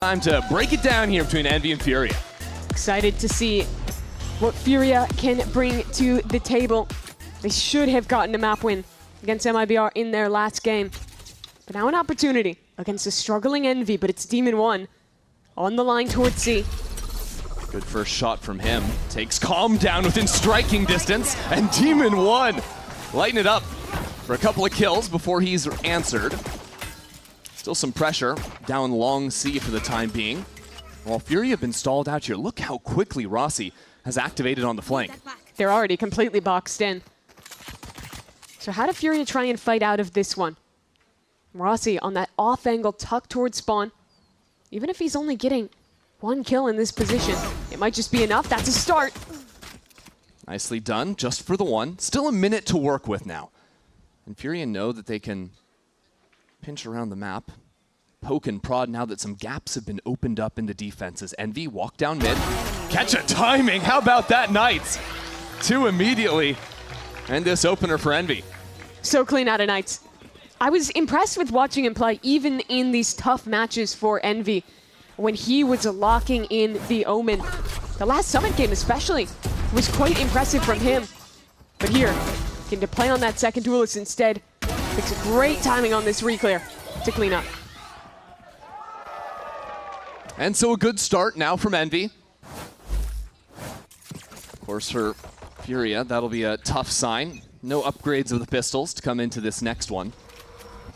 Time to break it down here between Envy and Furia. Excited to see what Furia can bring to the table. They should have gotten a map win against MIBR in their last game. But now an opportunity against a struggling Envy, but it's Demon 1 on the line towards C. Good first shot from him. Takes Calm down within striking distance, and Demon 1 lighting it up for a couple of kills before he's answered. Still some pressure down long C for the time being. While Furia have been stalled out here, look how quickly Rossi has activated on the flank. They're already completely boxed in. So how do Furia try and fight out of this one? Rossi on that off angle tuck towards spawn. Even if he's only getting one kill in this position, it might just be enough. That's a start. Nicely done, just for the one. Still a minute to work with now. And Furia know that they can pinch around the map, poke and prod now that some gaps have been opened up in the defenses. Envy walk down mid, catch a timing. How about that, Knights? 2 immediately. And this opener for Envy. So clean out of Knights. I was impressed with watching him play even in these tough matches for Envy when he was locking in the Omen. The last Summit game especially was quite impressive from him. But here, getting to play on that second duelist instead. Makes a great timing on this reclear to clean up. And so a good start now from Envy. Of course, for Furia, that'll be a tough sign. No upgrades of the pistols to come into this next one.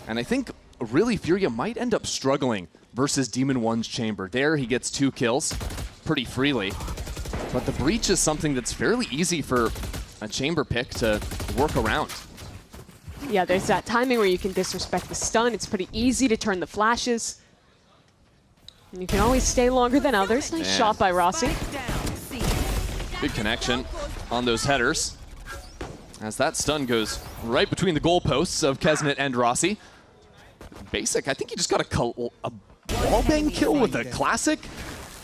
And I think, really, Furia might end up struggling versus Demon 1's chamber. There, he gets 2 kills pretty freely. But the breach is something that's fairly easy for a chamber pick to work around. Yeah, there's that timing where you can disrespect the stun. It's pretty easy to turn the flashes. And you can always stay longer than others. Nice shot by Rossi. Good connection on those headers. As that stun goes right between the goalposts of Kesmet and Rossi. Basic, I think he just got a wallbang kill with a classic.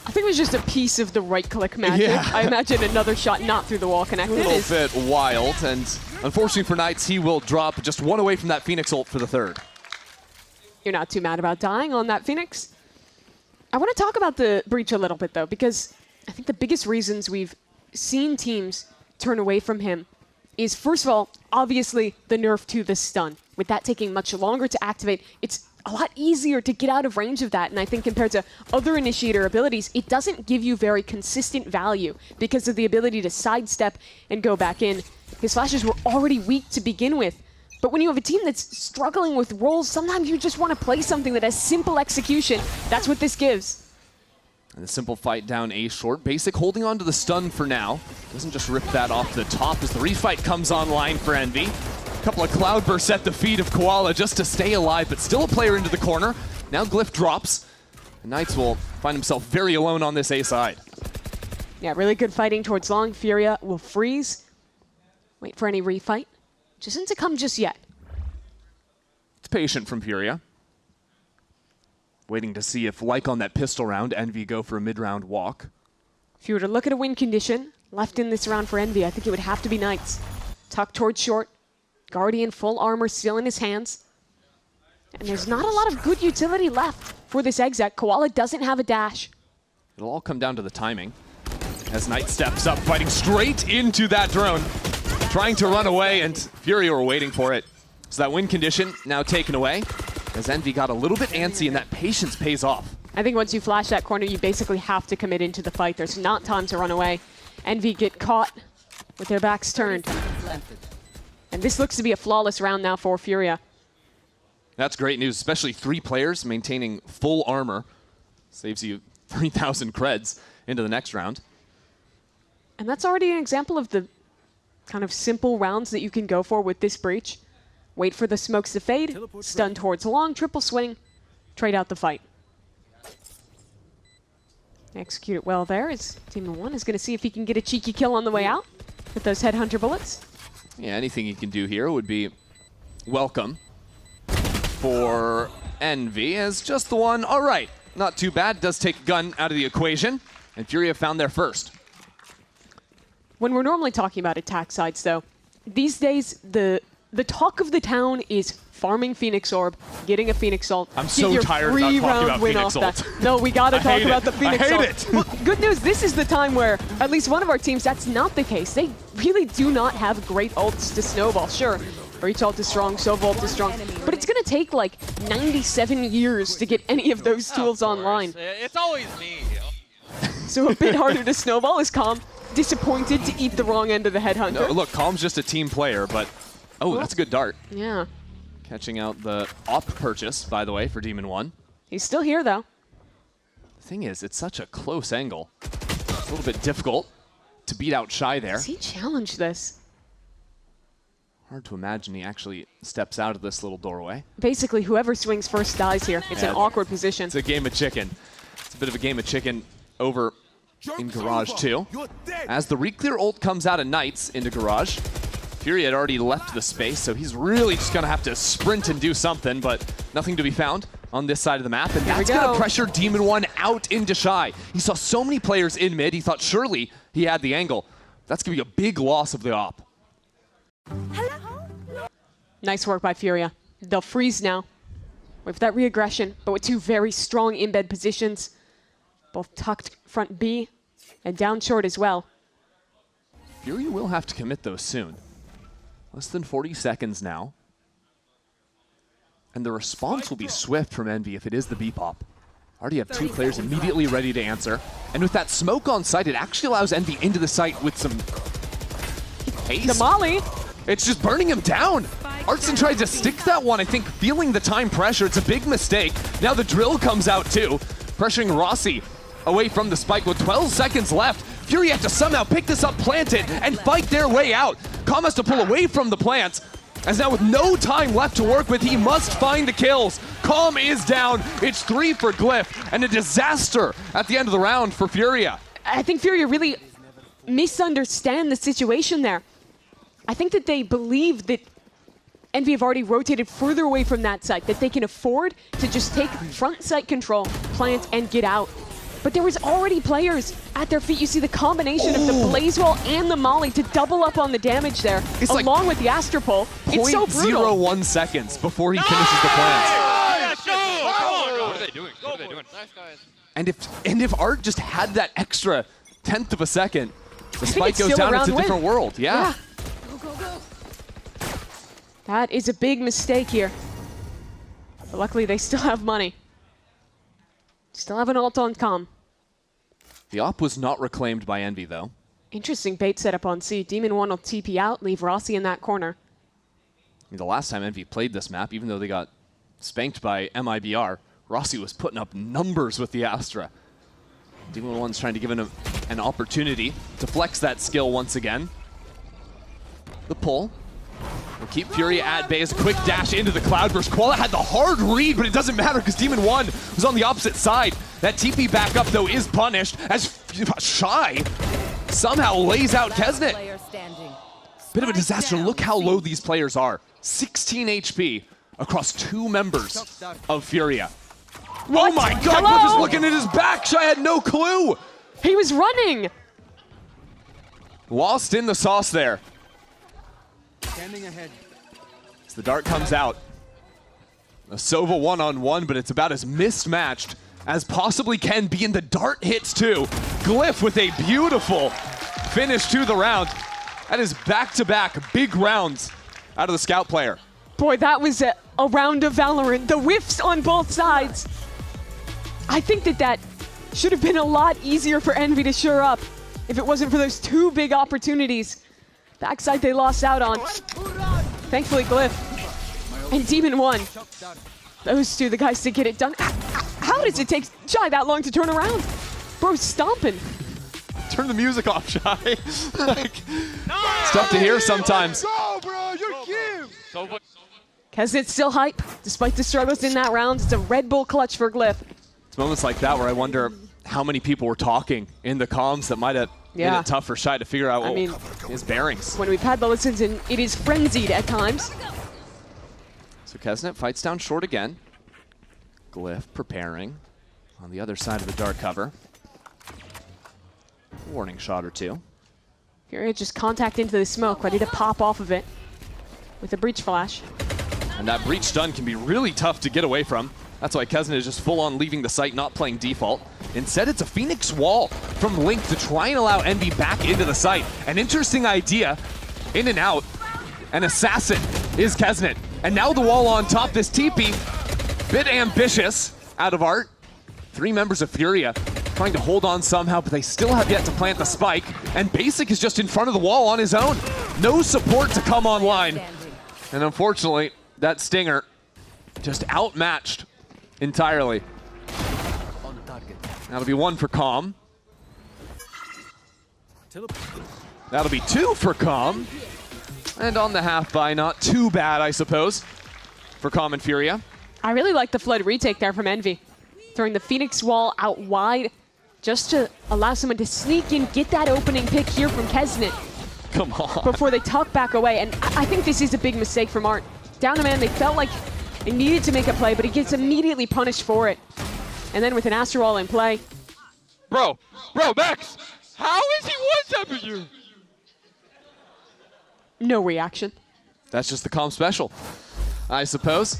I think it was just a piece of the right-click magic. Yeah. I imagine another shot not through the wall connected. A little bit wild, and unfortunately for Knights, he will drop just 1 away from that Phoenix ult for the 3rd. You're not too mad about dying on that Phoenix. I want to talk about the breach a little bit, though, because I think the biggest reasons we've seen teams turn away from him is, first of all, obviously the nerf to the stun. With that taking much longer to activate, it's a lot easier to get out of range of that, and I think compared to other initiator abilities, it doesn't give you very consistent value because of the ability to sidestep and go back in. His flashes were already weak to begin with, but when you have a team that's struggling with roles, sometimes you just want to play something that has simple execution. That's what this gives. And the simple fight down A short. Basic holding on to the stun for now. Doesn't just rip that off the top as the refight comes online for Envy. A couple of cloudbursts at the feet of Koala just to stay alive, but still a player into the corner. Now Glyph drops. And Knights will find himself very alone on this A side. Yeah, really good fighting towards long. Furia will freeze. Wait for any refight. Just isn't to come just yet. It's patient from Furia. Waiting to see if, like on that pistol round, Envy go for a mid-round walk. If you were to look at a win condition left in this round for Envy, I think it would have to be Knights. Tuck towards short. Guardian full armor still in his hands. And there's not a lot of good utility left for this exec. Koala doesn't have a dash. It'll all come down to the timing. As Knight steps up, fighting straight into that drone. Trying to run away, and Furia were waiting for it. So that win condition now taken away. As Envy got a little bit antsy, and that patience pays off. I think once you flash that corner, you basically have to commit into the fight. There's not time to run away. Envy get caught with their backs turned. And this looks to be a flawless round now for Furia. That's great news, especially 3 players maintaining full armor. Saves you 3,000 creds into the next round. And that's already an example of the kind of simple rounds that you can go for with this breach. Wait for the smokes to fade, stun towards long, triple swing, trade out the fight. Execute it well there as Demon 1 is going to see if he can get a cheeky kill on the way out with those headhunter bullets. Yeah, anything he can do here would be welcome for Envy as just the one. All right, not too bad. Does take a gun out of the equation, and Furia found their first. When we're normally talking about attack sides, though, these days the talk of the town is farming Phoenix Orb, getting a Phoenix Ult. I'm so tired about talking about Phoenix Ult. No, we got to talk about the Phoenix Ult. I hate it. Well, good news, this is the time where at least one of our teams, that's not the case. They really do not have great ults to snowball. Sure, Breach ult is strong, Sova ult is strong, but it's going to take like 97 years to get any of those tools online. It's always me. So a bit harder to snowball. Is Calm disappointed to eat the wrong end of the headhunter? No, look, Calm's just a team player, but oh, that's a good dart. Yeah. Catching out the op purchase, by the way, for Demon 1. He's still here, though. The thing is, it's such a close angle. It's a little bit difficult to beat out Shy there. Does he challenge this? Hard to imagine he actually steps out of this little doorway. Basically, whoever swings first dies here. It's an awkward position. It's a game of chicken. It's a bit of a game of chicken over in Garage 2. As the reclear ult comes out of Knights into Garage, Fury had already left the space, so he's really just going to have to sprint and do something, but nothing to be found on this side of the map, and that's going to pressure Demon 1 out into Shy. He saw so many players in mid, he thought surely he had the angle. That's going to be a big loss of the op. Nice work by Furia. They'll freeze now with that re-aggression, but with two very strong in-bed positions, both tucked front B and down short as well. Fury will have to commit those soon. Less than 40 seconds now. And the response will be swift from Envy if it is the B-pop. Already have two players immediately ready to answer. And with that smoke on site, it actually allows Envy into the site with some pace. The Molly. It's just burning him down. Artson tries to stick that one, I think, feeling the time pressure. It's a big mistake. Now the drill comes out too, pressuring Rossi away from the spike with 12 seconds left. Fury have to somehow pick this up, plant it, and fight their way out. Calm has to pull away from the plants, as now with no time left to work with, he must find the kills. Calm is down. It's 3 for Glyph, and a disaster at the end of the round for Furia. I think Furia really misunderstand the situation there. I think that they believe that Envy have already rotated further away from that site, that they can afford to just take front site control, plant, and get out. But there was already players at their feet. You see the combination of the Blaze Wall and the Molly to double up on the damage there, it's along like with the Astropole. It's so brutal. 0.01 seconds before he finishes the plant. What are they doing? What are they doing? Nice guys. And if Art just had that extra 1/10 of a second, the spike goes still down. a It's a round different world. Yeah. That is a big mistake here. But luckily, they still have money. Still have an ult on Calm. The op was not reclaimed by Envy, though. Interesting bait setup on C. Demon 1 will TP out, leave Rossi in that corner. I mean, the last time Envy played this map, even though they got spanked by MIBR, Rossi was putting up numbers with the Astra. Demon 1's trying to give him an opportunity to flex that skill once again. The pull will keep Fury at bay as a quick dash into the Cloudburst. Koala had the hard read, but it doesn't matter because Demon 1 was on the opposite side. That TP backup, though, is punished as Shy somehow lays out Kesnet. Bit of a disaster. Look how low these players are. 16 HP across 2 members of Furia. What? Oh my god, Hello? just looking at his back. Shy had no clue. He was running. Lost in the sauce there. Standing ahead. As the dart comes out. A Sova one-on-one, but it's about as mismatched as possibly can be, and the dart hits too. Glyph with a beautiful finish to the round. That is back-to-back big rounds out of the scout player. Boy, that was a round of Valorant. The whiffs on both sides. I think that should have been a lot easier for Envy to shore up if it wasn't for those 2 big opportunities. Backside they lost out on. Thankfully, Glyph and Demon 1. Those 2, the guys to get it done. How does it take Shy that long to turn around? Bro, stomping. Turn the music off, Shy. It's tough to hear sometimes. Go, bro, you're cute. Kesnet's still hype, despite the struggles in that round. It's a Red Bull clutch for Glyph. It's moments like that where I wonder how many people were talking in the comms that might have made it tough for Shy to figure out his bearings. When we've had the listens, and it is frenzied at times. So Kesnet fights down short again. Glyph preparing on the other side of the dark cover. Warning shot or 2. Furia just contact into the smoke, ready to pop off of it with a breach flash. And that breach stun can be really tough to get away from. That's why Kesnet is just full-on leaving the site, not playing default. Instead, it's a Phoenix wall from Link to try and allow Envy back into the site. An interesting idea, in and out. An assassin is Kesnet. And now the wall on top, this TP, bit ambitious out of Art. 3 members of Furia trying to hold on somehow, but they still have yet to plant the spike. And Basic is just in front of the wall on his own. No support to come online. And unfortunately, that Stinger just outmatched entirely. That'll be 1 for Calm. That'll be 2 for Calm. And on the half buy, not too bad, I suppose, for Calm and Furia. I really like the Flood retake there from Envy. Throwing the Phoenix wall out wide just to allow someone to sneak in, get that opening pick here from Kesnet. Come on. Before they tuck back away. And I think this is a big mistake from Art. Down a man, they felt like they needed to make a play, but he gets immediately punished for it. And then with an Astro Wall in play. Bro, Max, how is he one-tapping you? No reaction. That's just the Calm special, I suppose.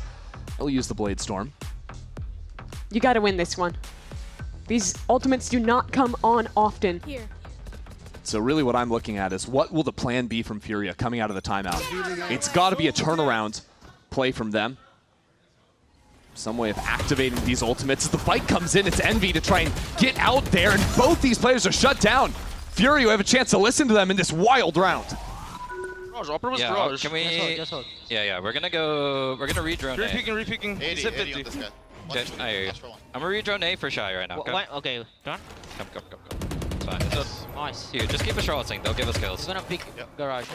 He'll use the Blade Storm. You got to win this one. These ultimates do not come on often. Here. So really what I'm looking at is what will the plan be from Furia coming out of the timeout? It's got to be a turnaround play from them. Some way of activating these ultimates. As the fight comes in, it's Envy to try and get out there, and both these players are shut down. Furia will have a chance to listen to them in this wild round. Yeah, can we... Just hold. Yeah, we're gonna re-drone A. Repeaking. 80 on this guy. Okay, I hear you. I'm gonna re-drone A for Shy right now. Go. Okay, done. Come. It's fine. It's Nice. here, just keep a Charlotte sync. They'll give us kills. He's gonna pick Yep. garage.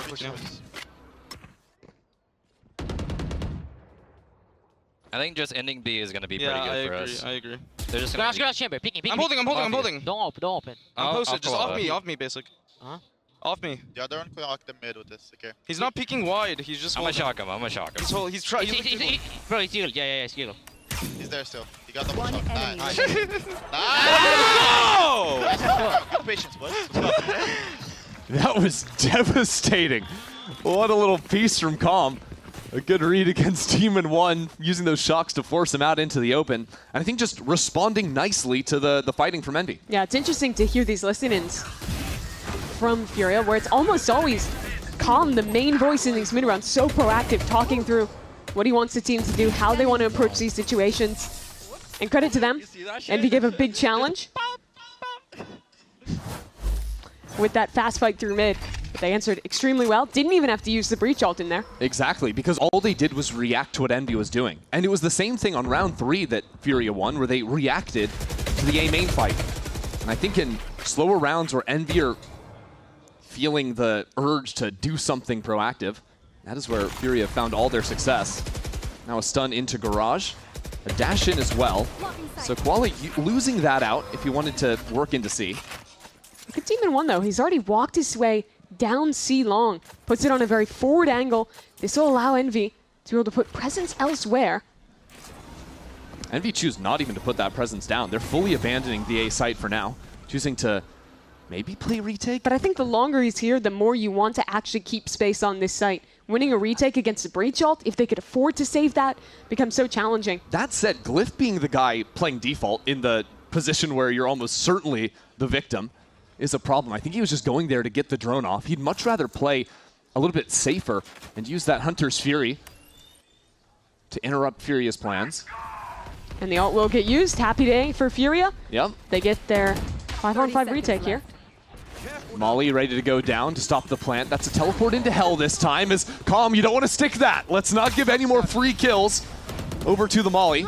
I think just ending B is gonna be pretty good for us. I agree. They're just gonna Garage chamber. Picking. I'm holding. Don't open. I'm posted. Just I'll off me, basic. Huh? Off me. The other one could lock the mid with this, okay? He's not peeking wide. He's just. I'm gonna holding. shock him. He's trying. Bro, it's healed. Yeah, it's healed. He's there still. He got double shot. enemy Nice. remaining. Nice! Good patience, boys. That was devastating. What a little piece from Calm. A good read against Demon 1, using those shocks to force him out into the open. And I think just responding nicely to the fighting from Envy. Yeah, it's interesting to hear these listen-ins from Furia, where it's almost always Calm, the main voice in these mid-rounds, so proactive, talking through what he wants the team to do, how they want to approach these situations. And credit to them, Envy gave a big challenge with that fast fight through mid. But they answered extremely well. Didn't even have to use the breach ult in there. Exactly, because all they did was react to what Envy was doing. And it was the same thing on round 3 that Furia won, where they reacted to the A main fight. And I think in slower rounds where Envy are feeling the urge to do something proactive, that is where Furia found all their success. Now a stun into Garage, a dash in as well. So Koala losing that out if he wanted to work into C. Look at Demon 1 though, he's already walked his way down C long, puts it on a very forward angle. This will allow Envy to be able to put presence elsewhere. Envy choose not even to put that presence down. They're fully abandoning the A site for now, choosing to maybe play retake. But I think the longer he's here, the more you want to actually keep space on this site. Winning a retake against a breach ult, if they could afford to save that, becomes so challenging. That said, Glyph being the guy playing default in the position where you're almost certainly the victim is a problem. I think he was just going there to get the drone off. He'd much rather play a little bit safer and use that Hunter's Fury to interrupt Furia's plans. And the ult will get used. Happy day for Furia. Yep. They get their 5-on-5 retake here. Molly ready to go down to stop the plant. That's a teleport into hell this time. As Calm, you don't want to stick that. Let's not give any more free kills over to the Molly.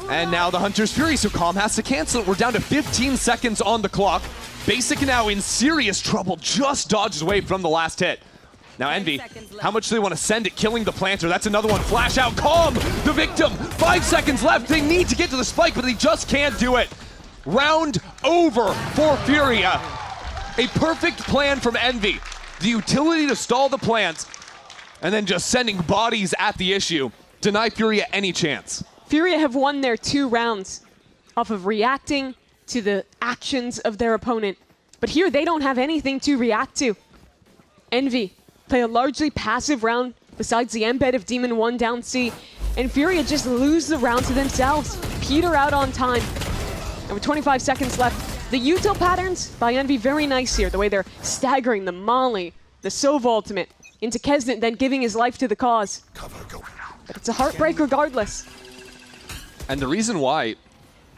And now the Hunter's Fury, so Calm has to cancel it. We're down to 15 seconds on the clock. Basic now in serious trouble, just dodged away from the last hit. Now Envy, how much do they want to send it, killing the planter? That's another one, flash out, Calm, the victim. 5 seconds left, they need to get to the spike, but they just can't do it. Round over for Furia. A perfect plan from Envy. The utility to stall the plants, and then just sending bodies at the issue. Deny Furia any chance. Furia have won their 2 rounds off of reacting to the actions of their opponent. But here they don't have anything to react to. Envy play a largely passive round besides the embed of Demon 1 down C. And Furia just lose the round to themselves, peter out on time. And with 25 seconds left, the util patterns by Envy very nice here, the way they're staggering the Molly, the Sova ultimate, into Kesnet, then giving his life to the cause. But it's a heartbreak regardless. And the reason why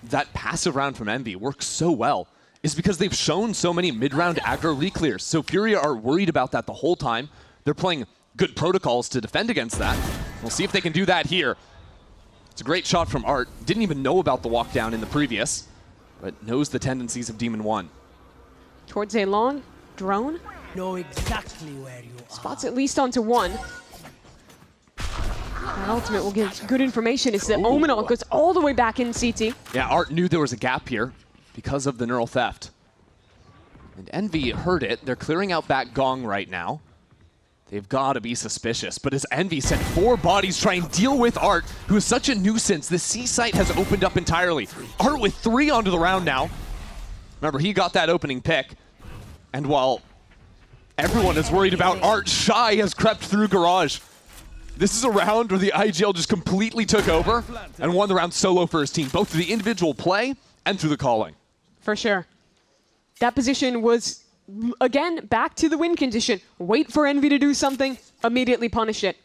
that passive round from Envy works so well is because they've shown so many mid-round aggro reclears. So Furia are worried about that the whole time. They're playing good protocols to defend against that. We'll see if they can do that here. It's a great shot from Art. Didn't even know about the walk down in the previous, but knows the tendencies of Demon 1. Towards a long drone. Know exactly where you are. Spots at least onto one. That ultimate will give good information as the Omen ult goes all the way back in CT. Yeah, Art knew there was a gap here because of the neural theft. And Envy heard it. They're clearing out back Gong right now. They've got to be suspicious. But as Envy sent 4 bodies try and deal with Art, who is such a nuisance, the C site has opened up entirely. Art with 3 onto the round now. Remember, he got that opening pick. And while everyone is worried about Art, Shy has crept through Garage. This is a round where the IGL just completely took over and won the round solo for his team, both through the individual play and through the calling. For sure. That position was, again, back to the win condition. Wait for Envy to do something, immediately punish it.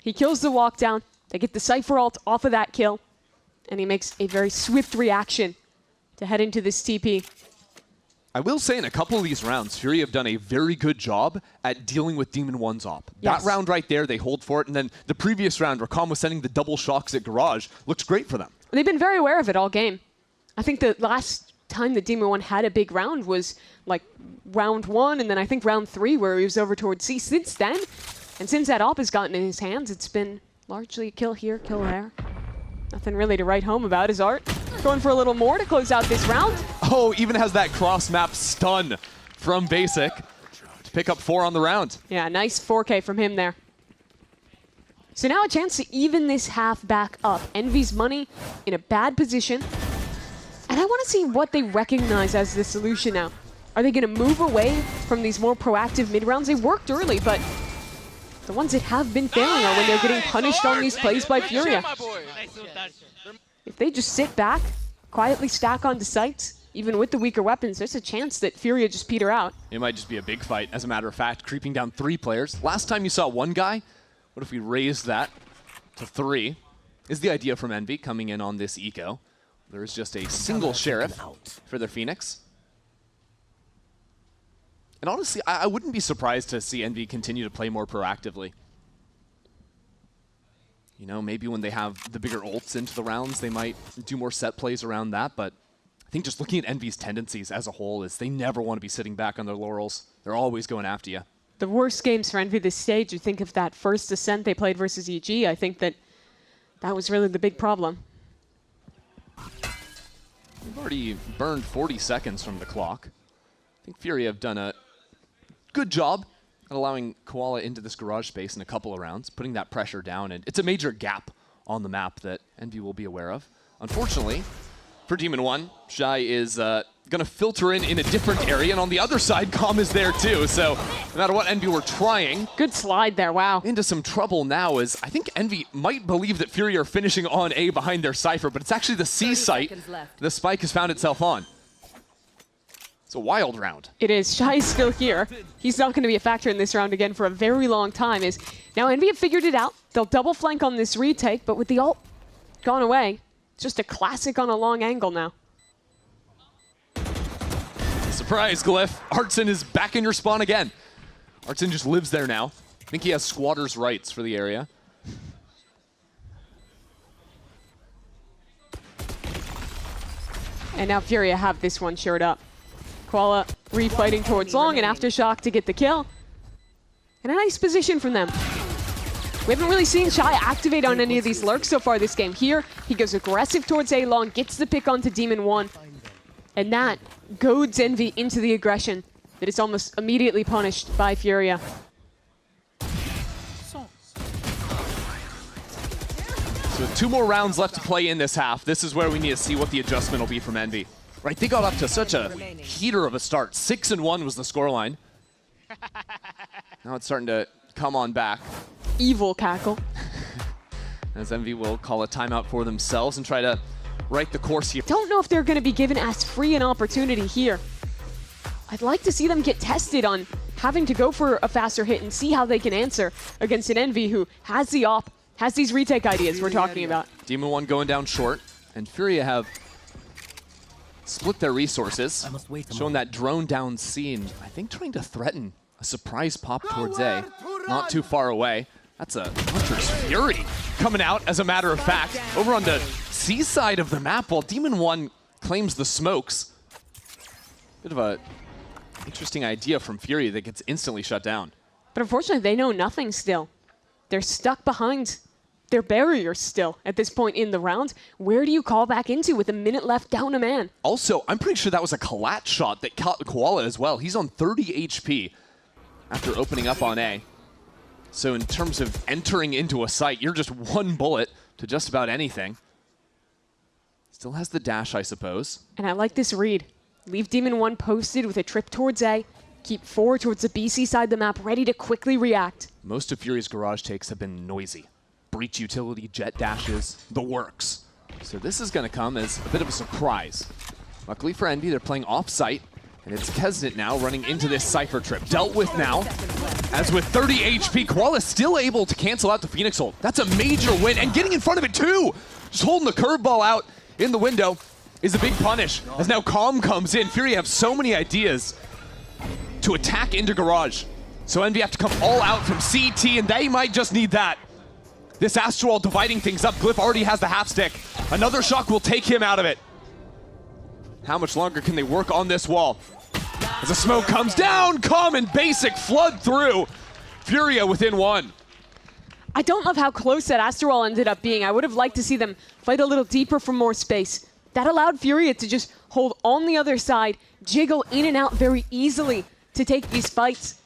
He kills the walk down. They get the Cypher ult off of that kill. And he makes a very swift reaction to head into this TP. I will say in a couple of these rounds, Fury have done a very good job at dealing with Demon 1's op. Yes. That round right there, they hold for it. And then the previous round, where Calm was sending the double shocks at Garage, looks great for them. They've been very aware of it all game. I think the last time that Demon 1 had a big round was like round 1 and then I think round 3 where he was over towards C. Since then, and since that op has gotten in his hands, it's been largely kill here, kill there. Nothing really to write home about is Art. Going for a little more to close out this round. Oh, even has that cross-map stun from Basic to pick up 4 on the round. Yeah, nice 4K from him there. So now a chance to even this half back up. Envy's money in a bad position. And I want to see what they recognize as the solution now. Are they going to move away from these more proactive mid-rounds? They worked early, but the ones that have been failing are when they're getting punished on these plays by Furia. If they just sit back, quietly stack onto sites, even with the weaker weapons, there's a chance that Furia just peter out. It might just be a big fight, as a matter of fact, creeping down 3 players. Last time you saw 1 guy, what if we raised that to 3? Is the idea from Envy coming in on this eco. There is just a single Sheriff for their Phoenix. And honestly, I wouldn't be surprised to see Envy continue to play more proactively. You know, maybe when they have the bigger ults into the rounds, they might do more set plays around that. But I think just looking at Envy's tendencies as a whole is they never want to be sitting back on their laurels. They're always going after you. The worst games for Envy this stage, you think of that first Ascent they played versus EG, I think that was really the big problem. We've already burned 40 seconds from the clock. I think Fury have done a good job at allowing Koala into this garage space in a couple of rounds, putting that pressure down, and it's a major gap on the map that Envy will be aware of. Unfortunately, for Demon 1, Shy is going to filter in a different area, and on the other side, Calm is there too, so no matter what Envy were trying... Good slide there, wow. Into some trouble now is, I think Envy might believe that Fury are finishing on A behind their Cypher, but it's actually the C site the spike has found itself on. It's a wild round. It is. Shy is still here. He's not going to be a factor in this round again for a very long time. Now Envy have figured it out. They'll double flank on this retake, but with the ult gone away, it's just a classic on a long angle now. Surprise, Glyph. Artson is back in your spawn again. Artson just lives there now. I think he has squatter's rights for the area. And now Furia have this one shored up. Koala refighting towards long and Aftershock to get the kill. And a nice position from them. We haven't really seen Shy activate on any of these lurks so far this game. Here, he goes aggressive towards A long, gets the pick onto Demon 1. And that goads Envy into the aggression that is almost immediately punished by Furia. So with 2 more rounds left to play in this half, this is where we need to see what the adjustment will be from Envy. Right, they got up to such a heater of a start. 6-1 was the scoreline. Now it's starting to come on back. evil cackle. As Envy will call a timeout for themselves and try to right the course here. Don't know if they're going to be given as free an opportunity here. I'd like to see them get tested on having to go for a faster hit and see how they can answer against an Envy who has the op, has these retake ideas we're talking about. Demon 1 going down short, and Furia have split their resources, showing that drone down scene. I think trying to threaten a surprise pop towards A, not too far away. That's a Hunter's Fury coming out, as a matter of fact, over on the C side of the map, while Demon 1 claims the smokes. Bit of a interesting idea from Fury that gets instantly shut down. But unfortunately, they know nothing still. They're stuck behind their barriers still at this point in the round. Where do you call back into with a minute left, down a man? Also, I'm pretty sure that was a collat shot that caught Koala as well. He's on 30 HP after opening up on A. So in terms of entering into a site, you're just one bullet to just about anything. Still has the dash, I suppose. And I like this read. Leave Demon 1 posted with a trip towards A. Keep 4 towards the BC side of the map, ready to quickly react. Most of Fury's garage takes have been noisy. Breach utility, jet dashes, the works. So this is going to come as a bit of a surprise. Luckily for Envy, they're playing off-site, and it's Kesnet now running into this Cypher trip. Dealt with now, as with 30 HP, Koala still able to cancel out the Phoenix ult. That's a major win, and getting in front of it too! Just holding the curveball out in the window is a big punish, as now Calm comes in. Fury have so many ideas to attack into garage. So Envy have to come all out from CT, and they might just need that. This Astral dividing things up. Glyph already has the half stick. Another shock will take him out of it. How much longer can they work on this wall? As the smoke comes down, Calm and Basic flood through. Furia within 1. I don't love how close that Astral ended up being. I would have liked to see them fight a little deeper for more space. That allowed Furia to just hold on the other side, jiggle in and out very easily to take these fights.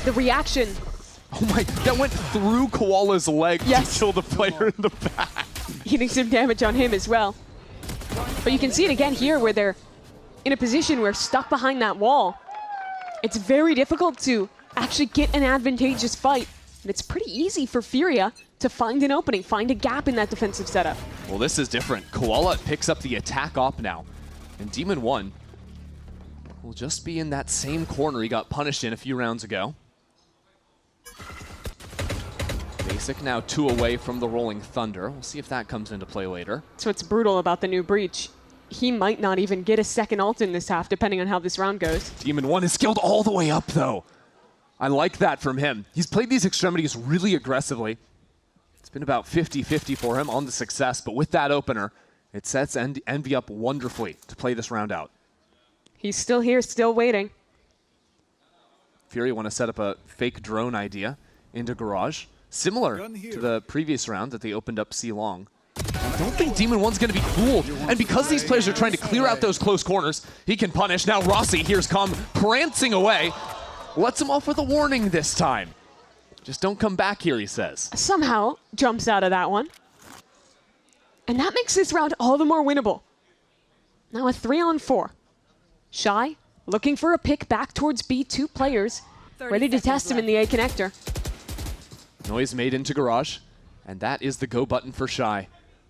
The reaction. Oh my, that went through Koala's leg Yes. to kill the player in the back. Getting some damage on him as well. But you can see it again here where they're in a position where stuck behind that wall. It's very difficult to actually get an advantageous fight. And it's pretty easy for Furia to find an opening, find a gap in that defensive setup. Well, this is different. Koala picks up the attack op now. And Demon 1 will just be in that same corner he got punished in a few rounds ago. Basic now 2 away from the Rolling Thunder. We'll see if that comes into play later. So what's brutal about the new Breach, he might not even get a second ult in this half, depending on how this round goes. Demon 1 is skilled all the way up, though. I like that from him. He's played these extremities really aggressively. It's been about 50-50 for him on the success, but with that opener, it sets Envy up wonderfully to play this round out. He's still here, still waiting. Fury want to set up a fake drone idea into garage, similar to the previous round that they opened up C long. I don't think Demon 1's going to be fooled, and because these players are trying to clear out those close corners, he can punish. Now Rossi, here's Calm prancing away, lets him off with a warning this time. Just don't come back here, he says. Somehow jumps out of that one. And that makes this round all the more winnable. Now a 3-on-4. Shy, looking for a pick back towards B, 2 players, ready to test him in the A connector. Noise made into garage, and that is the go button for Shy.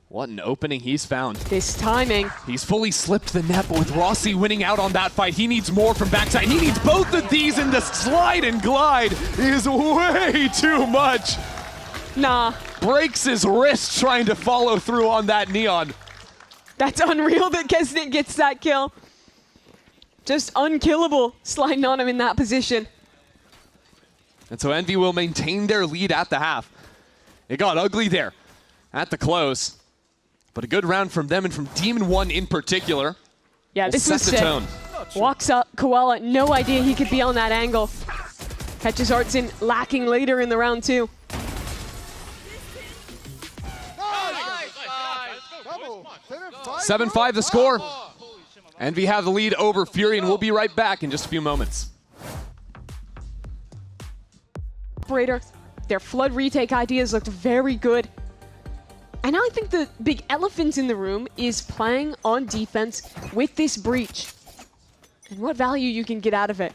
What an opening he's found. This timing. He's fully slipped the net, but with Rossi winning out on that fight, he needs more from backside. He needs both of these, and the slide and glide is way too much. Nah, Breaks his wrist trying to follow through on that Neon. that's unreal that Kesnet gets that kill. Just unkillable, sliding on him in that position. And so Envy will maintain their lead at the half. It got ugly there at the close, but a good round from them and from Demon 1 in particular. Yeah, Will this set was the sick. tone. Walks up, Koala, no idea he could be on that angle. Catches Artson lacking later in the round 2. Nice. 7-5 the score. Envy have the lead over Fury, and we'll be right back in just a few moments. Operator, their flood retake ideas looked very good. And I think the big elephant in the room is playing on defense with this breach. And what value you can get out of it.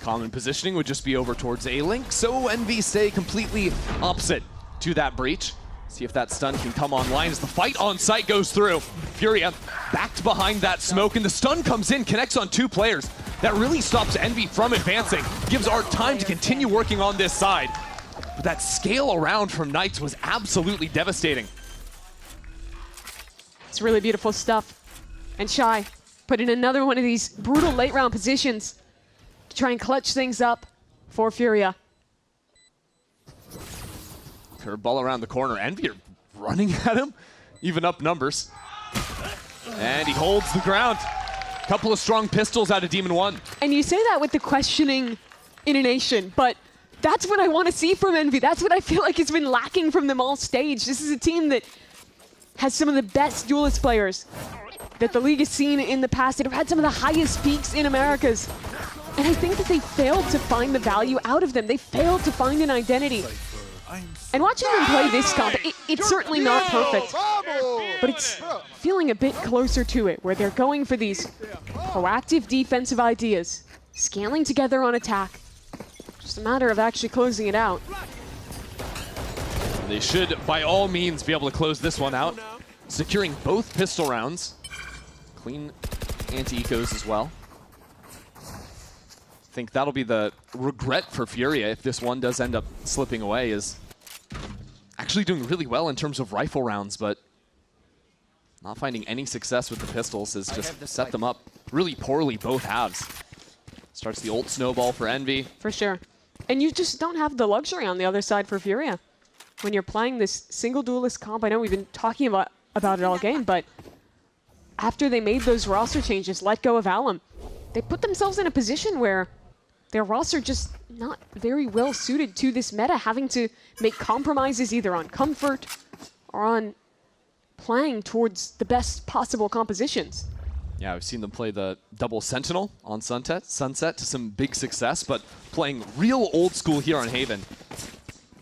Common positioning would just be over towards A-Link, so Envy stay completely opposite to that breach. See if that stun can come online as the fight on site goes through. Furia backed behind that smoke, and the stun comes in, connects on 2 players. That really stops Envy from advancing, gives Art time to continue working on this side. But that scale around from Knights was absolutely devastating. It's really beautiful stuff. And Shy put in another one of these brutal late round positions to try and clutch things up for Furia. Curveball around the corner. Envy are running at him, even up numbers. And he holds the ground. Couple of strong pistols out of Demon One. And you say that with the questioning intonation, but that's what I want to see from Envy. That's what I feel like has been lacking from them all stage. This is a team that has some of the best duelist players that the league has seen in the past. They've had some of the highest peaks in Americas. And I think that they failed to find the value out of them. They failed to find an identity. And watching them play this comp, it's certainly not perfect, but it's feeling a bit closer to it, where they're going for these proactive defensive ideas, scaling together on attack. Just a matter of actually closing it out. They should, by all means, be able to close this one out, securing both pistol rounds. Clean anti-ecos as well. I think that'll be the regret for Furia if this one does end up slipping away, is actually doing really well in terms of rifle rounds, but not finding any success with the pistols has just set them up really poorly both halves. Starts the ult snowball for Envy. For sure. And you just don't have the luxury on the other side for Furia. When you're playing this single duelist comp, I know we've been talking about it all game, but after they made those roster changes, let go of Alum, they put themselves in a position where their roster just not very well suited to this meta, having to make compromises either on comfort or on playing towards the best possible compositions. Yeah, we've seen them play the double Sentinel on Sunset to some big success, but playing real old school here on Haven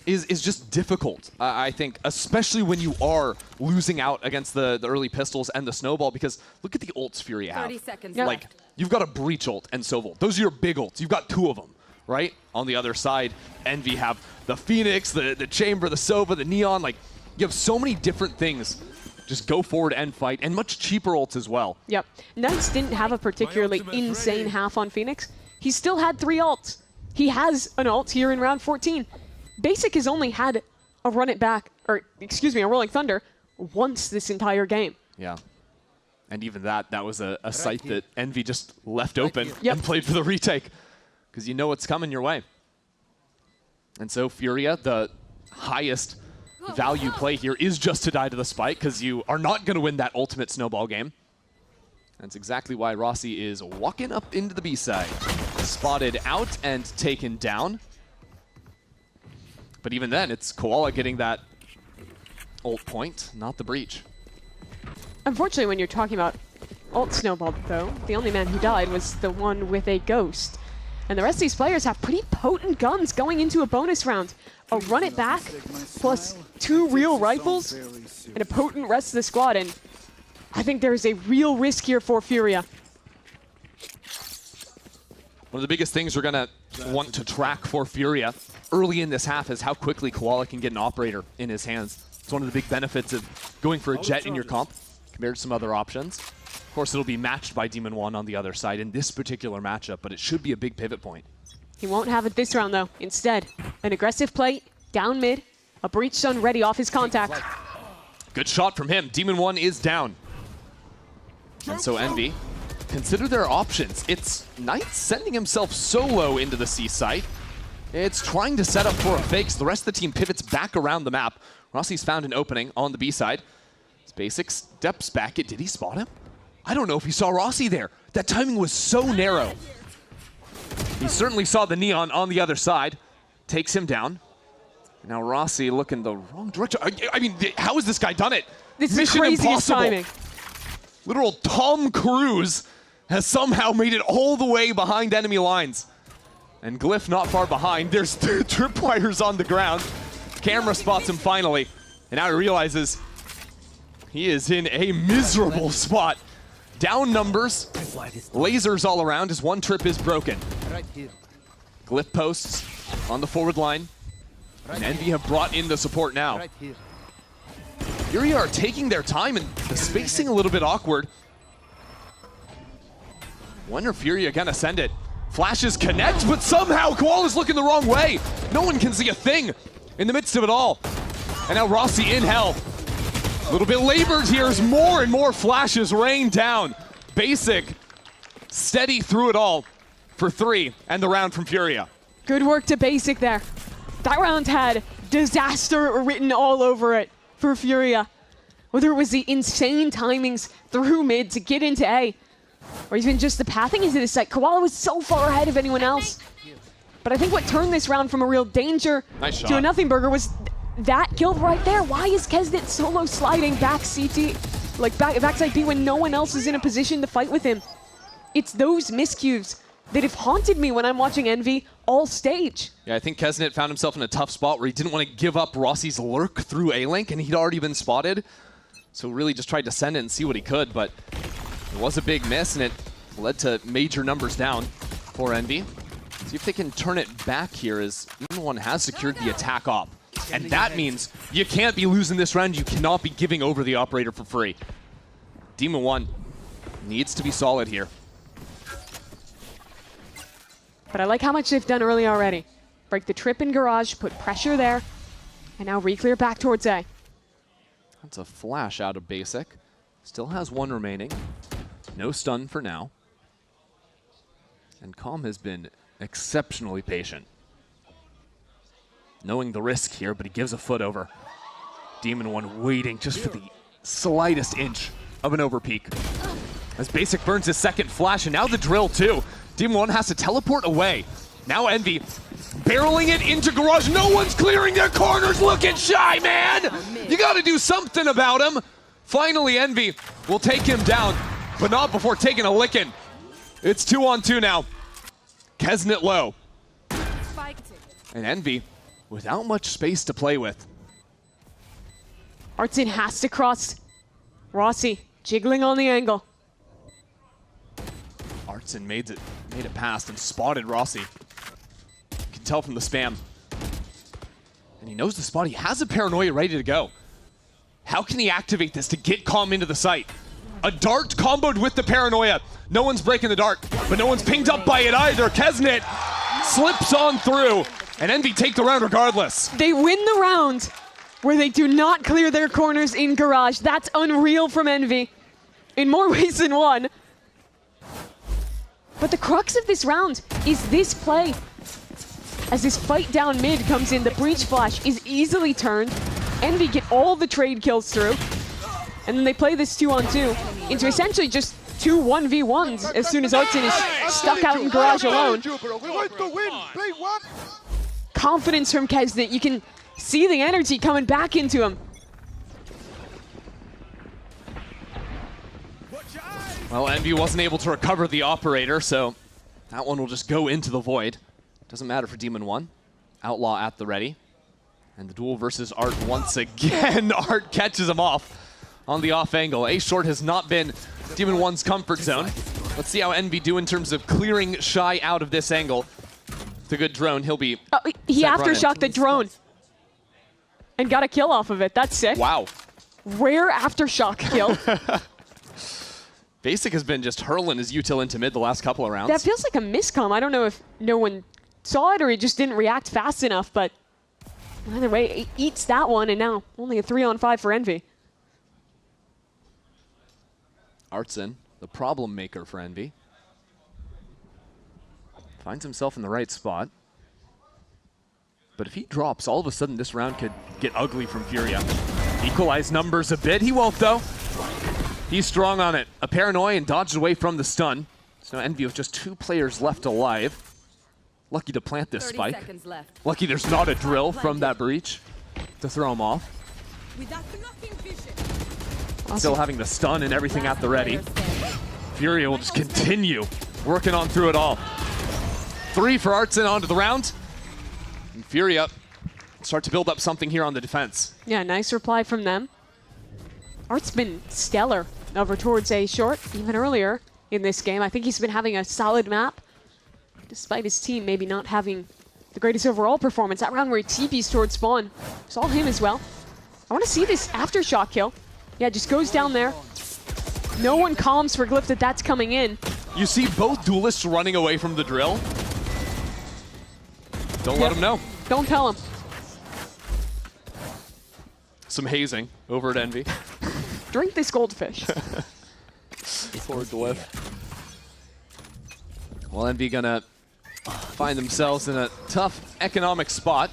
is just difficult, I think, especially when you are losing out against the early pistols and the snowball, because look at the ults Fury have. 30 seconds Yep. Like, you've got a Breach ult and Sovol. Those are your big ults. You've got 2 of them, right? On the other side, Envy have the Phoenix, the Chamber, the Sova, the Neon. Like, you have so many different things. Just go forward and fight, and much cheaper ults as well. Yep. Knights didn't have a particularly insane half on Phoenix. He still had 3 ults. He has an ult here in round 14. Basic has only had a run it back, or excuse me, a Rolling Thunder once this entire game. Yeah. And even that was a site that Envy just left open Yep. and played for the retake, because you know what's coming your way. And so Furia, the highest value play here is just to die to the spike, because you are not going to win that ultimate snowball game. That's exactly why Rossi is walking up into the B side. Spotted out and taken down. But even then, it's Koala getting that ult point, not the breach. Unfortunately, when you're talking about ult snowball, though, the only man who died was the one with a ghost. And the rest of these players have pretty potent guns going into a bonus round. A run it back, plus 2 real rifles, and a potent rest of the squad. And I think there is a real risk here for Furia. One of the biggest things we're going to want to track for Furia early in this half is how quickly Koala can get an operator in his hands. It's one of the big benefits of going for a jet in your comp compared to some other options. Of course, it'll be matched by Demon One on the other side in this particular matchup, but it should be a big pivot point. He won't have it this round, though. Instead, an aggressive play, down mid, a breach stun ready off his contact. Good shot from him. Demon One is down. And so Envy, consider their options. It's Knights sending himself solo into the C site. It's trying to set up for a fake, so the rest of the team pivots back around the map. Rossi's found an opening on the B side. Basic steps back. Did he spot him? I don't know if he saw Rossi there. That timing was so narrow. He certainly saw the Neon on the other side. Takes him down. Now Rossi looking the wrong direction. I mean, how has this guy done it? This is Mission craziest impossible. timing. Literal Tom Cruise has somehow made it all the way behind enemy lines. And Glyph not far behind. There's 2 tripwires on the ground. Camera spots him finally. And now he realizes he is in a miserable spot. Down numbers, lasers all around as one trip is broken. Glyph posts on the forward line. And Envy have brought in the support now. Fury are taking their time and the spacing a little bit awkward. Wonder if Fury are gonna send it. Flashes connect, but somehow Koala's looking the wrong way. No one can see a thing in the midst of it all. And now Rossi in hell. A little bit labored here as more and more flashes rain down. Basic, steady through it all for 3 and the round from Furia. Good work to Basic there. That round had disaster written all over it for Furia. Whether it was the insane timings through mid to get into A, or even just the pathing into the site. Koala was so far ahead of anyone else. But I think what turned this round from a real danger to a nothing burger was that kill right there. Why is Kesnet solo sliding back CT, like backside B when no one else is in a position to fight with him? It's those miscues that have haunted me when I'm watching Envy all stage. Yeah, I think Kesnet found himself in a tough spot where he didn't want to give up Rossi's lurk through A-Link, and he'd already been spotted. So really just tried to send it and see what he could, but it was a big miss, and it led to major numbers down for Envy. See if they can turn it back here, as Demon One has secured the attack op. And that means you can't be losing this round. You cannot be giving over the operator for free. Demon One needs to be solid here. But I like how much they've done early already. Break the trip in garage, put pressure there, and now re-clear back towards A. That's a flash out of Basic. Still has 1 remaining. No stun for now. And Calm has been exceptionally patient. Knowing the risk here, but he gives a foot over. Demon One waiting just for the slightest inch of an overpeak. As Basic burns his second flash, and now the drill too. Demon One has to teleport away. Now Envy barreling it into garage. No one's clearing their corners. Looking shy, man. You got to do something about him. Finally, Envy will take him down, but not before taking a licking. It's 2-on-2 now. Kesnet low. And Envy without much space to play with. Artson has to cross. Rossi jiggling on the angle. Artson made it past and spotted Rossi. You can tell from the spam. And he knows the spot. He has a paranoia ready to go. How can he activate this to get Calm into the site? A dart comboed with the paranoia. No one's breaking the dart, but no one's pinged up by it either. Kesnet slips on through, and Envy take the round regardless. They win the round where they do not clear their corners in garage. That's unreal from Envy in more ways than one. But the crux of this round is this play. As this fight down mid comes in, the breach flash is easily turned. Envy get all the trade kills through. And then they play this 2-on-2 into essentially just 2 1v1s as soon as Artson is stuck out in garage alone. Confidence from Kesnet. You can see the energy coming back into him. Well, Envy wasn't able to recover the operator, so that one will just go into the void. Doesn't matter for Demon One. Outlaw at the ready. And the duel versus Art once again. Art catches him off on the off angle. A short has not been Demon One's comfort zone. Let's see how Envy do in terms of clearing Shy out of this angle. It's a good drone. He'll be he aftershocked the drone and got a kill off of it. That's sick. Wow. Rare aftershock kill. Basic has been just hurling his util into mid the last couple of rounds. That feels like a miscom. I don't know if no one saw it or he just didn't react fast enough, but either way, he eats that one, and now only a 3-on-5 for Envy. Artson, the problem maker for Envy. Finds himself in the right spot. But if he drops, all of a sudden this round could get ugly from Furia. Equalize numbers a bit. He won't, though. He's strong on it. A paranoia and dodges away from the stun. So Envy with just 2 players left alive. Lucky to plant this spike. Lucky there's not a drill from that breach to throw him off. Still having the stun and everything at the ready. Furia will just continue working on through it all. 3 for Artson onto the round. And Furia start to build up something here on the defense. Yeah, nice reply from them. Art's been stellar over towards A short, even earlier in this game. I think he's been having a solid map. despite his team maybe not having the greatest overall performance. That round where he TPs towards spawn, saw him as well. I want to see this aftershock kill. Yeah, just goes down there. No one calms for Glyph that that's coming in. You see both duelists running away from the drill. Don't let them know. Don't tell him. Some hazing over at Envy. Drink this goldfish. Poor Glyph. Well, Envy gonna find themselves in a tough economic spot.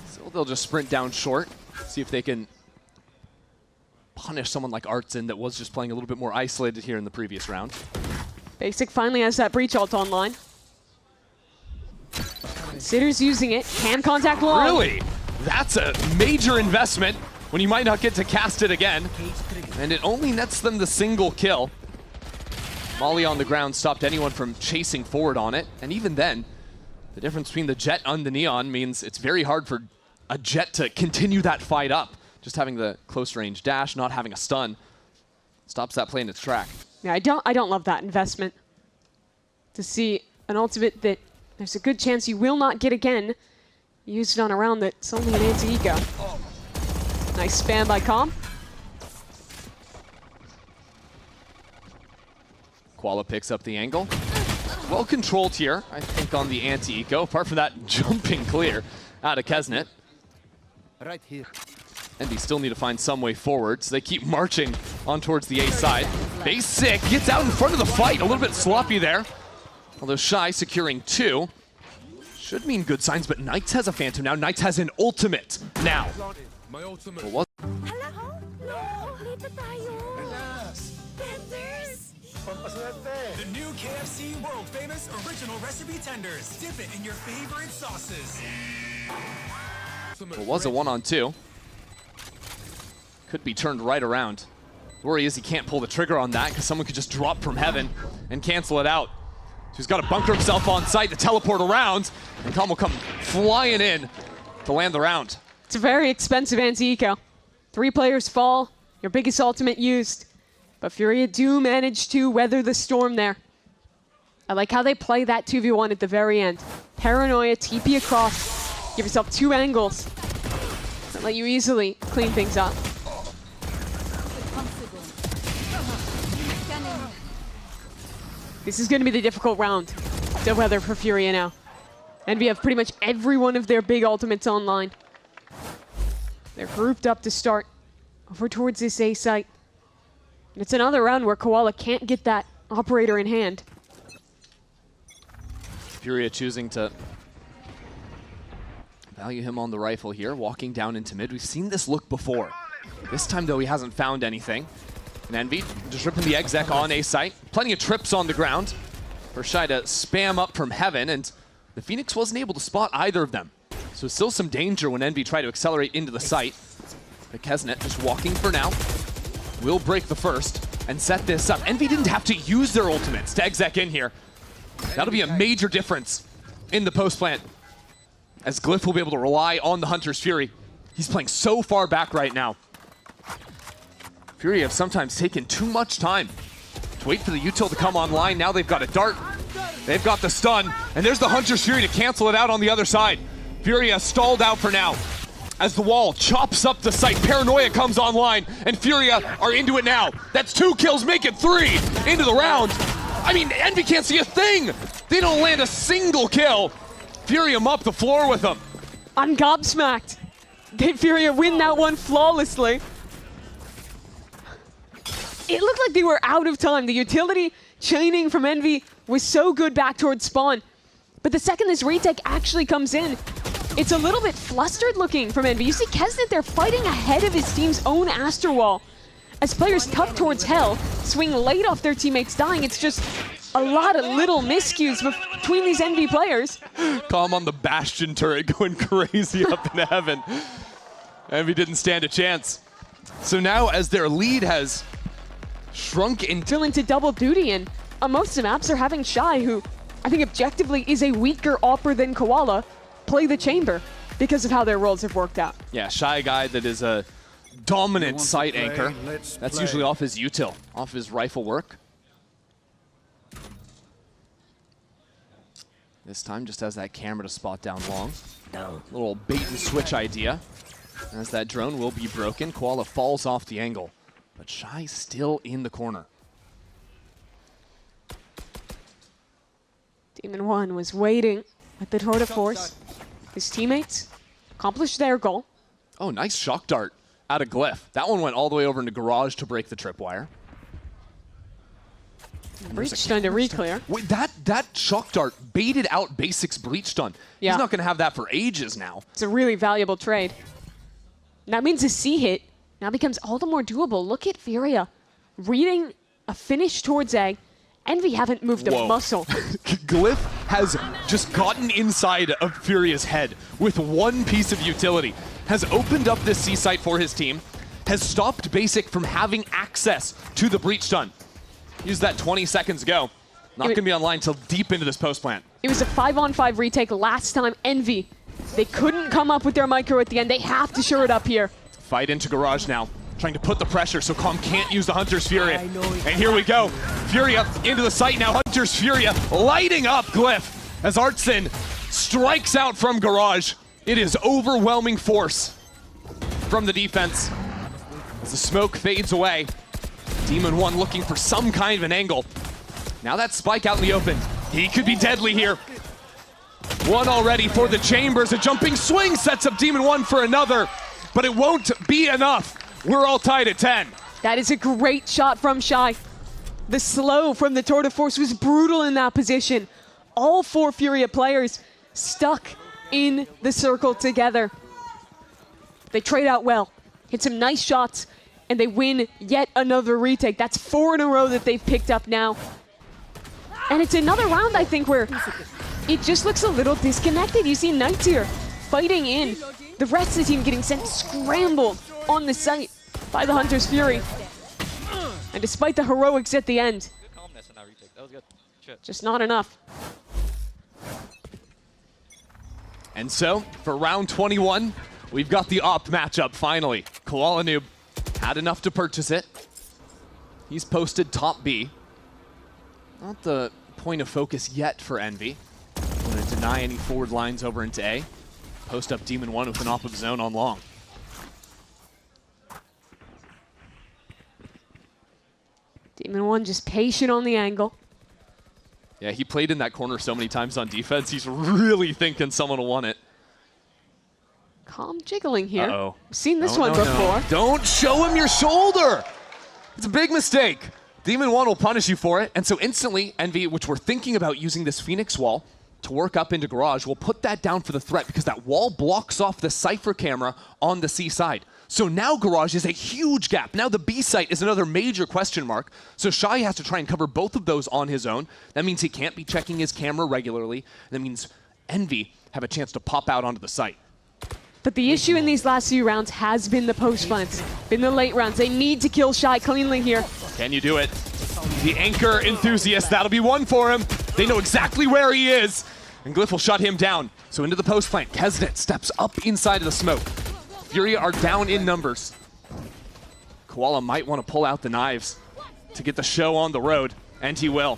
So they'll just sprint down short, see if they can punish someone like Artson that was just playing a little bit more isolated here in the previous round. Basic finally has that breach ult online. Considers using it. Can contact long. Really? That's a major investment when you might not get to cast it again. And it only nets them the single kill. Molly on the ground stopped anyone from chasing forward on it. And even then, the difference between the Jet and the Neon means it's very hard for a Jet to continue that fight up. Just having the close range dash, not having a stun, stops that play in its track. Yeah, I don't love that investment. To see an ultimate that there's a good chance you will not get again. Used it on a round that's only an anti-eco. Nice spam by Calm. Koala picks up the angle. Well controlled here, I think, on the anti-eco. Apart from that jumping clear out of Kesnet. Right here. Envy still need to find some way forward, so they keep marching on towards the A side. Basic gets out in front of the fight, a little bit sloppy there. Although Shy securing 2. Should mean good signs, but Knights has a Phantom now. Knights has an ultimate now. My ultimate. Well, The new KFC world famous original recipe tenders. Dip it in your favorite sauces. it was a 1-on-2. Could be turned right around. The worry is he can't pull the trigger on that because someone could just drop from heaven and cancel it out. So he's got to bunker himself on site to teleport around, and Calm will come flying in to land the round. It's a very expensive anti-eco. 3 players fall, your biggest ultimate used. But Furia do manage to weather the storm there. I like how they play that 2v1 at the very end. Paranoia, TP across, give yourself 2 angles. Don't let you easily clean things up. This is going to be the difficult round to weather for Furia now. Envy have pretty much every one of their big ultimates online. They're grouped up to start over towards this A site. And it's another round where Koala can't get that operator in hand. Furia choosing to value him on the rifle here, walking down into mid. We've seen this look before. This time, though, he hasn't found anything. And Envy just ripping the exec on A site. Plenty of trips on the ground for Shy to spam up from heaven, and the Phoenix wasn't able to spot either of them. So still some danger when Envy tried to accelerate into the site. But Kesnet just walking for now. Will break the first and set this up. Envy didn't have to use their ultimates to exec in here. That'll be a major difference in the post plant, as Glyph will be able to rely on the Hunter's Fury. He's playing so far back right now. Fury have sometimes taken too much time to wait for the util to come online. Now they've got a dart, they've got the stun, and there's the Hunter's Fury to cancel it out on the other side. Fury has stalled out for now as the wall chops up the site. Paranoia comes online, and Furia are into it now. That's 2 kills, make it 3 into the round. I mean, Envy can't see a thing. They don't land a single kill. Furia mop the floor with them. I'm gobsmacked. Did Furia win that one flawlessly? It looked like they were out of time. The utility chaining from Envy was so good back towards spawn. But the second this retake actually comes in, it's a little bit flustered looking from Envy. You see Kesnet there fighting ahead of his team's own Aster Wall. As players tuck towards hell, swing late off their teammates dying. It's just a lot of little miscues between these Envy players. Calm on the Bastion turret going crazy up in heaven. Envy didn't stand a chance. So now as their lead has shrunk into double duty, and on most of the maps are having Shy, who I think objectively is a weaker opper than Koala, play the chamber because of how their roles have worked out. Yeah, Shy guy that is a dominant site anchor. That's usually off his util, off his rifle work. This time just has that camera to spot down long. Little bait and switch idea. As that drone will be broken, Koala falls off the angle. But Shy still in the corner. Demon One was waiting at the tour de force. His teammates accomplished their goal. Oh, nice shock dart out of Glyph. That one went all the way over into Garage to break the tripwire. Breach stun to re-clear. Wait, that shock dart baited out Basics breach stun. Yeah. He's not going to have that for ages now. It's a really valuable trade. And that means a C hit now becomes all the more doable. Look at Furia reading a finish towards A. Envy haven't moved a muscle. Glyph has just gotten inside of Furia's head with one piece of utility, has opened up this C site for his team, has stopped Basic from having access to the breach stun. Used that 20 seconds ago. Not going to be online until deep into this post plant. It was a 5-on-5 retake last time. Envy, they couldn't come up with their micro at the end. They have to shore it up here. Fight into Garage now, trying to put the pressure so Calm can't use the Hunter's Furia. And here we go. Furia into the site now. Hunter's Furia lighting up Glyph as Artson strikes out from Garage. It is overwhelming force from the defense as the smoke fades away. Demon One looking for some kind of an angle. Now that spike out in the open. He could be deadly here. One already for the Chambers. A jumping swing sets up Demon One for another, but it won't be enough. We're all tied at 10. That is a great shot from Shy. The slow from the tour de force was brutal in that position. All 4 Furia players stuck in the circle together. They trade out well, hit some nice shots, and they win yet another retake. That's 4 in a row that they've picked up now. And it's another round, I think, where it just looks a little disconnected. You see Knights here fighting in. The rest of the team getting sent scrambled on the site by the Hunter's Fury. And despite the heroics at the end, Good calmness in that retake. That was good. Shit. just not enough. And so, for round 21, we've got the op matchup finally. Koala Noob had enough to purchase it. He's posted top B. Not the point of focus yet for Envy. Want to deny any forward lines over into A. Post up Demon One with an off of zone on long. Demon One just patient on the angle. Yeah, he played in that corner so many times on defense. He's really thinking someone will want it. Calm jiggling here. Uh-oh. Seen this one before. Don't show him your shoulder! It's a big mistake. Demon One will punish you for it, and so instantly, Envy, which we're thinking about using this Phoenix wall to work up into Garage, will put that down for the threat because that wall blocks off the Cypher camera on the C side. So now Garage is a huge gap. Now the B site is another major question mark. So Shy has to try and cover both of those on his own. That means he can't be checking his camera regularly. That means Envy have a chance to pop out onto the site. But the issue in these last few rounds has been the post plants, been the late rounds. They need to kill Shy cleanly here. Can you do it? The anchor enthusiast, that'll be one for him. They know exactly where he is. And Glyph will shut him down. So into the post plant, Kesnet steps up inside of the smoke. Furia are down in numbers. Koala might want to pull out the knives to get the show on the road, and he will.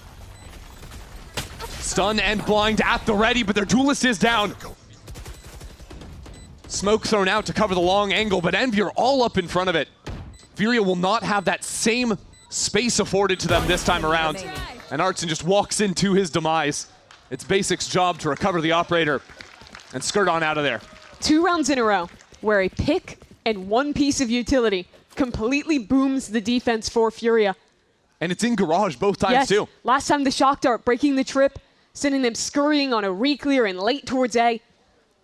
Stun and blind at the ready, but their duelist is down. Smoke thrown out to cover the long angle, but Envy are all up in front of it. Furia will not have that same space afforded to them this time around. And Artson just walks into his demise. It's Basic's job to recover the operator and skirt on out of there. 2 rounds in a row where a pick and one piece of utility completely booms the defense for Furia. And it's in Garage both times Yes, too. last time the shock dart breaking the trip, sending them scurrying on a re-clear and late towards A.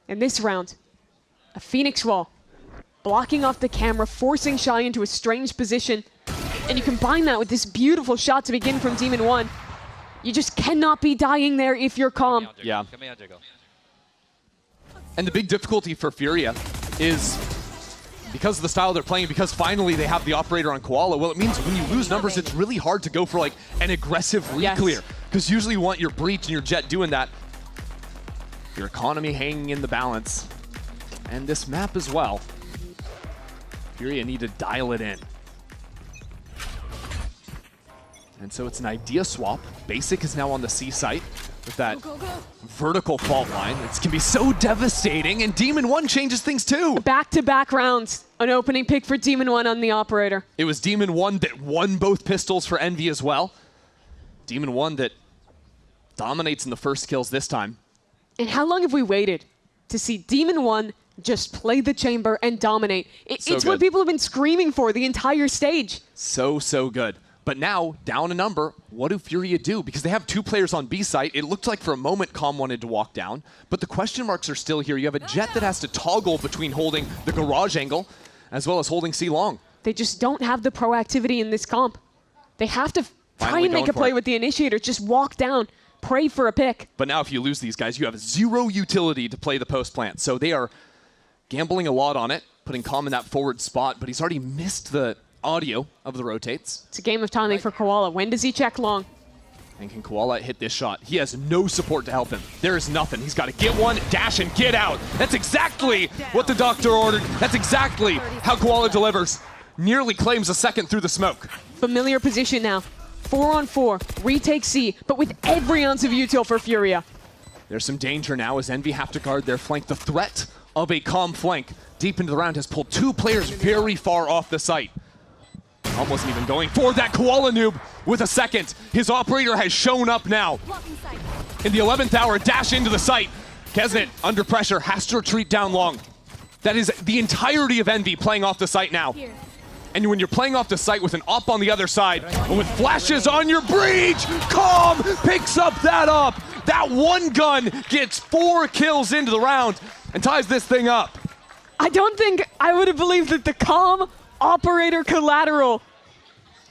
And this round, a Phoenix wall, blocking off the camera, forcing Shy into a strange position. And you combine that with this beautiful shot to begin from Demon One. You just cannot be dying there if you're calm. Yeah. Come here, Jacob. And the big difficulty for Furia is because of the style they're playing, because finally they have the operator on Koala, well, it means when you lose numbers, it's really hard to go for like an aggressive re-clear. Because usually you want your breach and your jet doing that. Your economy hanging in the balance. And this map as well. Furia need to dial it in. And so it's an idea swap. Basic is now on the C site with that vertical fault line. It can be so devastating, and Demon 1 changes things too. Back-to-back rounds. An opening pick for Demon 1 on the operator. It was Demon 1 that won both pistols for Envy as well. Demon 1 that dominates in the first kills this time. And how long have we waited to see Demon 1 just play the chamber and dominate? It's what good. people have been screaming for the entire stage. So good. But now, down a number, what do Furia do? Because they have 2 players on B site. It looked like for a moment Calm wanted to walk down, but the question marks are still here. You have a Jet that has to toggle between holding the garage angle as well as holding C long. They just don't have the proactivity in this comp. They have to try Finally and make going a for play it. with the initiator. Just walk down, pray for a pick. But now if you lose these guys, you have 0 utility to play the post plant. So they are gambling a lot on it, putting Calm in that forward spot, but he's already missed the audio of the rotates. It's a game of timing for Koala. When does he check long? And can Koala hit this shot? He has no support to help him. There is nothing. He's got to get one, dash, and get out. That's exactly what the doctor ordered. That's exactly how Koala delivers. Nearly claims a second through the smoke. Familiar position now. 4-on-4, retake C, but with every ounce of util for Furia. There's some danger now as Envy have to guard their flank. The threat of a Calm flank deep into the round has pulled 2 players very far off the site. Calm wasn't even going for that. Koala noob with a second. His operator has shown up now. In the 11th hour, dash into the site. Kesnet, under pressure, has to retreat down long. That is the entirety of Envy playing off the site now. And when you're playing off the site with an op on the other side, and with flashes on your breach, Calm picks up that up. That one gun gets 4 kills into the round and ties this thing up. I don't think I would have believed that the Calm operator collateral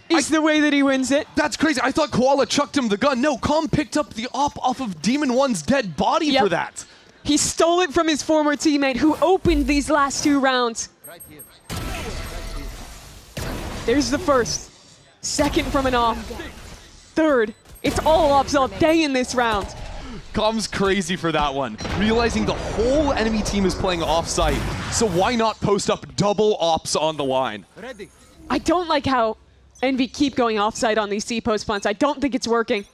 is the way that he wins it. That's crazy. I thought Koala chucked him the gun. No, Calm picked up the op off of Demon 1's dead body for that. He stole it from his former teammate who opened these last 2 rounds. Right here. There's the first. Second from an off. Third. It's all ops all day in this round. Calm's crazy for that one. Realizing the whole enemy team is playing off-site, so why not post up double ops on the line? Ready. I don't like how Envy keep going off-site on these C post plants. I don't think it's working.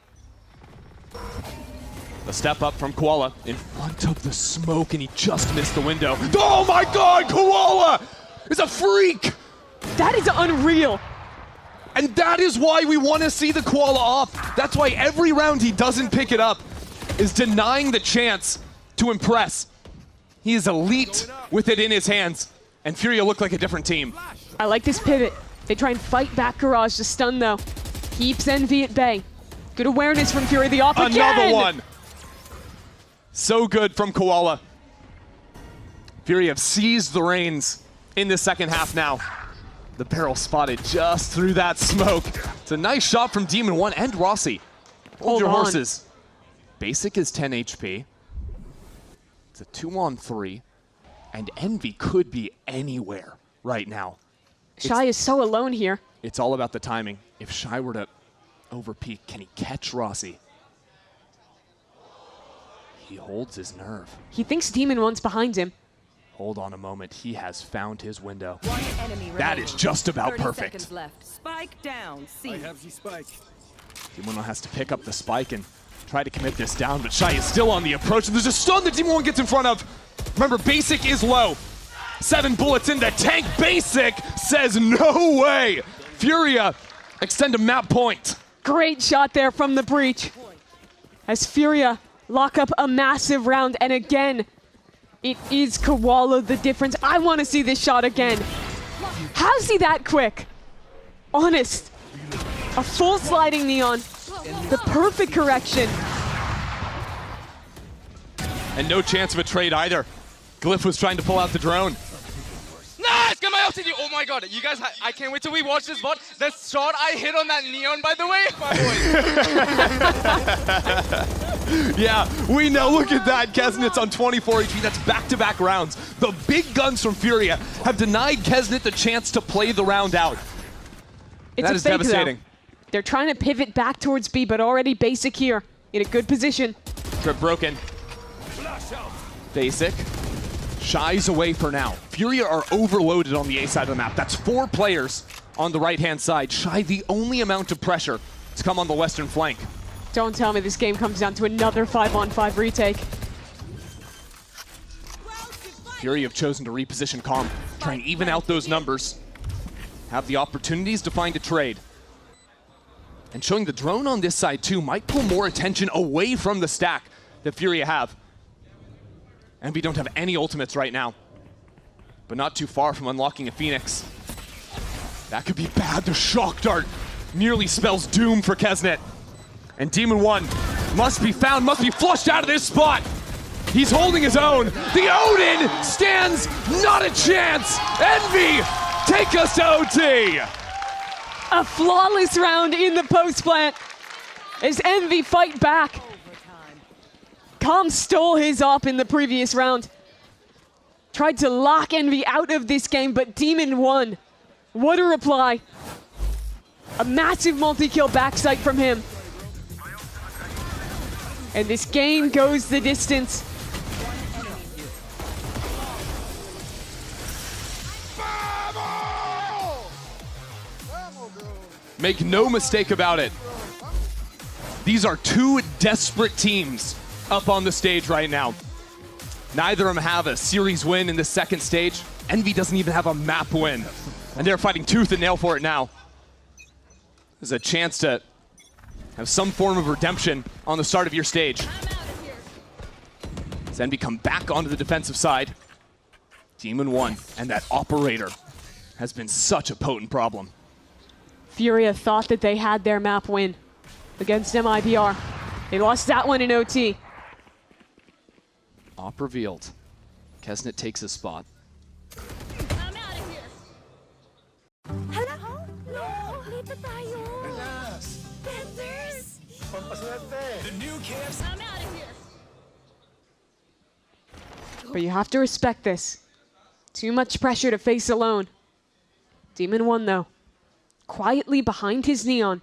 The step up from Koala in front of the smoke, and he just missed the window. Oh my god, Koala is a freak! That is unreal. And that is why we want to see the Koala off. That's why every round he doesn't pick it up is denying the chance to impress. He is elite with it in his hands, and Furia look like a different team. I like this pivot. They try and fight back Garage. The stun, though, keeps Envy at bay. Good awareness from Fury. The off again. Another one. So good from Koala. Fury have seized the reins in the second half now. The barrel spotted just through that smoke. It's a nice shot from Demon 1 and Rossi. Hold your horses. Basic is 10 HP. It's a 2-on-3. And Envy could be anywhere right now. Shy is so alone here. It's all about the timing. If Shy were to overpeak, can he catch Rossi? He holds his nerve. He thinks Demon 1's behind him. Hold on a moment. He has found his window. One enemy That remaining. is just about 30 perfect. seconds left. Spike down. C. I have the spike. Demon 1 has to pick up the spike and try to commit this down, but Shy is still on the approach. And there's a stun that Demon 1 gets in front of. Remember, Basic is low. 7 bullets in the tank. Basic says no way. Furia extend a map point. Great shot there from the breach. As Furia lock up a massive round, and again, it is Koala the difference. I want to see this shot again. How's he that quick? Honest. A full sliding neon. The perfect correction. And no chance of a trade either. Glyph was trying to pull out the drone. Nice! Get my LCD! Oh my god, you guys, I can't wait till we watch this VOD. The shot I hit on that neon, by the way, my boy. Yeah, we know. Look at that. Kesnet's on 24 HP. That's back-to-back rounds. The big guns from Furia have denied Kesnet the chance to play the round out. It's That a is fake, devastating. though. They're trying to pivot back towards B, but already Basic here in a good position. Trip broken. Basic. Shy's away for now. Furia are overloaded on the A side of the map. That's 4 players on the right-hand side. Shy, the only amount of pressure to come on the western flank. Don't tell me this game comes down to another 5-on-5 retake. Fury have chosen to reposition Calm, try and even out those numbers. Have the opportunities to find a trade. And showing the drone on this side too might pull more attention away from the stack that Fury have. Envy don't have any ultimates right now, but not too far from unlocking a Phoenix. That could be bad. The shock dart nearly spells doom for Kesnet. And Demon One must be found, must be flushed out of this spot. He's holding his own. The Odin stands not a chance. Envy take us to OT. A flawless round in the post plant as Envy fight back. Calm stole his op in the previous round. Tried to lock Envy out of this game, but Demon won. What a reply. A massive multi-kill backside from him. And this game goes the distance. Make no mistake about it. These are two desperate teams up on the stage right now. Neither of them have a series win in the second stage. Envy doesn't even have a map win. And they're fighting tooth and nail for it now. There's a chance to have some form of redemption on the start of your stage. As Envy come back onto the defensive side. Demon One and that operator has been such a potent problem. Furia thought that they had their map win against MIBR. They lost that one in OT. Op revealed. Kesnet takes his spot. I'm out of here. No, dito tayo. Panthers. The new KFC. I'm out of here. But you have to respect this. Too much pressure to face alone. Demon One, though, quietly behind his Neon,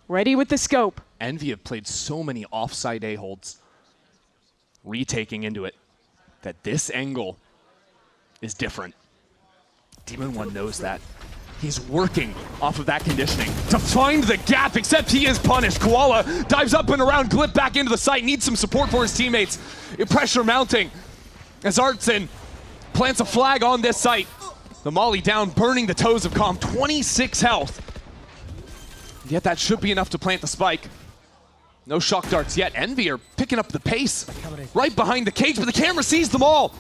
ready with the scope. Envy have played so many offside A-holds, retaking into it, that this angle is different. Demon One knows that. He's working off of that conditioning to find the gap, except he is punished. Koala dives up and around, Glip back into the site, needs some support for his teammates. Pressure mounting as Artson plants a flag on this site. The molly down, burning the toes of Calm, 26 health. Yet that should be enough to plant the spike. No shock darts yet. Envy are picking up the pace right behind the cage, but the camera sees them all.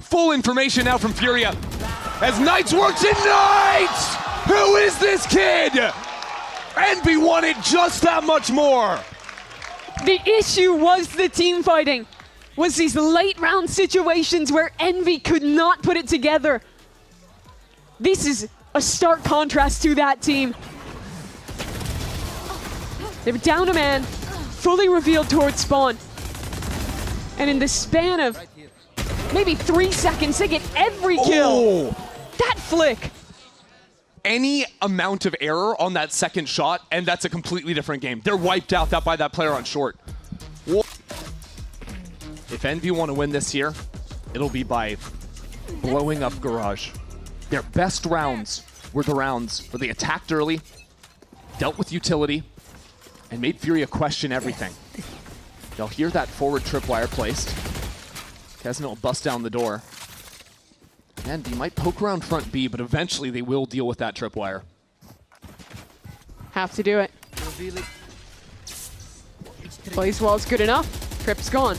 Full information now from Furia as Knights works in Knights! Who is this kid? Envy wanted just that much more. The issue was the team fighting, was these late round situations where Envy could not put it together. This is a stark contrast to that team. They were down a man, fully revealed towards spawn. And in the span of maybe 3 seconds, they get every kill. Oh. That flick. Any amount of error on that second shot, and that's a completely different game. They're wiped out by that player on short. If Envy want to win this here, it'll be by blowing up Garage. Their best rounds were the rounds where they attacked early, dealt with utility, and made Furia question everything. They'll hear that forward tripwire placed. Kesnet will bust down the door. And he might poke around front B, but eventually they will deal with that tripwire. Have to do it. Place wall's good enough. Trip's gone.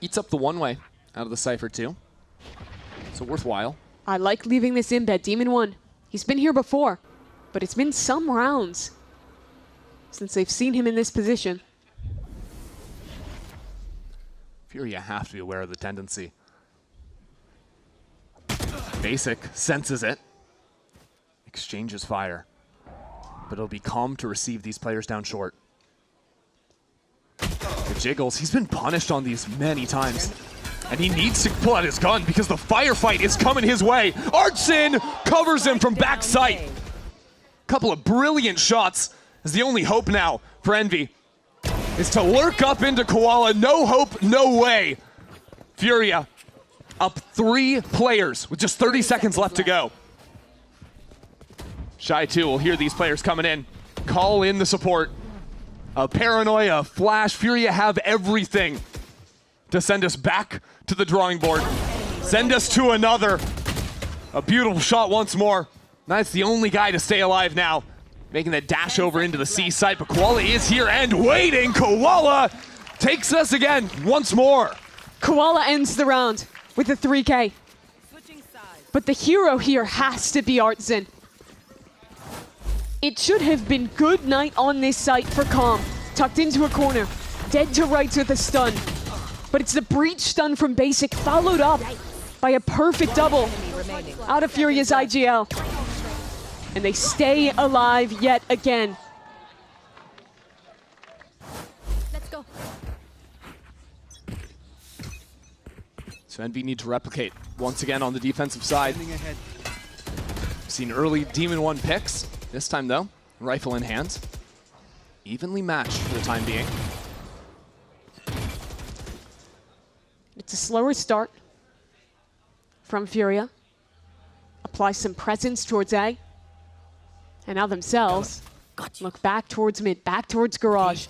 Eats up the one-way out of the Cypher too. So worthwhile. I like leaving this in bed. Demon One, he's been here before, but it's been some rounds since they've seen him in this position. Furia have to be aware of the tendency. Basic senses it. Exchanges fire. But it'll be Calm to receive these players down short. The Jiggles, he's been punished on these many times. And he needs to pull out his gun because the firefight is coming his way. Artson covers him from backside. Couple of brilliant shots as the only hope now for Envy is to lurk up into Koala. No hope, no way. Furia up 3 players with just 30 seconds left to go. Shy 2 will hear these players coming in. call in the support. A Paranoia, Flash, Furia have everything to send us back to the drawing board. Send us to another. A beautiful shot once more. That's the only guy to stay alive now. Making that dash over into the C site, but Koala is here and waiting. Koala takes us again once more. Koala ends the round with a 3K. But the hero here has to be Artsin. It should have been good night on this site for Calm. Tucked into a corner, dead to rights with a stun. But it's the breach stun from Basic followed up by a perfect double out of Furia's IGL. And they stay alive yet again. Let's go. So Envy need to replicate once again on the defensive side. Seen early Demon 1 picks. This time though, rifle in hand. Evenly matched for the time being. It's a slower start from Furia. Apply some presence towards A. And now themselves look back towards mid, back towards garage.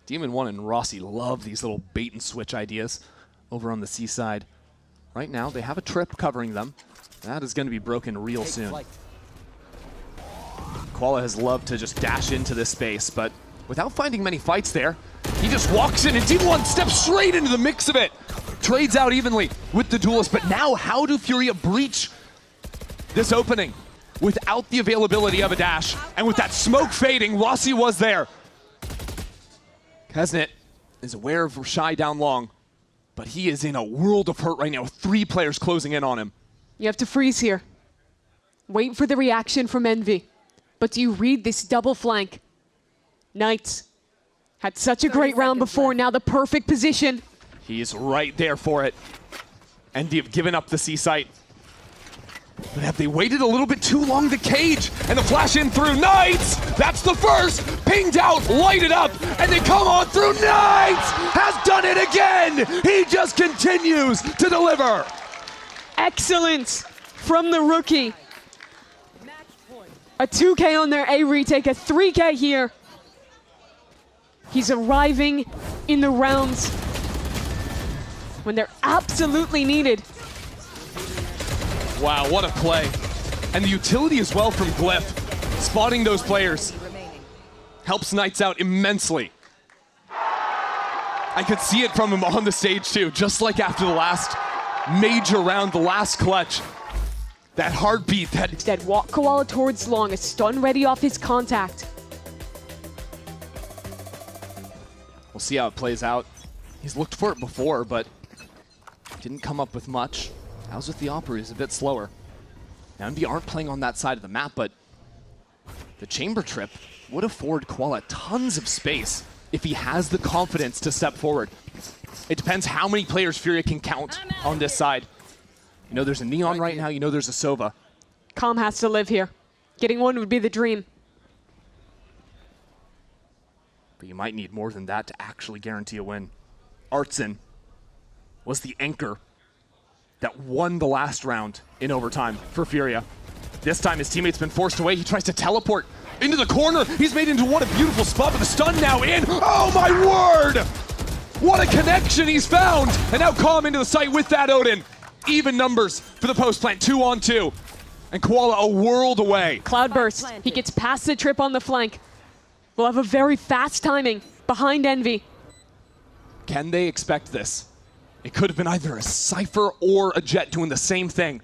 Demon 1 and Rossi love these little bait and switch ideas over on the C side. Right now, they have a trip covering them. That is going to be broken real soon. Koala has loved to just dash into this space, but without finding many fights there, he just walks in and Demon 1 steps straight into the mix of it. Trades out evenly with the duelist, but now how do Furia breach this opening? Without the availability of a dash, and with that smoke fading, Rossi was there. Kesnet is aware of Shy down long, but he is in a world of hurt right now, with 3 players closing in on him. You have to freeze here. Wait for the reaction from Envy. But do you read this double flank? Knights had such a great round before, now the perfect position. He is right there for it. Envy have given up the C site. But have they waited a little bit too long? The cage and the flash in through Knights. That's the first. Pinged out, lighted up, and they come on through. Knights has done it again. He just continues to deliver. Excellence from the rookie. A 2K on their A retake, a 3K here. He's arriving in the rounds when they're absolutely needed. Wow, what a play. And the utility as well from Glyph. Spotting those players helps Knights out immensely. I could see it from him on the stage too, just like after the last major round, the last clutch. That heartbeat, that... Instead, walk Koala towards long, a stun ready off his contact. We'll see how it plays out. He's looked for it before, but didn't come up with much. How's with the Opera is a bit slower. Now, Envy aren't playing on that side of the map, but the chamber trip would afford Koala tons of space if he has the confidence to step forward. It depends how many players Furia can count on this side. You know there's a Neon right now, you know there's a Sova. Calm has to live here. Getting one would be the dream. But you might need more than that to actually guarantee a win. Artsin was the anchor that won the last round in overtime for Furia. This time his teammate's been forced away. He tries to teleport into the corner. He's made into what a beautiful spot, but the stun now in. Oh my word! What a connection he's found! And now Calm into the site with that Odin. Even numbers for the post plant, 2-on-2. And Koala a world away. Cloudburst, he gets past the trip on the flank. We'll have a very fast timing behind Envy. Can they expect this? It could have been either a Cypher or a Jet doing the same thing.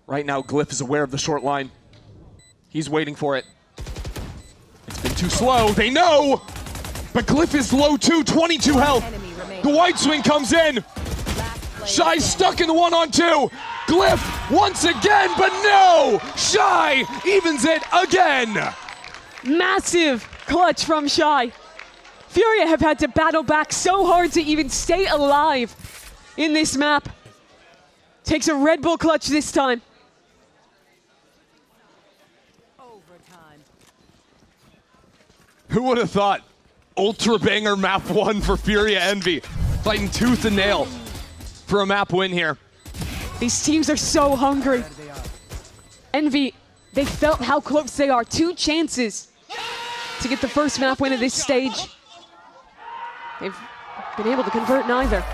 Right now, Glyph is aware of the short line. He's waiting for it. It's been too slow, they know! But Glyph is low too, 22 health. The wide swing comes in. Shy's stuck in the 1-on-2. Glyph once again, but no! Shy evens it again! Massive clutch from Shy. Furia have had to battle back so hard to even stay alive in this map. Takes a Red Bull clutch this time. Who would have thought? Ultra banger map 1 for Furia Envy. Fighting tooth and nail for a map win here. These teams are so hungry. Envy They felt how close they are. 2 chances to get the first map win of this stage. They've been able to convert neither.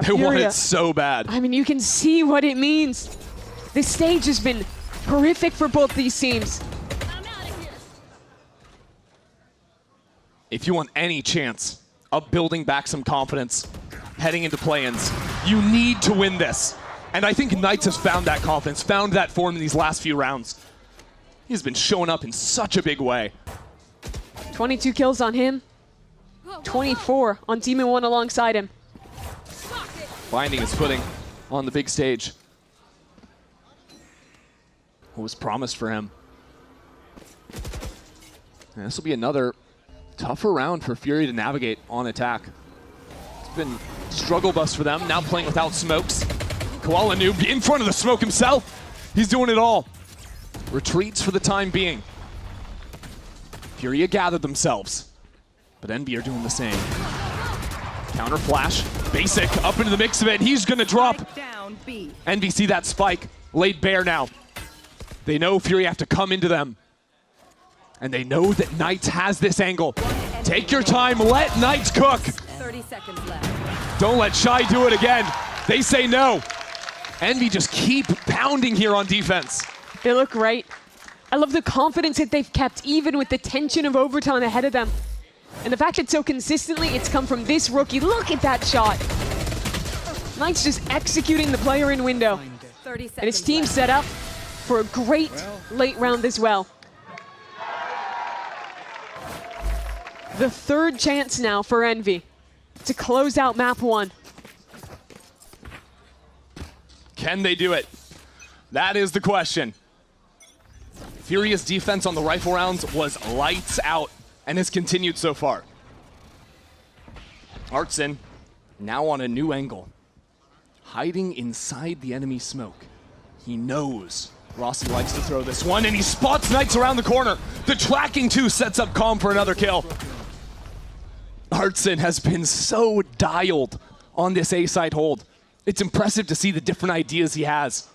They want it so bad. I mean, you can see what it means. This stage has been horrific for both these teams. If you want any chance of building back some confidence heading into play-ins, you need to win this. And I think Knights has found that confidence, found that form in these last few rounds. He's been showing up in such a big way. 22 kills on him, 24 on Demon 1 alongside him. Finding his footing on the big stage. What was promised for him. And this will be another tougher round for Fury to navigate on attack. It's been struggle bus for them, now playing without smokes. Koala Noob in front of the smoke himself. He's doing it all. Retreats for the time being. Furia gathered themselves, but Envy are doing the same. Counter flash, basic up into the mix of it. He's gonna drop. Down B. Envy see that spike laid bare now. They know Fury have to come into them. And they know that Knights has this angle. Take your time, let Knights cook. 30 seconds left. Don't let Shy do it again. They say no. Envy just keep pounding here on defense. They look great. I love the confidence that they've kept even with the tension of overtime ahead of them. And the fact that so consistently it's come from this rookie. Look at that shot. Knights just executing the player in window. 30 seconds And his team left. set up for a great late round as well. The third chance now for Envy to close out map 1. Can they do it? That is the question. Furious defense on the rifle rounds was lights out and has continued so far. Artson now on a new angle. Hiding inside the enemy smoke. He knows Rossi likes to throw this one and he spots Knights around the corner. The tracking 2 sets up Calm for another kill. Artson has been so dialed on this A-side hold. It's impressive to see the different ideas he has.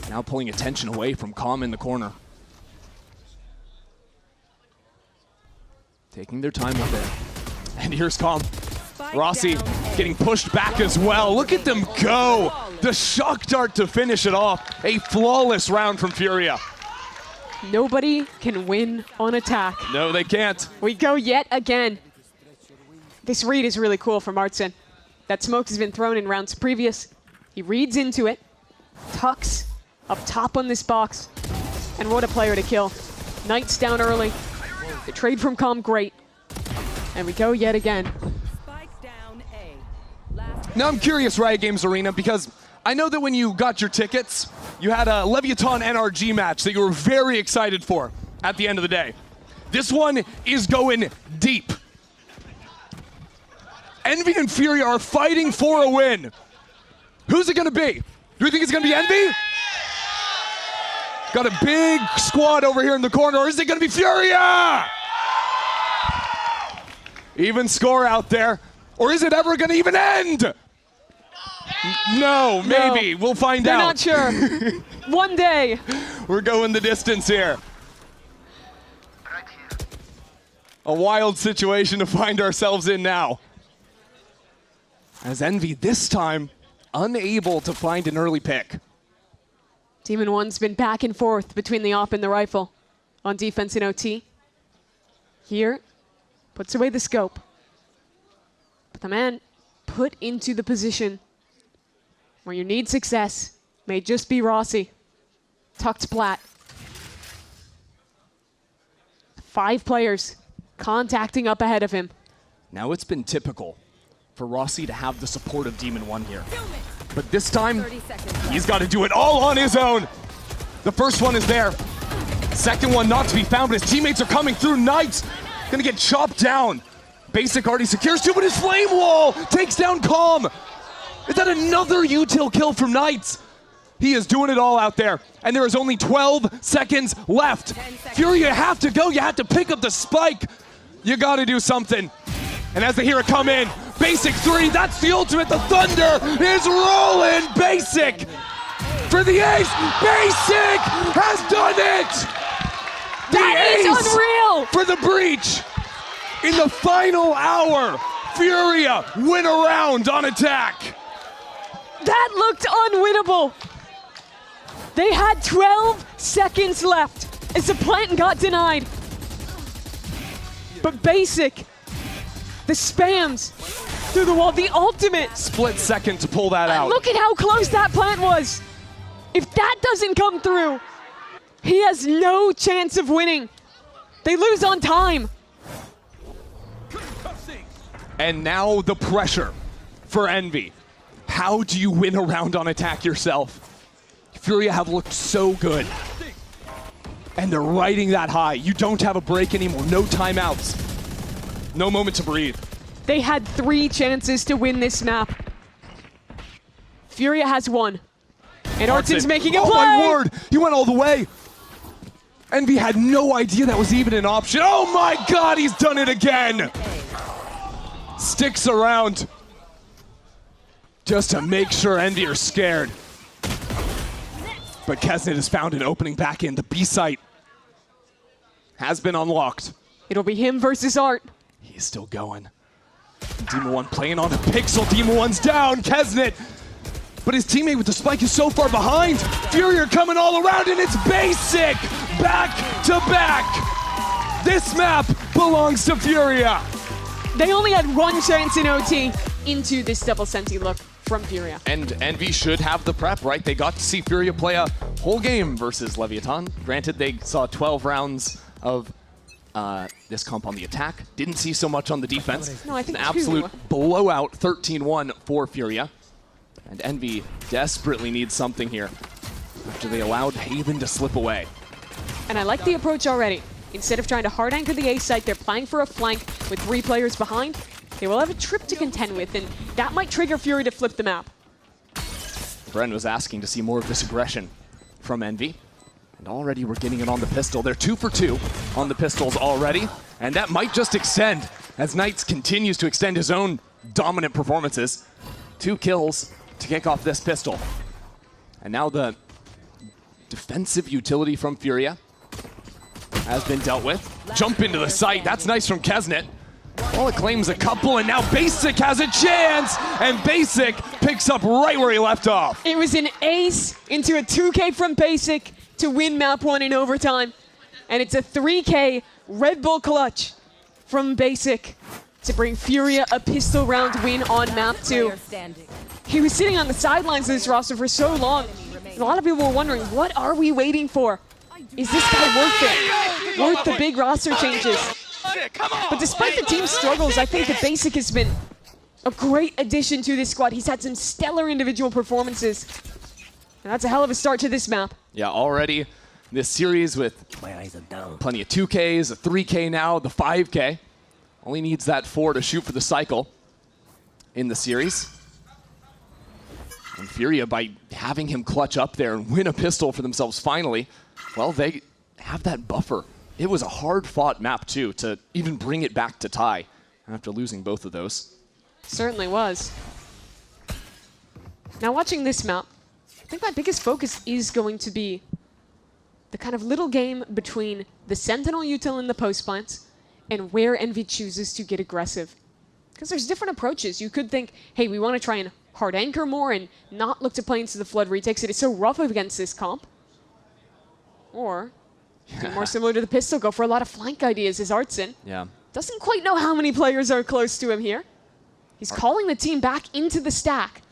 Now pulling attention away from Calm in the corner. Taking their time with it. And here's Calm. Rossi getting pushed back as well. Look at them go. The shock dart to finish it off. A flawless round from Furia. Nobody can win on attack. No, they can't. We go yet again. This read is really cool from Artson. That smoke has been thrown in rounds previous. He reads into it, tucks up top on this box, and what a player to kill. Knights down early. The trade from Calm, great. And we go yet again. Spike down A. Last Now I'm curious, Riot Games Arena, because I know that when you got your tickets, you had a Leviathan NRG match that you were very excited for at the end of the day. This one is going deep. Envy and Fury are fighting for a win. Who's it gonna be? Do you think it's gonna be Envy? Got a big squad over here in the corner, or is it gonna be Furia? Even score out there, or is it ever gonna even end? No, maybe. We'll find They're out. not sure. One day. We're going the distance here. A wild situation to find ourselves in now. As Envy this time unable to find an early pick. Demon 1's been back and forth between the AWP and the rifle on defense in OT. Here, puts away the scope. But the man put into the position where you need success may just be Rossi. Tucked plat. 5 players contacting up ahead of him. Now it's been typical for Rossi to have the support of Demon 1 here. But this time, 30 seconds. he's got to do it all on his own. The first one is there. Second one not to be found, but his teammates are coming through. Knights gonna get chopped down. Basic already secures 2, but his flame wall takes down Calm. Is that another util kill from Knights? He is doing it all out there, and there is only 12 seconds left. Fury, you have to go. You have to pick up the spike. You got to do something. And as they hear it come in, Basic 3, that's the ultimate. The Thunder is rolling. Basic for the ace. Basic has done it. That is unreal. For the breach. In the final hour, Furia win a round on attack. That looked unwinnable. They had 12 seconds left as the plant got denied. But Basic, the spams through the wall, the ultimate. Split second to pull that out. Look at how close that plant was. If that doesn't come through, he has no chance of winning. They lose on time. And now the pressure for Envy. How do you win a round on attack yourself? Furia have looked so good. And they're riding that high. You don't have a break anymore. No timeouts. No moment to breathe. They had 3 chances to win this map. Furia has 1. And Artsin's making a play! Oh my word! He went all the way! Envy had no idea that was even an option. Oh my god, he's done it again! Sticks around just to make sure Envy are scared. But Kesnet has found an opening back in. The B site has been unlocked. It'll be him versus Art. He's still going. Demon 1 playing on the pixel. Demon 1's down. Kesnet. But his teammate with the spike is so far behind. Furia coming all around, and it's Basic back to back. This map belongs to Furia. They only had 1 chance in OT into this double senti look from Furia. And Envy should have the prep, right? They got to see Furia play a whole game versus Leviathan. Granted, they saw 12 rounds of this comp on the attack. Didn't see so much on the defense. No, I think an absolute blowout 13-1 for Furia. And Envy desperately needs something here after they allowed Haven to slip away. And I like the approach already. Instead of trying to hard anchor the A site, they're playing for a flank with 3 players behind. They will have a trip to contend with, and that might trigger Fury to flip the map. Bren was asking to see more of this aggression from Envy. And already we're getting it on the pistol. They're 2 for 2 on the pistols already. And that might just extend as Knights continues to extend his own dominant performances. 2 kills to kick off this pistol. And now the defensive utility from Furia has been dealt with. Jump into the site. That's nice from Kesnet. Well, it claims a couple, and now Basic has a chance, and Basic picks up right where he left off. It was an ace into a 2K from Basic to win map 1 in overtime. And it's a 3K Red Bull clutch from Basic to bring Furia a pistol round win on map 2. He was sitting on the sidelines of this roster for so long. A lot of people were wondering, what are we waiting for? Is this guy worth it? Worth the big roster changes? But despite the team's struggles, I think that Basic has been a great addition to this squad. He's had some stellar individual performances. And that's a hell of a start to this map. Yeah, already this series with plenty of 2Ks, a 3K now, the 5K. Only needs that 4 to shoot for the cycle in the series. And Furia, by having him clutch up there and win a pistol for themselves finally, well, they have that buffer. It was a hard-fought map, too, to even bring it back to tie after losing both of those. Certainly was. Now, watching this map, I think my biggest focus is going to be the kind of little game between the Sentinel util and the post plants and where Envy chooses to get aggressive. Because there's different approaches. You could think, hey, we want to try and hard anchor more and not look to play into the Flood retakes. It is so rough against this comp. Or be more similar to the pistol, go for a lot of flank ideas as Artsin. Yeah. Doesn't quite know how many players are close to him here. He's calling the team back into the stack.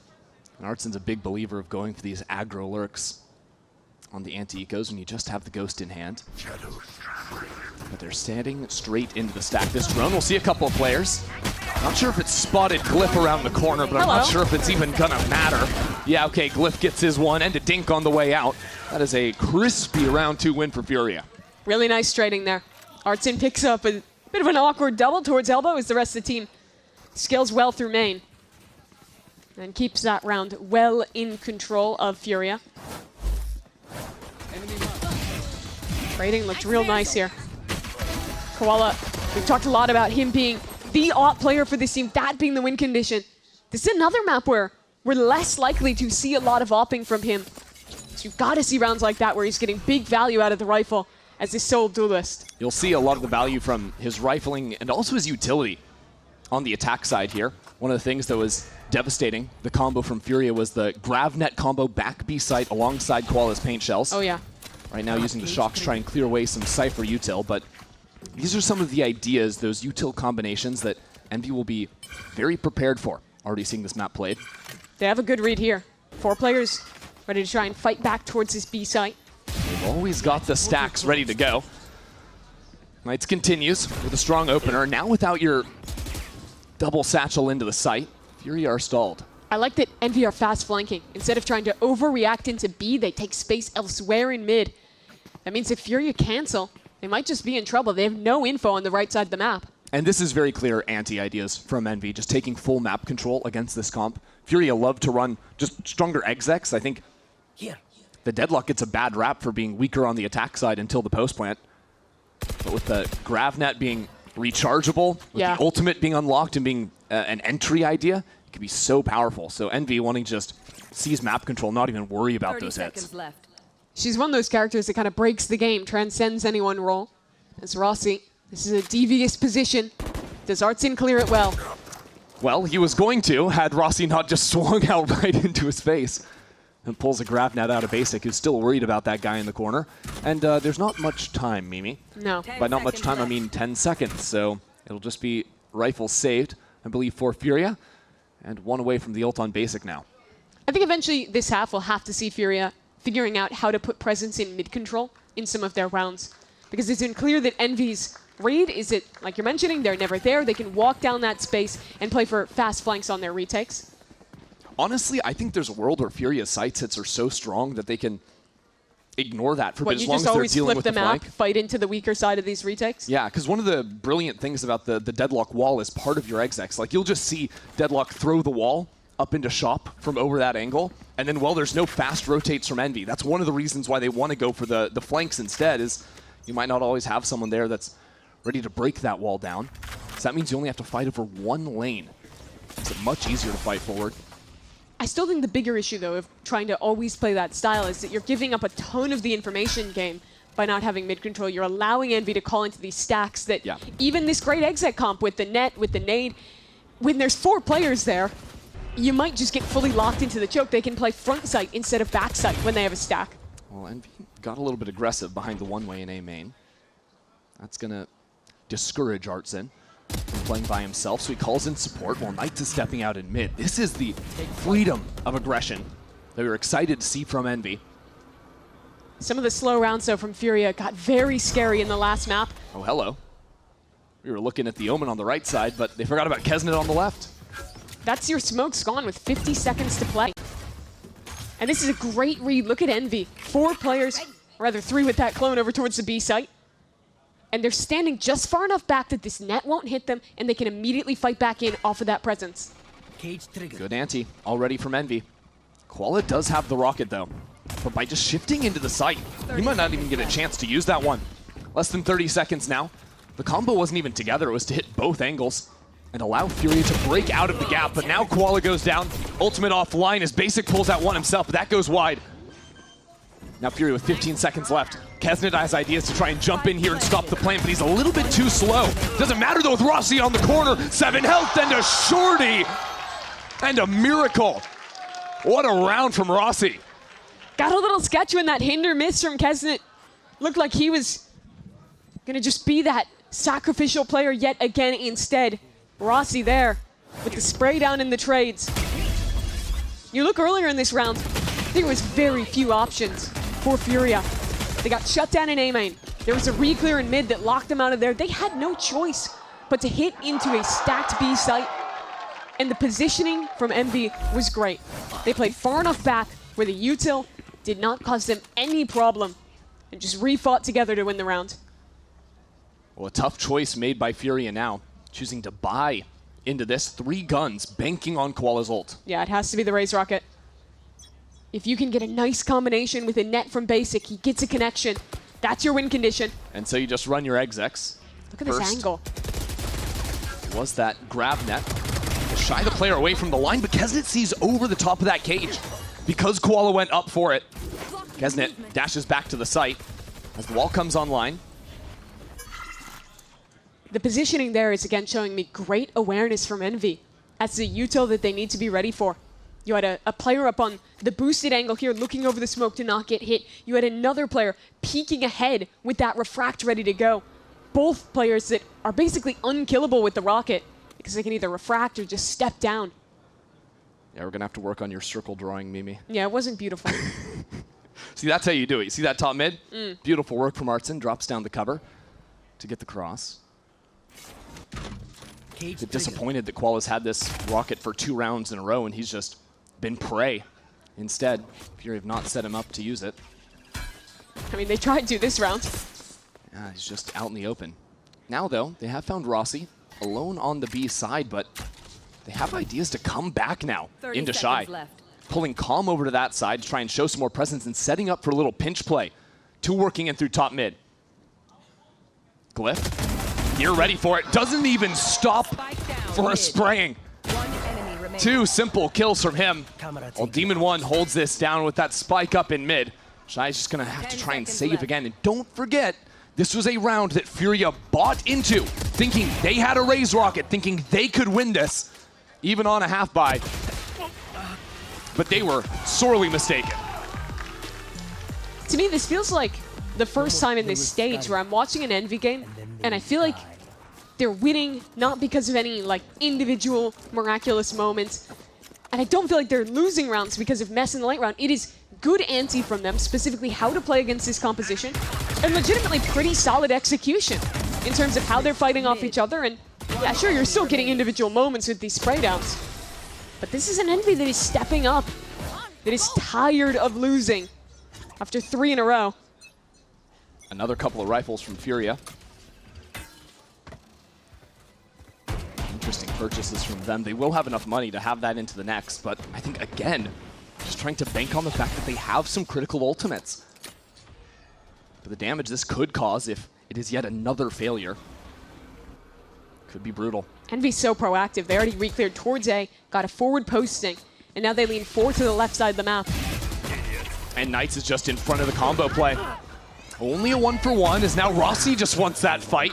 And Artsin's a big believer of going for these aggro lurks on the anti-ecos when you just have the ghost in hand. But they're standing straight into the stack. This drone, we'll see a couple of players. Not sure if it's spotted Glyph around the corner, but I'm not sure if it's even gonna matter. Yeah, okay, Glyph gets his one and a dink on the way out. That is a crispy round 2 win for Furia. Really nice trading there. Artsin picks up a bit of an awkward double towards elbow as the rest of the team scales well through main. And keeps that round well in control of Furia. Trading looked real nice here. Koala, we've talked a lot about him being the AWP player for this team, that being the win condition. This is another map where we're less likely to see a lot of AWPing from him. So you've got to see rounds like that where he's getting big value out of the rifle as his sole duelist. You'll see a lot of the value from his rifling and also his utility on the attack side here. One of the things that was devastating, the combo from Furia, was the GravNet combo back B site alongside Koala's paint shells. Oh yeah. Right now using the shocks to try and clear away some Cypher util, but these are some of the ideas, those util combinations that Envy will be very prepared for. Already seeing this map played. They have a good read here. 4 players ready to try and fight back towards this B site. They've always got the stacks ready to go. Knights continues with a strong opener. Now without your double satchel into the site, Fury are stalled. I like that Envy are fast flanking. Instead of trying to overreact into B, they take space elsewhere in mid. That means if Fury cancel, they might just be in trouble. They have no info on the right side of the map. And this is very clear anti-ideas from Envy, just taking full map control against this comp. Furia love to run just stronger execs. I think the Deadlock gets a bad rap for being weaker on the attack side until the post plant. But with the GravNet being rechargeable, with the ultimate being unlocked and being an entry idea, it can be so powerful. So Envy wanting to just seize map control, not even worry about those hits. Left. She's one of those characters that kind of breaks the game, transcends any one role. As Rossi, this is a devious position. Does Artsin clear it well? Well, he was going to, had Rossi not just swung out right into his face. And pulls a GravNet out of basic, who's still worried about that guy in the corner. And there's not much time, Mimi. No. By not much time, I mean 10 seconds. So it'll just be rifles saved, I believe, for Furia. And 1 away from the ult on basic now. I think eventually this half will have to see Furia figuring out how to put presence in mid control in some of their rounds. Because it's been clear that Envy's read is that, like you're mentioning, they're never there. They can walk down that space and play for fast flanks on their retakes. Honestly, I think there's a world where Furia's sight hits are so strong that they can ignore that for as long as they're dealing with the flank. You just always flip the map, fight into the weaker side of these retakes? Yeah, because one of the brilliant things about the Deadlock wall is part of your execs. Like, you'll just see Deadlock throw the wall up into shop from over that angle, and then, well, there's no fast rotates from Envy. That's one of the reasons why they want to go for the flanks instead, is you might not always have someone there that's ready to break that wall down. So that means you only have to fight over 1 lane. It's much easier to fight forward. I still think the bigger issue, though, of trying to always play that style is that you're giving up a ton of the information game by not having mid control. You're allowing Envy to call into these stacks that even this great exec comp with the net, with the nade, when there's 4 players there, you might just get fully locked into the choke. They can play front sight instead of back sight when they have a stack. Well, Envy got a little bit aggressive behind the one-way in A main. That's going to discourage Artsin from playing by himself, so he calls in support while Knights is stepping out in mid. This is the freedom of aggression that we were excited to see from Envy. Some of the slow rounds, though, from Furia got very scary in the last map. Oh, hello. We were looking at the Omen on the right side, but they forgot about Kesnet on the left. That's your smoke's gone with 50 seconds to play. And this is a great read. Look at Envy. 4 players, or rather 3 with that clone over towards the B site. And they're standing just far enough back that this net won't hit them, and they can immediately fight back in off of that presence. Good ante already from Envy. Koala does have the rocket, though. But by just shifting into the site, he might not even get a chance to use that one. Less than 30 seconds now. The combo wasn't even together. It was to hit both angles and allow Furia to break out of the gap. But now Koala goes down. Ultimate offline as Basic pulls that one himself, but that goes wide. Now Furia with 15 seconds left. Kesnet has ideas to try and jump in here and stop the plant, but he's a little bit too slow. Doesn't matter though with Rossi on the corner. 7 health and a shorty. And a miracle. What a round from Rossi. Got a little sketch when that hinder miss from Kesnet. Looked like he was gonna just be that sacrificial player yet again instead. Rossi there with the spray down in the trades. You look earlier in this round, there was very few options for Furia. They got shut down in A main. There was a re-clear in mid that locked them out of there. They had no choice but to hit into a stacked B site. And the positioning from Envy was great. They played far enough back where the util did not cause them any problem and just re-fought together to win the round. Well, a tough choice made by Furia now, choosing to buy into this. 3 guns, banking on Koala's ult. Yeah, it has to be the Raze Rocket. If you can get a nice combination with a net from Basic, he gets a connection. That's your win condition. And so you just run your execs. Look at this angle. was that grab net to shy the player away from the line, but Kesnet sees over the top of that cage. Because Koala went up for it, Kesnet dashes back to the site as the wall comes online. The positioning there is again showing me great awareness from Envy. That's the util that they need to be ready for. You had a player up on the boosted angle here looking over the smoke to not get hit. You had another player peeking ahead with that refract ready to go. Both players that are basically unkillable with the rocket because they can either refract or just step down. Yeah, we're going to have to work on your circle drawing, Mimi. Yeah, it wasn't beautiful. See, that's how you do it. You see that top mid? Beautiful work from Artson. Drops down the cover to get the cross. A bit disappointed that Koala's had this rocket for 2 rounds in a row, and he's just been prey. Instead, Fury have not set him up to use it. I mean, they tried to this round. Yeah, he's just out in the open. Now, though, they have found Rossi alone on the B side, but they have ideas to come back now into Shy. Pulling Calm over to that side to try and show some more presence and setting up for a little pinch play. 2 working in through top mid. Glyph, you're ready for it. Doesn't even stop for a spraying. 2 simple kills from him. While Demon 1 holds this down with that spike up in mid. Shy's just going to have to try and save again. And don't forget, this was a round that Furia bought into, thinking they had a raise rocket, thinking they could win this, even on a half buy. But they were sorely mistaken. To me, this feels like the first time in this stage where I'm watching an Envy game, and I feel like they're winning not because of any like individual miraculous moments, and I don't feel like they're losing rounds because of mess in the late round. It is good ante from them, specifically how to play against this composition, and legitimately pretty solid execution in terms of how they're fighting off each other. And yeah, sure, you're still getting individual moments with these spray downs, but this is an Envy that is stepping up, that is tired of losing after 3 in a row. Another couple of rifles from Furia. Interesting purchases from them. They will have enough money to have that into the next, but I think, again, just trying to bank on the fact that they have some critical ultimates. For the damage this could cause if it is yet another failure. Could be brutal. Envy's so proactive. They already re-cleared towards A, got a forward posting, and now they lean 4 to the left side of the map. And Knights is just in front of the combo play. Only a 1-for-1 as now Rossi just wants that fight.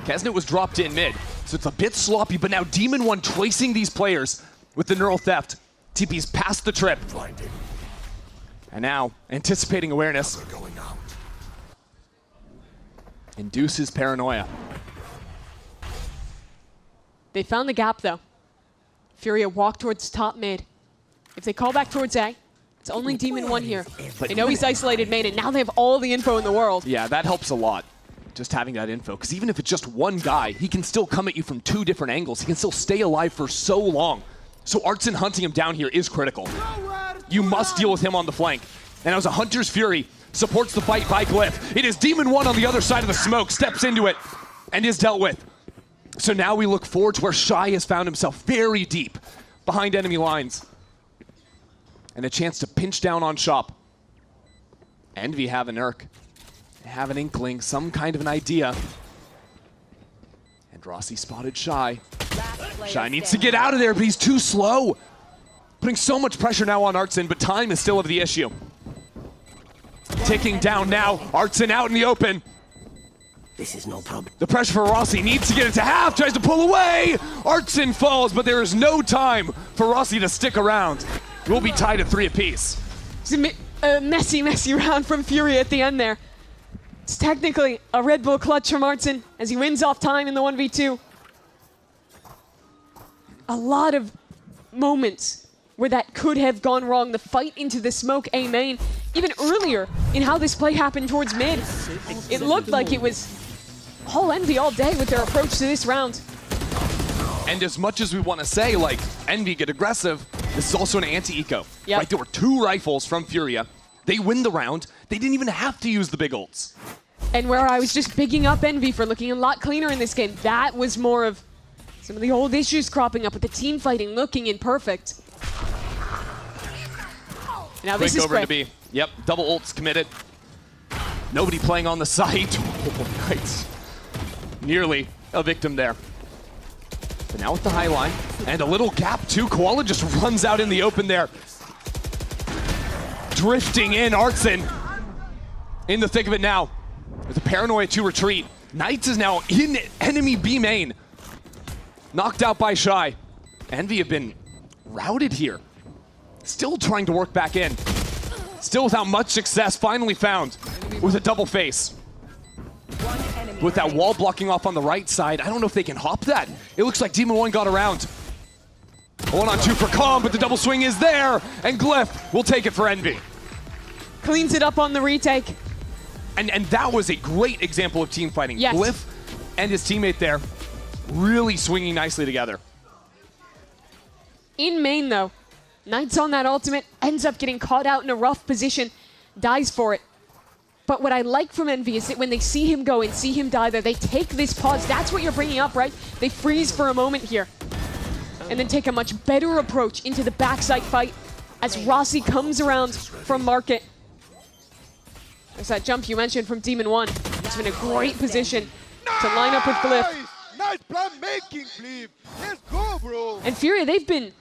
Kesnet was dropped in mid, so it's a bit sloppy, but now Demon 1 tracing these players with the neural theft. TP's past the trip. And now, anticipating awareness. Induces paranoia. They found the gap, though. Furia walk towards top mid. If they call back towards A, it's only Demon 1 here. They know he's isolated main, and now they have all the info in the world. Yeah, that helps a lot, just having that info. Because even if it's just one guy, he can still come at you from 2 different angles. He can still stay alive for so long. So Artson hunting him down here is critical. You must deal with him on the flank. And as a Hunter's Fury supports the fight by Glyph, it is Demon 1 on the other side of the smoke, steps into it, and is dealt with. So now we look forward to where Shy has found himself very deep behind enemy lines. And a chance to pinch down on Shop. Envy have an Urk. They have an inkling, some kind of an idea. And Rossi spotted Shy. Shy needs to get out of there, but he's too slow. Putting so much pressure now on Artson, but time is still of the issue. Ticking down now, Artson out in the open. This is no problem. The pressure for Rossi needs to get it to half, tries to pull away. Artson falls, but there is no time for Rossi to stick around. We'll be tied at 3 apiece. It's a messy round from Fury at the end there. It's technically a Red Bull clutch from Artson as he wins off time in the 1v2. A lot of moments where that could have gone wrong. The fight into the smoke A main, even earlier in how this play happened towards mid. It looked like it was all Envy all day with their approach to this round. And as much as we want to say, like, Envy get aggressive, this is also an anti-eco. Yep. Right, there were 2 rifles from Furia. They win the round. They didn't even have to use the big ults. And where I was just bigging up Envy for looking a lot cleaner in this game, that was more of some of the old issues cropping up with the team fighting looking imperfect. Now this Quick is over to B. Yep, double ults committed. Nobody playing on the site. Oh, nice. Nearly a victim there. But now with the high line, and a little gap too. Koala just runs out in the open there. Drifting in, Artson in the thick of it now. With a paranoia to retreat. Knights is now in enemy B main. Knocked out by Shy. Envy have been routed here. Still trying to work back in. Still without much success, finally found with a double face. With that wall blocking off on the right side, I don't know if they can hop that. It looks like Demon 1 got around. 1-on-2 for Calm, but the double swing is there, and Glyph will take it for Envy. Cleans it up on the retake. And that was a great example of team fighting. Yes. Glyph and his teammate there really swinging nicely together. In main, though, Knights on that ultimate, ends up getting caught out in a rough position, dies for it. But what I like from Envy is that when they see him go and see him die there, they take this pause. That's what you're bringing up, right? They freeze for a moment here. And then take a much better approach into the backside fight as Rossi comes around from Market. There's that jump you mentioned from Demon 1. He's been in a great position to line up with Glyph. Nice plan making, Glyph. Let's go, bro. And Furia, they've been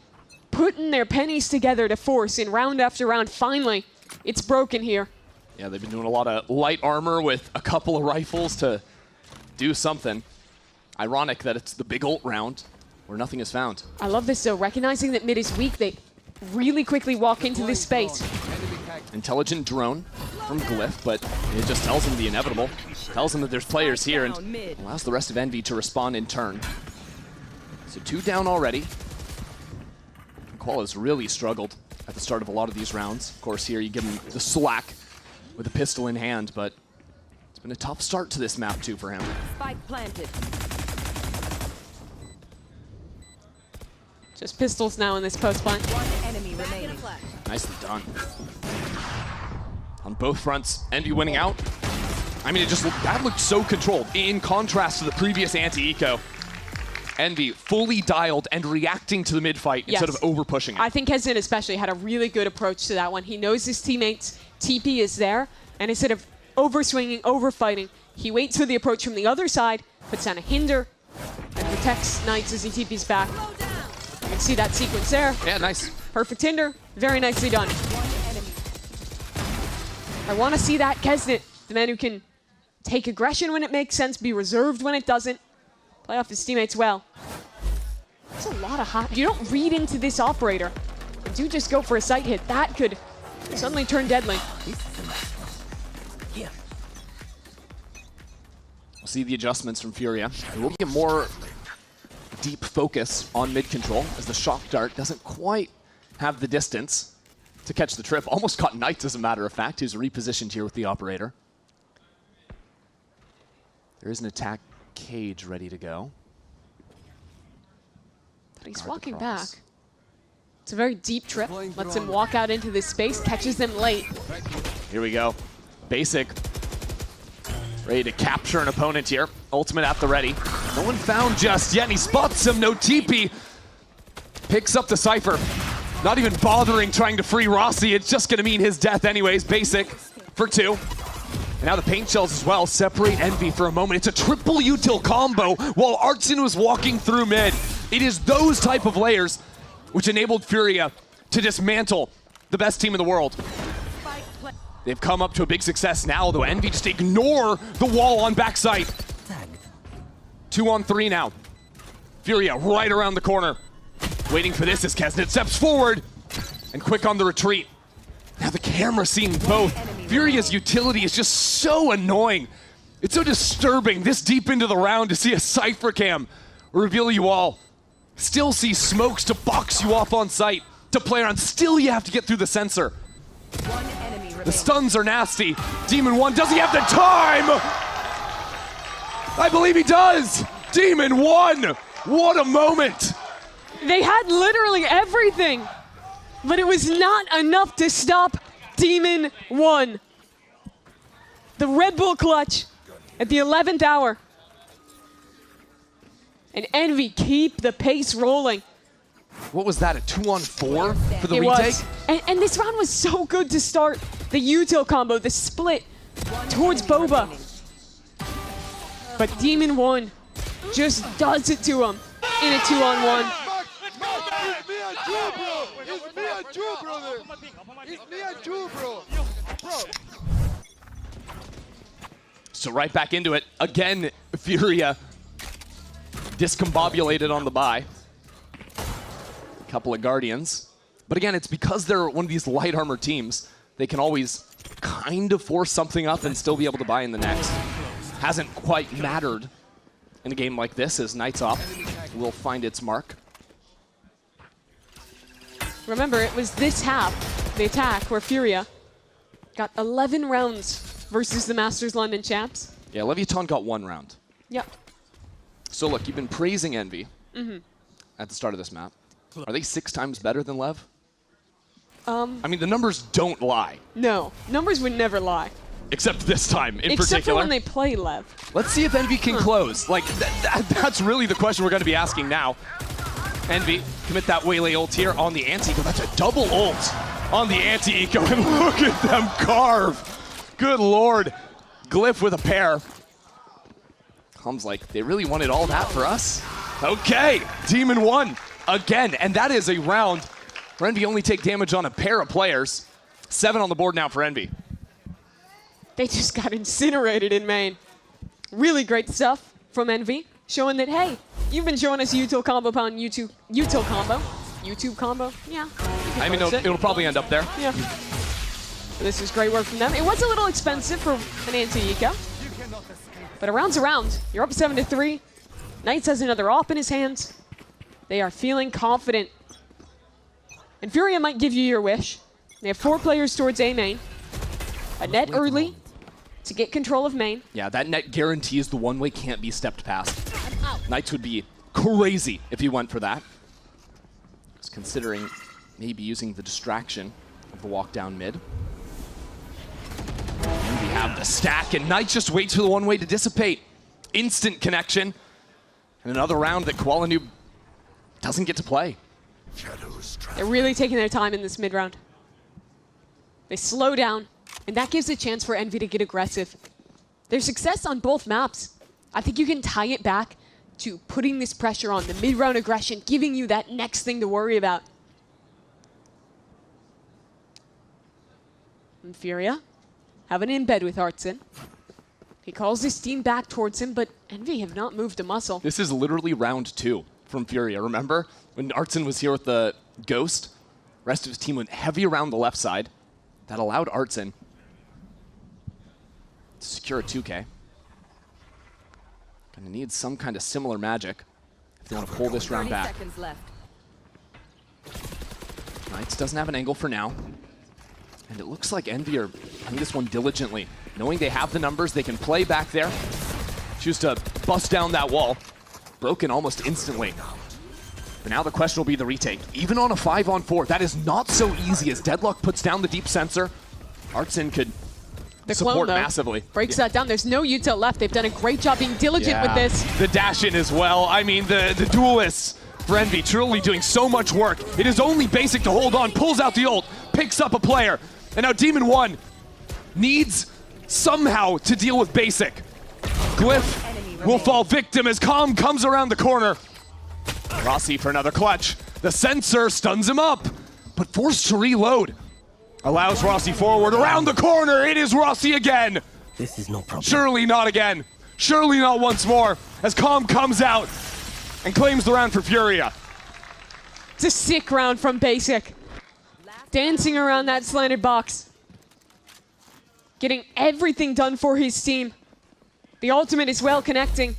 putting their pennies together to force in round after round. Finally, it's broken here. Yeah, they've been doing a lot of light armor with a couple of rifles to do something. Ironic that it's the big ult round where nothing is found. I love this though, recognizing that mid is weak, they really quickly walk into this space. Intelligent drone from Glyph, but it just tells him the inevitable. Tells him that there's players here and allows the rest of Envy to respond in turn. So 2 down already. Koala's really struggled at the start of a lot of these rounds. Of course, here you give him the slack with a pistol in hand, but it's been a tough start to this map too for him. Spike planted. Just pistols now in this post plan. One enemy remaining. Nicely done. On both fronts, Envy winning out. I mean, that looked so controlled in contrast to the previous anti-eco. Envy fully dialed and reacting to the mid-fight instead of over-pushing it. I think Hezin especially had a really good approach to that one. He knows his teammates' TP is there, and instead of over-swinging, over-fighting, he waits for the approach from the other side, puts down a hinder, and protects Knights as he TPs back. You can see that sequence there. Yeah, nice. Perfect hinder. Very nicely done. I want to see that Kesnit, the man who can take aggression when it makes sense, be reserved when it doesn't, play off his teammates well. That's a lot of hot. You don't read into this operator. You do just go for a sight hit. That could suddenly turn deadly. We'll see the adjustments from Furia. There will be a more deep focus on mid control as the shock dart doesn't quite have the distance to catch the trip. Almost caught Knights, as a matter of fact, who's repositioned here with the operator. There is an attack cage ready to go. But he's walking back. It's a very deep trip. Lets him walk out into this space, catches them late. Here we go. Basic. Ready to capture an opponent here. Ultimate at the ready. No one found just yet, and he spots him. No TP. Picks up the Cypher. Not even bothering trying to free Rossi. It's just going to mean his death anyways. Basic for 2. And now the paint shells as well separate Envy for a moment. It's a triple util combo while Artson was walking through mid. It is those type of layers which enabled Furia to dismantle the best team in the world. They've come up to a big success now, though. Envy just ignore the wall on backside. 2-on-3 now. Furia right around the corner. Waiting for this as Kesnit steps forward and quick on the retreat. Now the camera seeing both. Furia's utility is just so annoying. It's so disturbing this deep into the round to see a Cypher cam reveal you all. Still see smokes to box you off on sight. To play around, still you have to get through the sensor. The stuns are nasty. Demon 1, does he have the time? I believe he does. Demon 1, what a moment. They had literally everything, but it was not enough to stop Demon 1. The Red Bull clutch at the 11th hour. And Envy keep the pace rolling. What was that, a 2-on-4 for the It retake? was. And this round was so good to start. The util combo, the split towards Boba. But Demon 1 just does it to him in a 2-on-1. It's me and you, bro. It's me and you, brother. It's me and you, bro. Bro. So right back into it. Again, Furia discombobulated on the buy. A couple of Guardians. But again, it's because they're one of these light armor teams. They can always kind of force something up and still be able to buy in the next. Hasn't quite mattered in a game like this as Knights Op will find its mark. Remember, it was this half, the attack, where Furia got 11 rounds versus the Masters London champs. Yeah, Leviathan got 1 round. Yep. So look, you've been praising Envy at the start of this map. Are they 6 times better than Lev? I mean, the numbers don't lie. No, numbers would never lie. Except this time in Except particular. for when they play Lev. Let's see if Envy can close. Like, that's really the question we're going to be asking now. Envy, commit that Waylay ult here on the anti-eco. That's a double ult on the anti-eco. And look at them carve. Good lord. Glyph with a pair. Comes like, they really wanted all that for us? Okay, Demon 1 again. And that is a round where Envy only take damage on a pair of players. 7 on the board now for Envy. They just got incinerated in main. Really great stuff from Envy, showing that, hey, you've been showing us util combo pound util combo. YouTube combo? Yeah. I mean, it'll probably end up there. Yeah. This is great work from them. It was a little expensive for an anti-eco. But a round's a round. You're up 7-3. Knights has another op in his hands. They are feeling confident. And Furia might give you your wish. They have 4 players towards A main. A net early to get control of main. Yeah, that net guarantees the one-way can't be stepped past. Knights would be crazy if he went for that. Just considering maybe using the distraction of the walk down mid. And we have the stack, and Knights just waits for the one-way to dissipate. Instant connection. And another round that Kuala-Noob doesn't get to play. They're really taking their time in this mid-round. They slow down, and that gives a chance for Envy to get aggressive. Their success on both maps, I think you can tie it back to putting this pressure on, the mid-round aggression, giving you that next thing to worry about. And Furia have an in-bed with Artson. He calls his team back towards him, but Envy have not moved a muscle. This is literally round 2 from Furia. Remember when Artson was here with the Ghost? Rest of his team went heavy around the left side. That allowed Artson to secure a 2K. Gonna need some kind of similar magic if they want to pull this round back. 30 seconds left. Knights doesn't have an angle for now. And it looks like Envy are playing this one diligently. Knowing they have the numbers, they can play back there. Choose to bust down that wall. Broken almost instantly. But now the question will be the retake. Even on a 5-on-4, that is not so easy as Deadlock puts down the deep sensor. Artson could support massively. Breaks that down. There's no util left. They've done a great job being diligent with this. The dash in as well. I mean, the duelists for Envy truly doing so much work. It is only Basic to hold on, pulls out the ult, picks up a player. And now Demon 1 needs somehow to deal with Basic. Glyph will fall victim as Calm comes around the corner. Rossi for another clutch. The sensor stuns him up, but forced to reload. Allows Rossi forward around the corner. It is Rossi again. This is no problem. Surely not again. Surely not once more as Calm comes out and claims the round for Furia. It's a sick round from Basic. Dancing around that slanted box. Getting everything done for his team. The ultimate is well connecting.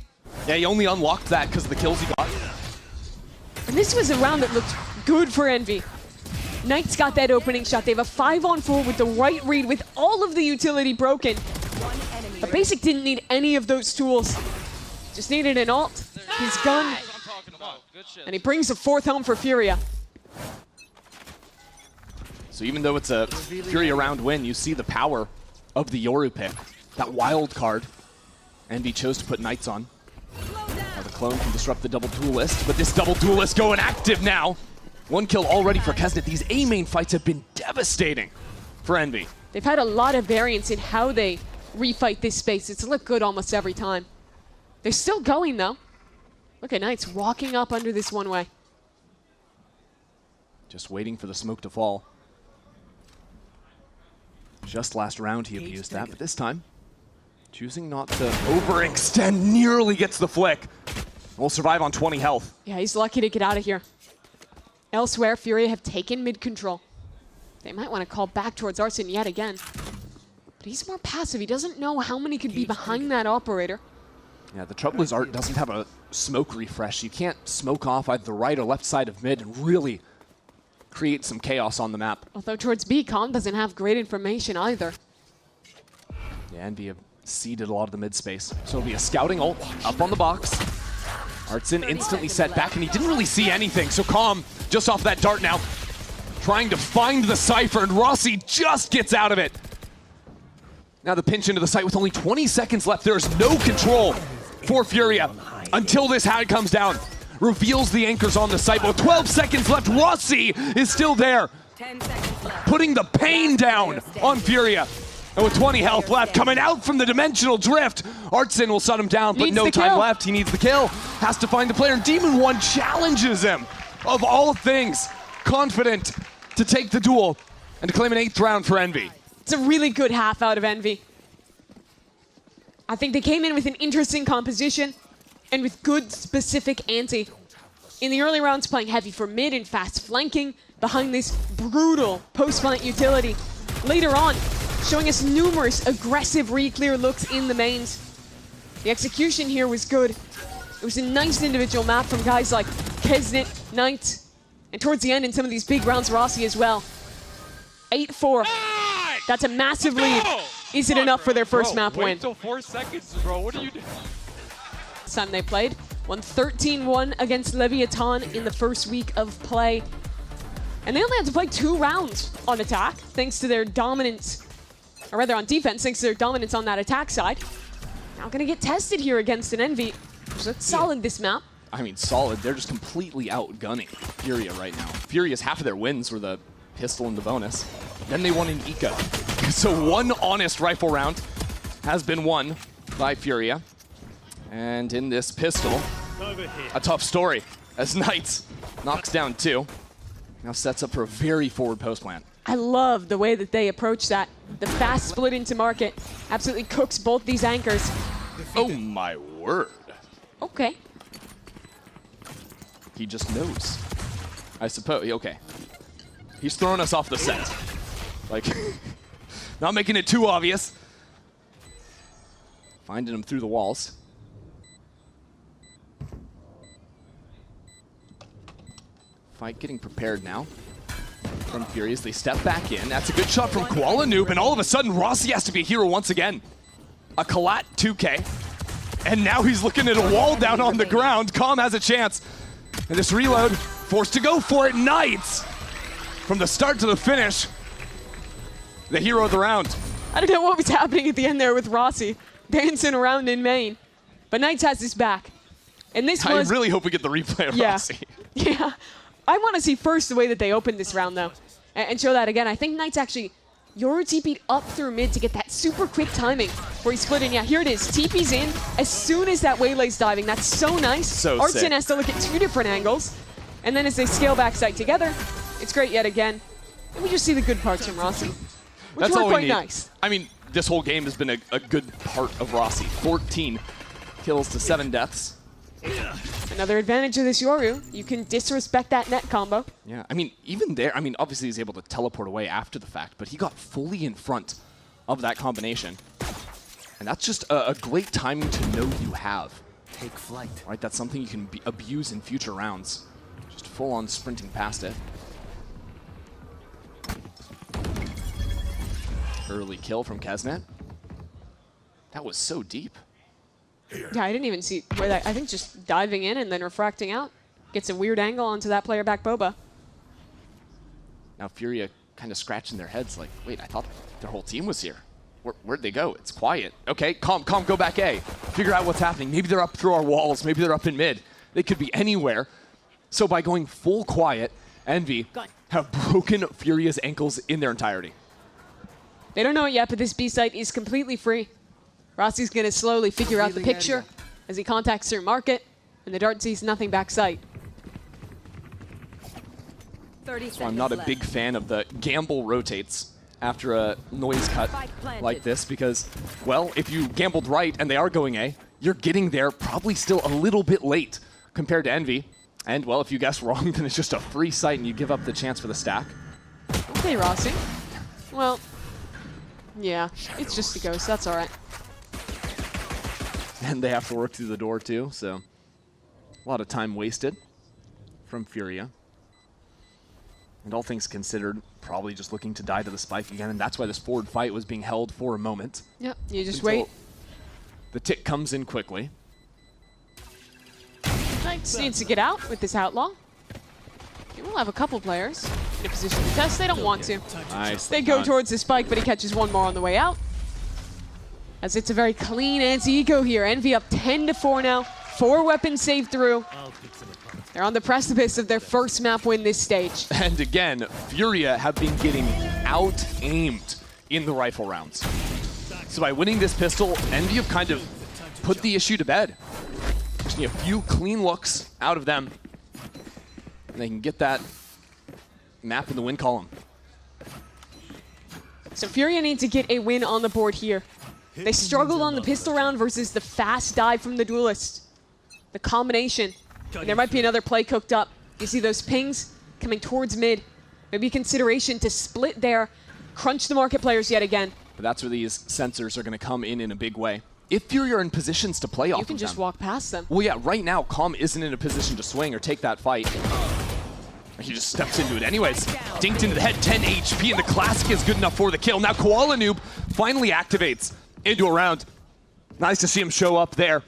Yeah, he only unlocked that because of the kills he got. And this was a round that looked good for Envy. Knights got that opening shot. They have a 5-on-4 with the right read with all of the utility broken. But Basic didn't need any of those tools. Just needed an ult, his gun, and he brings the 4th home for Furia. So even though it's a Furia round win, you see the power of the Yoru pick. That wild card. Envy chose to put Knights on. Now the clone can disrupt the double duelist, but this double duelist going active now. 1 kill already for Kesnet. These A main fights have been devastating for Envy. They've had a lot of variance in how they refight this space. It's looked good almost every time. They're still going though. Look at Knights walking up under this one-way. Just waiting for the smoke to fall. Just last round he abused that, but this time, choosing not to overextend, nearly gets the flick. Will survive on 20 health. Yeah, he's lucky to get out of here. Elsewhere, Furia have taken mid-control. They might want to call back towards Arsene yet again. But he's more passive. He doesn't know how many could be behind that operator. Yeah, the trouble is Art doesn't have a smoke refresh. You can't smoke off either the right or left side of mid and really create some chaos on the map. Although towards B, Khan doesn't have great information either. Yeah, Envy have seeded a lot of the mid space. So it'll be a scouting ult up on the box. Artson instantly set back, and he didn't really see anything. So Calm, just off that dart now, trying to find the Cypher, and Rossi just gets out of it. Now the pinch into the site with only 20 seconds left. There is no control for Furia until this hand comes down. Reveals the anchors on the site, but with 12 seconds left, Rossi is still there. 10 seconds left. Putting the pain down on Furia. And with 20 health left, coming out from the dimensional drift, Artson will shut him down, but no time left. He needs the kill. Has to find the player, and Demon One challenges him, of all things, confident to take the duel and to claim an 8th round for Envy. It's a really good half out of Envy. I think they came in with an interesting composition and with good specific ante. In the early rounds, playing heavy for mid and fast flanking behind this brutal post-fight utility. Later on, showing us numerous aggressive re-clear looks in the mains. The execution here was good. It was a nice individual map from guys like Kesnit, Knight, and towards the end in some of these big rounds, Rossi as well. 8-4. That's a massive lead. Is it enough for their first map win? Wait till 4 seconds, bro. What are you doing? This time they played. Won 13-1 against Leviathan in the first week of play. And they only had to play 2 rounds on attack, thanks to their dominance, or rather on defense, thanks to their dominance on that attack side. Now gonna get tested here against an Envy. So it's solid this map. I mean, solid. They're just completely outgunning Furia right now. Furia's half of their wins were the pistol and the bonus. Then they won in Eco. So one honest rifle round has been won by Furia. And in this pistol, a tough story as Knights knocks down 2. Now sets up for a very forward post plan. I love the way that they approach that. The fast split into market absolutely cooks both these anchors. Oh my word. Okay. He just knows. I suppose, okay. He's throwing us off the set. Like, not making it too obvious. Finding him through the walls. Fight getting prepared now from Furious. They step back in. That's a good shot from Koala Noob, and all of a sudden Rossi has to be a hero once again. A Kalat 2K. And now he's looking at a wall down on the ground. Calm has a chance. And this reload, forced to go for it. Knights, from the start to the finish, the hero of the round. I don't know what was happening at the end there with Rossi dancing around in main, but Knights has his back. And this was... I really hope we get the replay of Rossi. Yeah. I want to see first the way that they opened this round, though, and show that again. I think Knights actually Yoru TP'd up through mid to get that super quick timing where he split in. Yeah, here it is. TP's in as soon as that waylay's diving. That's so nice. So Artson sick. has to look at 2 different angles. And then as they scale back sight together, it's great yet again. And we just see the good parts from Rossi, which were quite nice. I mean, this whole game has been a good part of Rossi. 14 kills to 7 deaths. Another advantage of this Yoru, you can disrespect that net combo. Yeah, I mean, even there, I mean, obviously he's able to teleport away after the fact, but he got fully in front of that combination. And that's just a great timing to know you have. Take flight. Right, that's something you can abuse in future rounds. Just full-on sprinting past it. Early kill from Kesnet. That was so deep. Yeah, I didn't even see where that, I think just diving in and then refracting out. Gets a weird angle onto that player back Boba. Now Furia kind of scratching their heads like, wait, I thought their whole team was here. Where'd they go? It's quiet. Okay, calm, go back A. Figure out what's happening. Maybe they're up through our walls. Maybe they're up in mid. They could be anywhere. So by going full quiet, Envy have broken Furia's ankles in their entirety. They don't know it yet, but this B site is completely free. Rossi's going to slowly figure out the picture as he contacts through market. And the Dart sees nothing backside. 30 So I'm not a big fan of the gamble rotates after a noise cut like this because, well, if you gambled right and they are going A, you're getting there probably still a little bit late compared to Envy. And, well, if you guess wrong, then it's just a free sight and you give up the chance for the stack. Okay, Rossi. Well, yeah, it's just a ghost. That's all right. And they have to work through the door, too, so a lot of time wasted from Furia. And all things considered, probably just looking to die to the spike again, and that's why this forward fight was being held for a moment. Yep, you just wait. The tick comes in quickly. Knights needs to get out with this outlaw. We'll have a couple players in a position to test. They don't want to. Nice. They go towards the spike, but he catches one more on the way out. As it's a very clean anti-eco here. Envy up 10-4 now. 4 weapons saved through. They're on the precipice of their first map win this stage. And again, Furia have been getting out-aimed in the rifle rounds. So by winning this pistol, Envy have kind of put the issue to bed. Just need a few clean looks out of them, and they can get that map in the win column. So Furia need to get a win on the board here. They struggled on the pistol round versus the fast dive from the duelist. The combination. And there might be another play cooked up. You see those pings coming towards mid. Maybe consideration to split there, crunch the market players yet again. But that's where these sensors are going to come in a big way. If Furia are in positions to play off of them. You can just walk past them. Well, yeah, right now, Calm isn't in a position to swing or take that fight. He just steps into it anyways. Dinked into the head, 10 HP, and the Classic is good enough for the kill. Now Koala Noob finally activates into a round. Nice to see him show up there.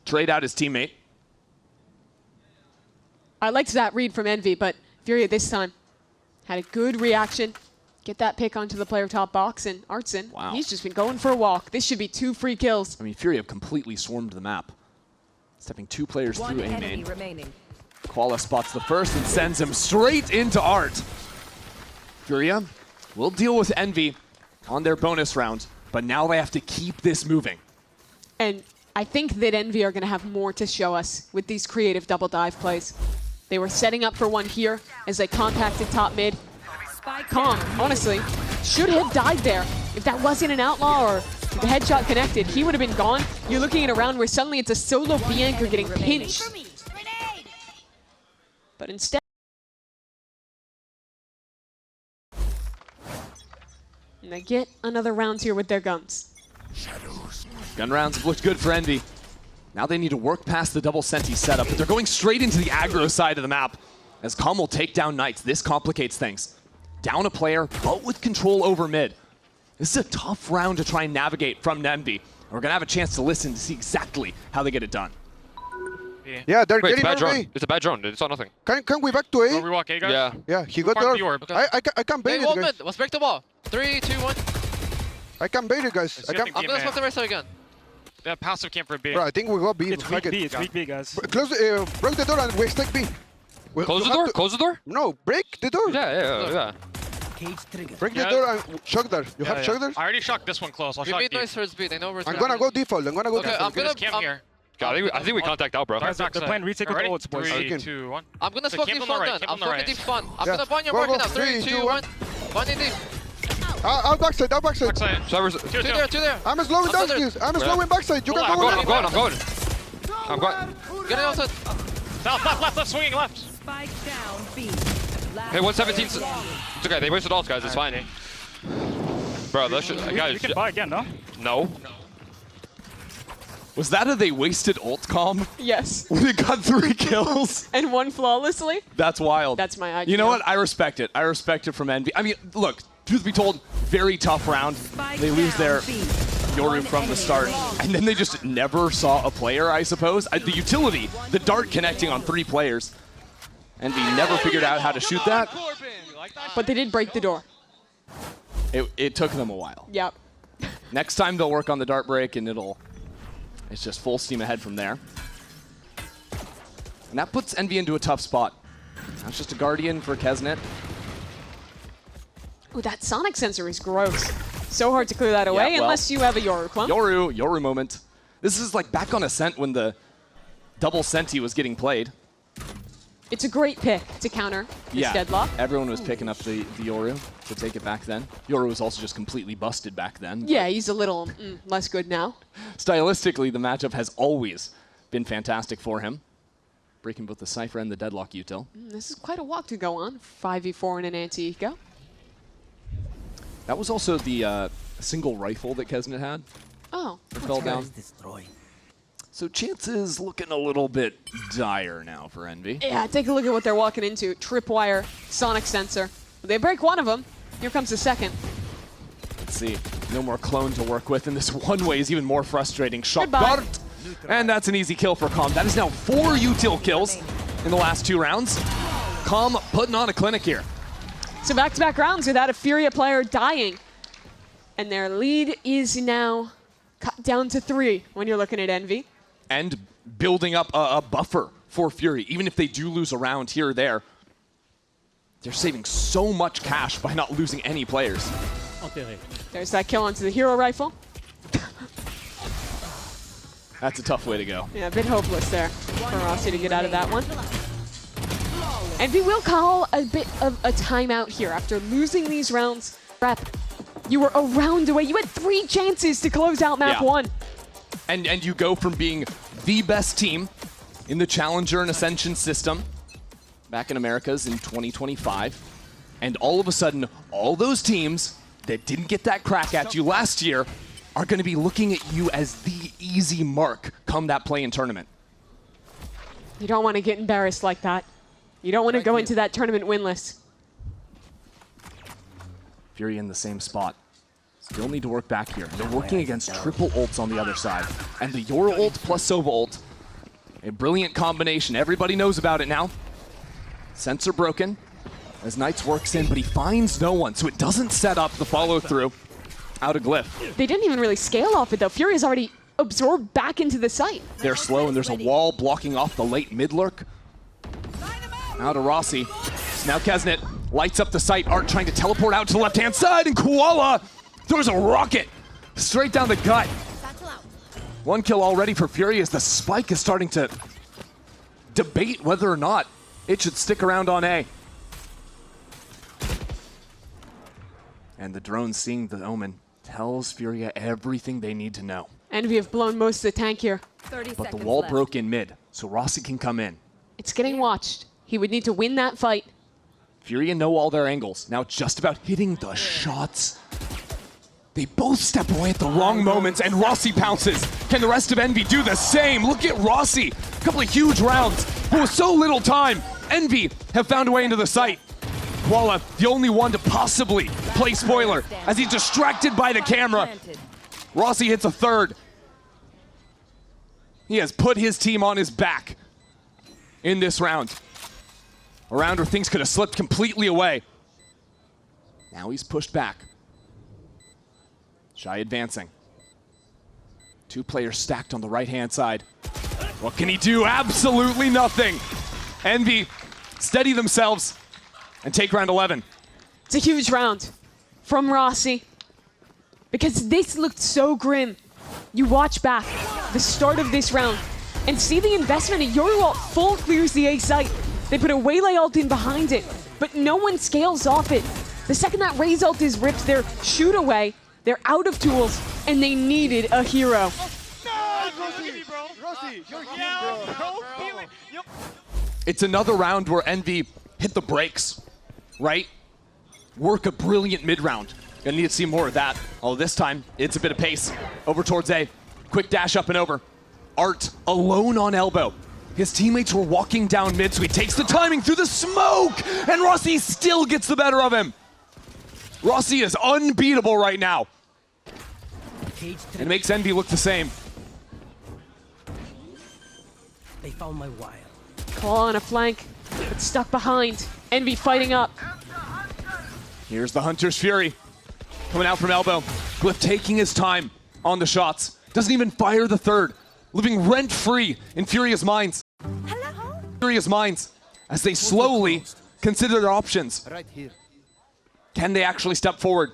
Trade out his teammate. I liked that read from Envy, but Furia this time had a good reaction. Get that pick onto the player top box, and Artson, wow, he's just been going for a walk. This should be 2 free kills. I mean, Furia have completely swarmed the map. Stepping 2 players through A main. Koala spots the first and sends him straight into Art. Furia will deal with Envy on their bonus round, but now they have to keep this moving. And I think that Envy are going to have more to show us with these creative double dive plays. They were setting up for one here as they compacted top mid. Calm, honestly, should have died there. If that wasn't an outlaw or the headshot connected, he would have been gone. You're looking at a round where suddenly it's a solo B anchor getting pinched. But instead, and they get another round here with their guns. Gun rounds have looked good for Envy. Now they need to work past the double senti setup, but they're going straight into the aggro side of the map as Calm will take down Knights. This complicates things. Down a player, but with control over mid. This is a tough round to try and navigate from Envy. We're going to have a chance to listen to see exactly how they get it done. Yeah, they're Wait, it's getting a bad drone. away. It's a bad drone, dude. It's not nothing. Can we back to A? Will we walk A, guys? Yeah. Yeah, he got Fuck there. the orb. I can bait Hey, it, 1 guys. minute. Let's break the wall. 3, 2, 1. I can bait it, guys. I can. I'm gonna smoke the right side again. Yeah, passive camp for B. Bro, I think we got B. It's weak B. It's weak B, guys. Close, break the door and we take B. Close the door? Close the door? No, break the door. Yeah. Break the door and shock there. You have shock there? I already shocked this one close. I'll We shock made B. noise towards B. They know we're I'm gonna go default. I'm gonna go Okay, default. I'm gonna. Camp here. I think we contact out, bro. Guys, they're playing retake with ults, boys. Okay. 3, 2, 1. I'm gonna So smoke camp deep on the front right, then. camp I'm on the smoking right. deep front. I'm Yeah. gonna burn your Go, market go. now. 3, 2, 1. One in deep. I'll backside. I'll backside. Backside. Servers. 2 there, 2 there. I'm slowing I'm down, under. please. I'm slowing backside. You can I'm go going, there. I'm going. Get it outside. Left, swinging left. Spike down B. Hey, 117. It's okay. They wasted ults, guys. It's fine. Bro, that should. Guys. We can buy again, no? No. Was that a they wasted ult Calm? Yes. When it got 3 kills? And one flawlessly? That's wild. That's my idea. You know what? I respect it. I respect it from Envy. I mean, look, truth be told, very tough round. They lose their Yoru from the start. And then they just never saw a player, I suppose. The utility, the dart connecting on 3 players. Envy never figured out how to shoot that. But they did break the door. It took them a while. Yep. Next time they'll work on the dart break and it's just full steam ahead from there. And that puts Envy into a tough spot. That's just a Guardian for Kesnet. Ooh, that sonic sensor is gross. So hard to clear that away well, unless you have a Yoru clone. Yoru moment. This is like back on Ascent when the double senti was getting played. It's a great pick to counter this deadlock. Everyone was picking up the Yoru to take it back then. Yoru was also just completely busted back then. Yeah, he's a little less good now. Stylistically, the matchup has always been fantastic for him. Breaking both the Cypher and the Deadlock util. This is quite a walk to go on. 5v4 in an anti-eco. That was also the single rifle that Kesnet had. Oh. That fell down. So chances looking a little bit dire now for Envy. Yeah, take a look at what they're walking into. Tripwire, Sonic Sensor. They break one of them. Here comes the second. Let's see. No more clone to work with, and this one-way is even more frustrating. Shot dart! And that's an easy kill for Calm. That is now 4 util kills in the last 2 rounds. Calm putting on a clinic here. So back-to-back rounds without a Furia player dying. And their lead is now cut down to 3 when you're looking at Envy. And building up a buffer for Fury. Even if they do lose a round here or there, they're saving so much cash by not losing any players. There's that kill onto the hero rifle. That's a tough way to go. Yeah, a bit hopeless there for Rossi to get out of that one. Envy will call a bit of a timeout here after losing these rounds. Rep, you were a round away. You had 3 chances to close out map 1. And you go from being the best team in the Challenger and Ascension system back in Americas in 2025, and all of a sudden, all those teams that didn't get that crack at you last year are going to be looking at you as the easy mark come that play-in tournament. You don't want to get embarrassed like that. You don't want to go into that tournament winless. Fury in the same spot. Still need to work back here. They're working against triple ults on the other side. And the Yoru ult plus Sova ult, a brilliant combination. Everybody knows about it now. Sensor broken as Knights works in, but he finds no one, so it doesn't set up the follow-through out of Glyph. They didn't even really scale off it, though. Fury is already absorbed back into the site. They're slow, and there's a wall blocking off the late mid-lurk. Out of Rossi. Now Kesnet lights up the site. Art trying to teleport out to the left-hand side, and Koala throws a rocket straight down the gut. 1 kill already for Fury as the spike is starting to debate whether or not it should stick around on A. And the drone seeing the omen tells Furia everything they need to know. Envy have blown most of the tank here. But the wall broke in mid, so Rossi can come in. It's getting watched. He would need to win that fight. Furia know all their angles. Now it's just about hitting the shots. They both step away at the wrong moments, and Rossi pounces. Can the rest of Envy do the same? Look at Rossi. A couple of huge rounds, but with so little time. Envy have found a way into the site. Koala, the only one to possibly play spoiler, as he's distracted by the camera. Rossi hits a third. He has put his team on his back in this round. A round where things could have slipped completely away. Now he's pushed back. Shy advancing. 2 players stacked on the right-hand side. What can he do? Absolutely nothing. Envy steady themselves and take round 11. It's a huge round from Rossi because this looked so grim. You watch back the start of this round and see the investment. Yoru ult full clears the A site. They put a Waylay ult in behind it, but no one scales off it. The second that Raze ult is ripped, their shoot away. They're out of tools, and they needed a hero. It's another round where Envy hit the brakes, right? Work a brilliant mid-round. Gonna need to see more of that. Oh, this time, it's a bit of pace. Over towards A. Quick dash up and over. Art alone on elbow. His teammates were walking down mid, so he takes the timing through the smoke, and Rossi still gets the better of him. Rossi is unbeatable right now. It makes Envy look the same. They found my wire. Claw on a flank, but stuck behind. Envy fighting up. Here's the Hunter's Fury. Coming out from elbow. Glyph taking his time on the shots. Doesn't even fire the third. Living rent-free in Furia's minds. Furia's minds as they slowly consider their options. Right here. Can they actually step forward?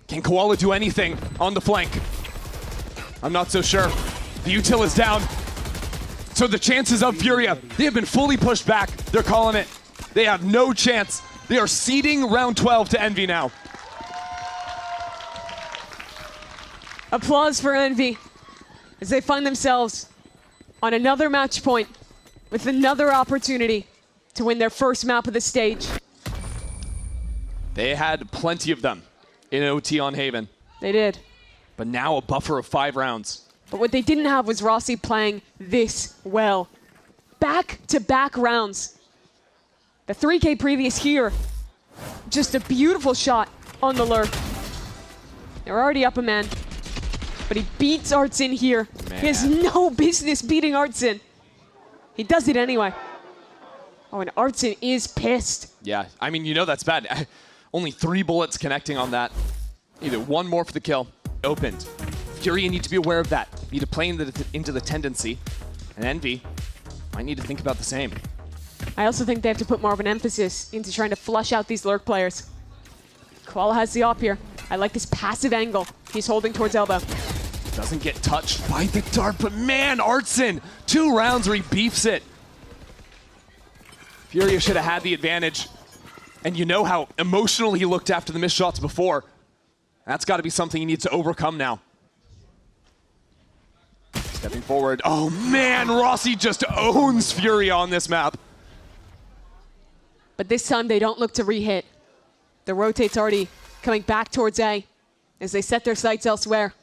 Can Koala do anything on the flank? I'm not so sure. The util is down. So the chances of Furia, they have been fully pushed back. They're calling it. They have no chance. They are ceding round 12 to Envy now. Applause for Envy as they find themselves on another match point with another opportunity to win their first map of the stage. They had plenty of them in OT on Haven. They did. But now a buffer of 5 rounds. But what they didn't have was Rossi playing this well. Back-to-back rounds. The 3K previous here, just a beautiful shot on the lurk. They're already up a man, but he beats Artsin here. Man. He has no business beating Artsin. He does it anyway. Oh, and Artsin is pissed. Yeah, I mean, you know that's bad. Only 3 bullets connecting on that. Either one more for the kill. Opened. Furia need to be aware of that. Need to play into the tendency. And Envy might need to think about the same. I also think they have to put more of an emphasis into trying to flush out these lurk players. Koala has the op here. I like this passive angle he's holding towards elbow. Doesn't get touched by the dart, but man, Artsin, 2 rounds where he beefs it. Furia should have had the advantage. And you know how emotional he looked after the missed shots before. That's got to be something he needs to overcome now. Stepping forward. Oh man, Rossi just owns Furia on this map. But this time they don't look to re-hit. The rotate's already coming back towards A as they set their sights elsewhere.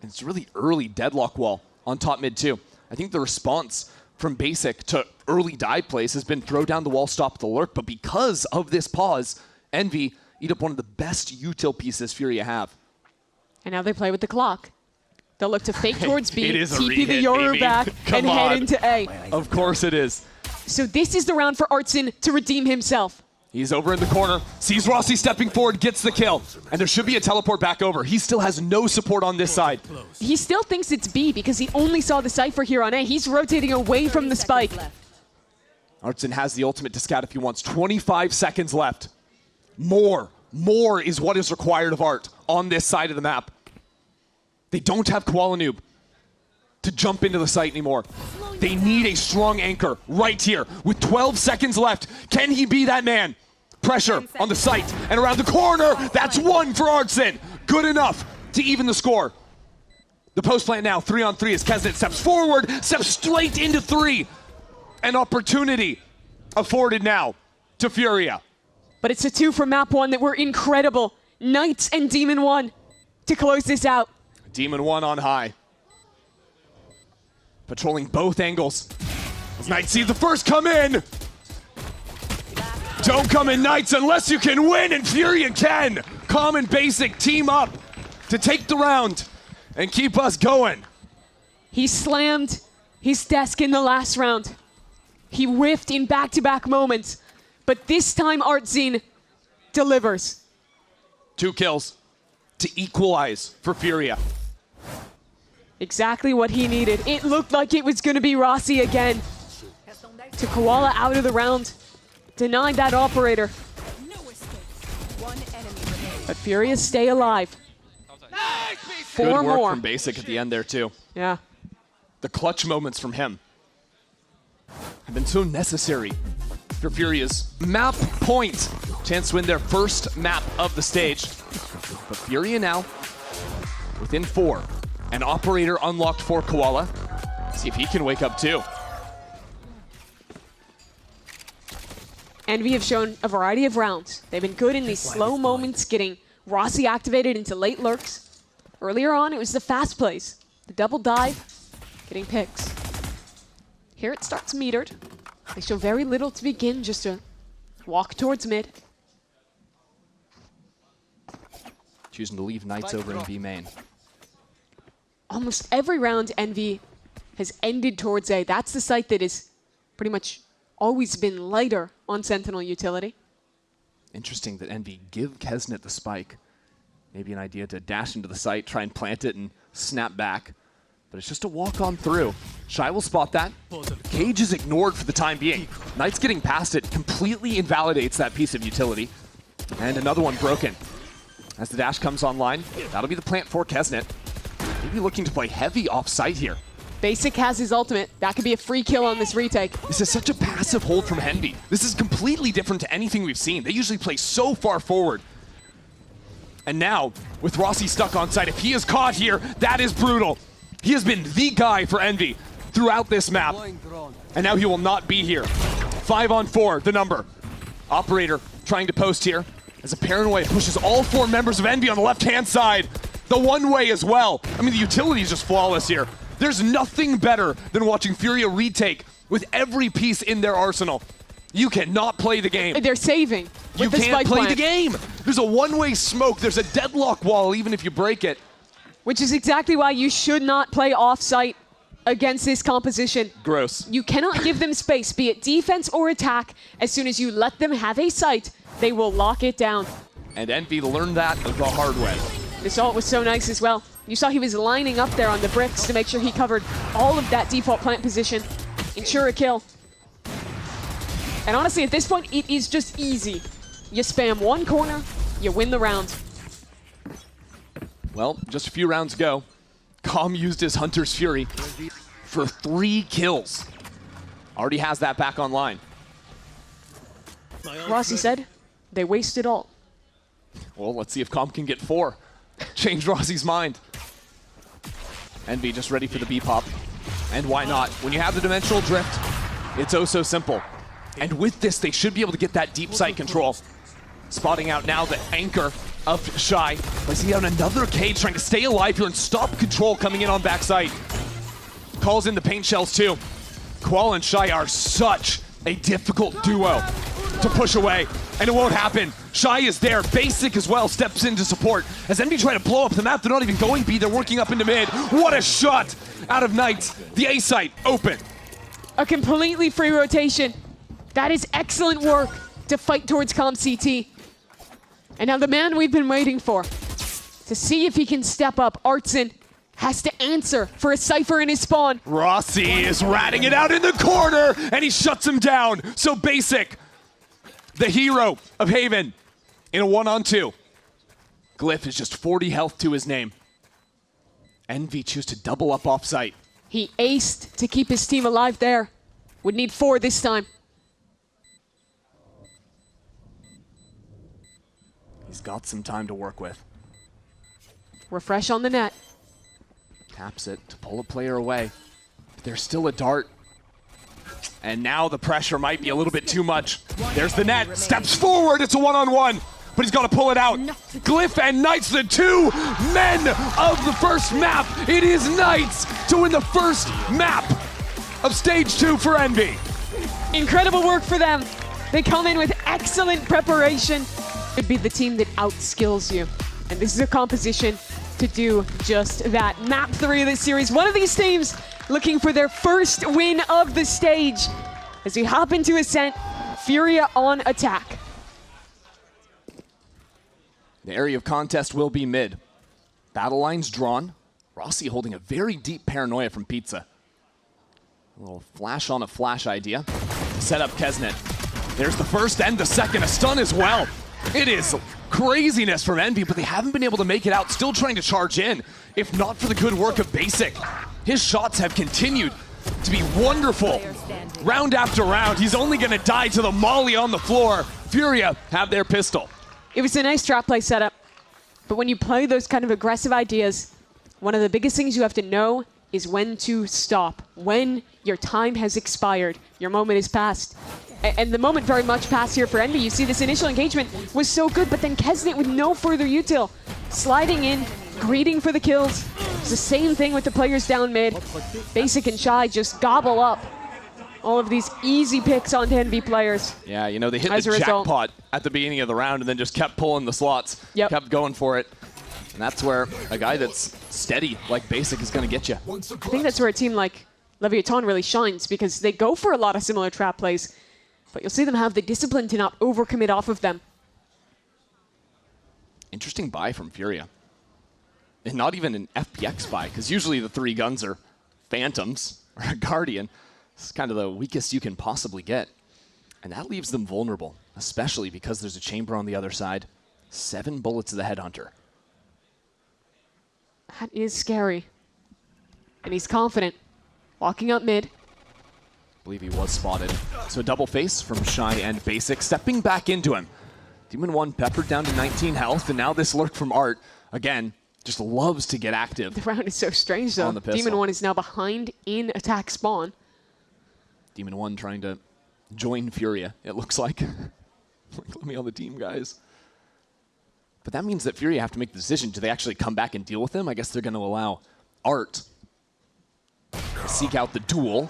And it's a really early deadlock wall on top mid too. I think the response from basic to early dive plays has been throw down the wall, stop the lurk, but because of this pause, Envy eat up one of the best util pieces Furia have. And now they play with the clock. They'll look to fake towards B, It is a TP the re-hit, Yoru baby. back, Come and on. head into A. Of course it is. So this is the round for Artsin to redeem himself. He's over in the corner, sees Rossi stepping forward, gets the kill, and there should be a teleport back over. He still has no support on this side. He still thinks it's B because he only saw the Cypher here on A. He's rotating away from the spike. Artsin has the ultimate to scout if he wants. 25 seconds left. More is what is required of Art on this side of the map. They don't have Koala Noob to jump into the site anymore. They need a strong anchor right here with 12 seconds left. Can he be that man? Pressure on the site and around the corner. That's 1 for Artsin. Good enough to even the score. The post plant now, 3-on-3 as Kesnet steps forward, steps straight into 3. An opportunity afforded now to Furia. But it's a 2 from map 1 that were incredible. Knights and Demon 1 to close this out. Demon 1 on high. Patrolling both angles. Knights see the first come in. Don't come in, Knights, unless you can win, and Furia can. Common basic team up to take the round and keep us going. He slammed his desk in the last round. He whiffed in back-to-back moments, but this time Artsin delivers. 2 kills to equalize for Furia. Exactly what he needed. It looked like it was going to be Rossi again. To Koala out of the round. Denied that operator. But Furia stay alive. 4 Good work more. from Basic at the end there too. Yeah. The clutch moments from him have been so necessary for Furia's map point. Chance to win their first map of the stage. But Furia now within 4. An operator unlocked for Koala. See if he can wake up too. Envy have shown a variety of rounds. They've been good in these slow moments, getting Rossi activated into late lurks. Earlier on, it was the fast plays. The double dive, getting picks. Here it starts metered. They show very little to begin, just a walk towards mid. Choosing to leave Knights over in B main. Almost every round Envy has ended towards A. That's the site that has pretty much always been lighter on Sentinel utility. Interesting that Envy give Kesnet the spike. Maybe an idea to dash into the site, try and plant it and snap back. But it's just a walk on through. Shy will spot that. Cage is ignored for the time being. Knight's getting past it completely invalidates that piece of utility. And another one broken. As the dash comes online, that'll be the plant for Kesnet. Maybe looking to play heavy off-site here. Basic has his ultimate. That could be a free kill on this retake. This is such a passive hold from Henvy. This is completely different to anything we've seen. They usually play so far forward. And now, with Rossi stuck on site, if he is caught here, that is brutal. He has been the guy for Envy throughout this map. And now he will not be here. 5-on-4, the number. Operator trying to post here as a Paranoia pushes all 4 members of Envy on the left-hand side. The one-way as well. I mean, the utility is just flawless here. There's nothing better than watching Furia retake with every piece in their arsenal. You cannot play the game. They're saving. You can't play the game. There's a one-way smoke. There's a deadlock wall even if you break it. Which is exactly why you should not play off-site against this composition. Gross. You cannot give them space, be it defense or attack. As soon as you let them have a site, they will lock it down. And Envy learned that the hard way. This ult was so nice as well. You saw he was lining up there on the bricks to make sure he covered all of that default plant position. Ensure a kill. And honestly, at this point, it is just easy. You spam one corner, you win the round. Well, just a few rounds ago, Calm used his Hunter's Fury for 3 kills. Already has that back online. Rossi said, they wasted all. Well, let's see if Calm can get 4. Change Rossi's mind. Envy just ready for the B-pop. And why not? When you have the dimensional drift, it's oh so simple. And with this, they should be able to get that deep sight control. Spotting out now the anchor of Shy. Placing out another cage, trying to stay alive here and stop control coming in on backside. Calls in the paint shells too. Qual and Shy are such a difficult duo to push away, and it won't happen. Shy is there, Basic as well steps in to support. As Envy try to blow up the map, they're not even going B, they're working up into mid. What a shot out of Knights. The A site open. A completely free rotation. That is excellent work to fight towards Calm CT. And now the man we've been waiting for, to see if he can step up, Artson has to answer for a Cypher in his spawn. Rossi is ratting it out in the corner, and he shuts him down. So Basic, the hero of Haven, in a 1-on-2. Glyph is just 40 health to his name. Envy choose to double up off-site. He aced to keep his team alive there. Would need 4 this time. He's got some time to work with. Refresh on the net. Taps it to pull a player away. But there's still a dart. And now the pressure might be a little bit too much. There's the net, steps forward, it's a 1-on-1, but he's got to pull it out. Glyph and Knights, the 2 men of the first map. It is Knights to win the first map of stage 2 for Envy. Incredible work for them. They come in with excellent preparation. It'd be the team that outskills you. And this is a composition to do just that. Map 3 of this series. One of these teams looking for their first win of the stage. As we hop into Ascent, Furia on attack. The area of contest will be mid. Battle lines drawn. Rossi holding a very deep Paranoia from Pizza. A little flash on a flash idea. Set up Kesnet. There's the first and the second. A stun as well. It is craziness from Envy, but they haven't been able to make it out. Still trying to charge in, if not for the good work of Basic. His shots have continued to be wonderful. Round after round, he's only going to die to the molly on the floor. Furia have their pistol. It was a nice trap play setup, but when you play those kind of aggressive ideas, one of the biggest things you have to know is when to stop, when your time has expired, your moment is past. And the moment very much passed here for Envy. You see this initial engagement was so good, but then Kesnet with no further util. Sliding in, greeting for the kills. It's the same thing with the players down mid. Basic and Shy just gobble up all of these easy picks onto Envy players. Yeah, you know, they hit the jackpot at the beginning of the round and then just kept pulling the slots, kept going for it. And that's where a guy that's steady like Basic is going to get you. I think that's where a team like Leviathan really shines, because they go for a lot of similar trap plays, but you'll see them have the discipline to not overcommit off of them. Interesting buy from Furia. And not even an FPX buy, because usually the 3 guns are Phantoms or a Guardian. It's kind of the weakest you can possibly get. And that leaves them vulnerable, especially because there's a chamber on the other side. 7 bullets to the Headhunter. That is scary. And he's confident. Walking up mid. Believe he was spotted. So a double face from Shy and Basic, stepping back into him. Demon 1 peppered down to 19 health, and now this lurk from Art, again, just loves to get active. The round is so strange, though. Demon 1 is now behind in attack spawn. Demon 1 trying to join Furia, it looks like. Let me on the team, guys. But that means that Furia have to make the decision. Do they actually come back and deal with him? I guess they're going to allow Art to seek out the duel.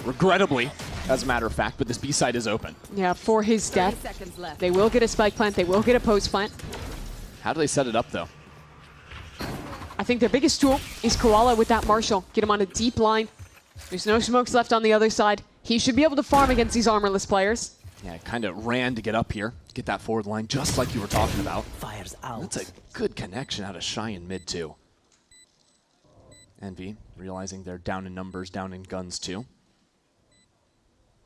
Regrettably, as a matter of fact, but this B side is open. Yeah, for his death, they will get a spike plant, they will get a post plant. How do they set it up, though? I think their biggest tool is Koala with that Marshall. Get him on a deep line. There's no smokes left on the other side. He should be able to farm against these armorless players. Yeah, kind of ran to get up here, get that forward line, just like you were talking about. Fires out. That's a good connection out of Shy in mid, too. Envy, realizing they're down in numbers, down in guns, too.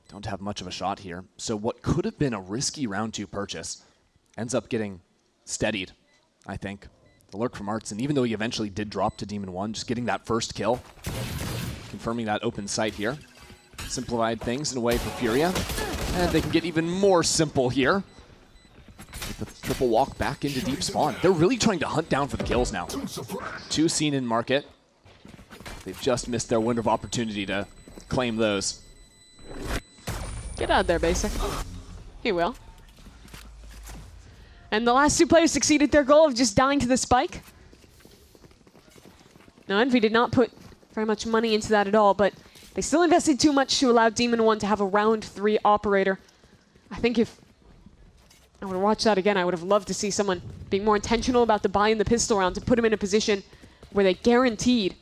Don't have much of a shot here. So what could have been a risky round 2 purchase ends up getting steadied, I think. The lurk from Arts, and even though he eventually did drop to Demon 1, just getting that first kill, confirming that open sight here. Simplified things in a way for Furia. And they can get even more simple here. With the triple walk back into deep spawn. They're really trying to hunt down for the kills now. 2 seen in market. They've just missed their window of opportunity to claim those. Get out there, Basic. He will. And the last 2 players succeeded their goal of just dying to the spike. Now, Envy did not put very much money into that at all, but they still invested too much to allow Demon 1 to have a round 3 operator. I think if I would watch that again, I would have loved to see someone being more intentional about the buy in the pistol round to put him in a position where they guaranteed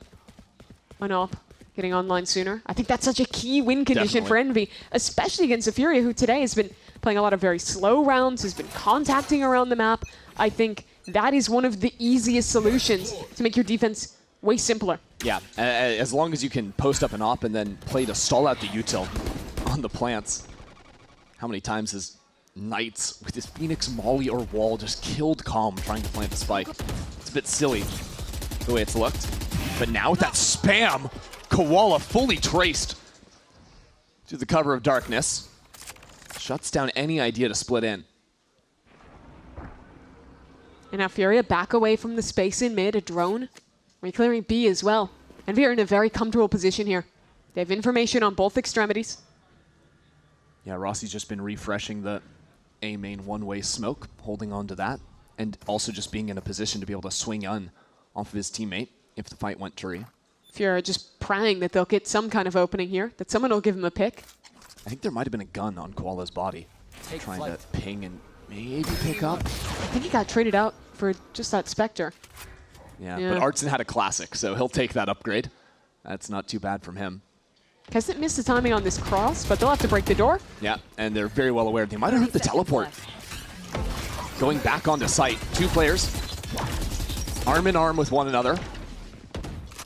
an op getting online sooner. I think that's such a key win condition for Envy, especially against a Furia who today has been playing a lot of very slow rounds, has been contacting around the map. I think that is one of the easiest solutions to make your defense way simpler. Yeah, as long as you can post up an op and then play to stall out the util on the plants. How many times has Knights with his Phoenix, Molly, or Wall just killed Calm trying to plant the spike? It's a bit silly the way it's looked. But now with that spam, Koala fully traced to the cover of darkness. Shuts down any idea to split in. And now Furia back away from the space in mid, a drone. Reclearing B as well. Envy are in a very comfortable position here. They have information on both extremities. Yeah, Rossi's just been refreshing the A main one-way smoke, holding on to that, and also just being in a position to be able to swing on off of his teammate if the fight went tree. Furia just praying that they'll get some kind of opening here, that someone will give him a pick. I think there might have been a gun on Koala's body, trying to ping and maybe pick up. I think he got traded out for just that Spectre. Yeah, but Artson had a classic, so he'll take that upgrade. That's not too bad from him. Hasn't missed the timing on this cross, but they'll have to break the door. Yeah, and they're very well aware. They might have heard the teleport. Going back onto site. 2 players, arm in arm with one another.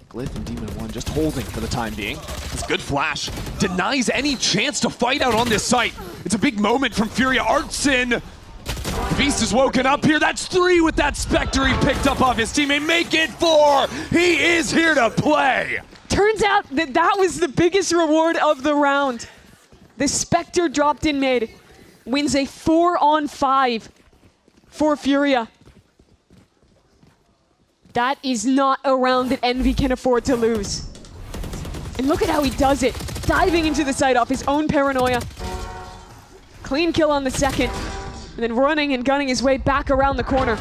Glyph and Demon 1 just holding for the time being. This good flash denies any chance to fight out on this site. It's a big moment from Furia. Artson. The Beast is woken up here. That's 3 with that Spectre he picked up off his teammate. Make it 4. He is here to play. Turns out that that was the biggest reward of the round. The Spectre dropped in mid. Wins a 4-on-5 for Furia. That is not a round that Envy can afford to lose. And look at how he does it. Diving into the site off his own paranoia. Clean kill on the second. And then running and gunning his way back around the corner.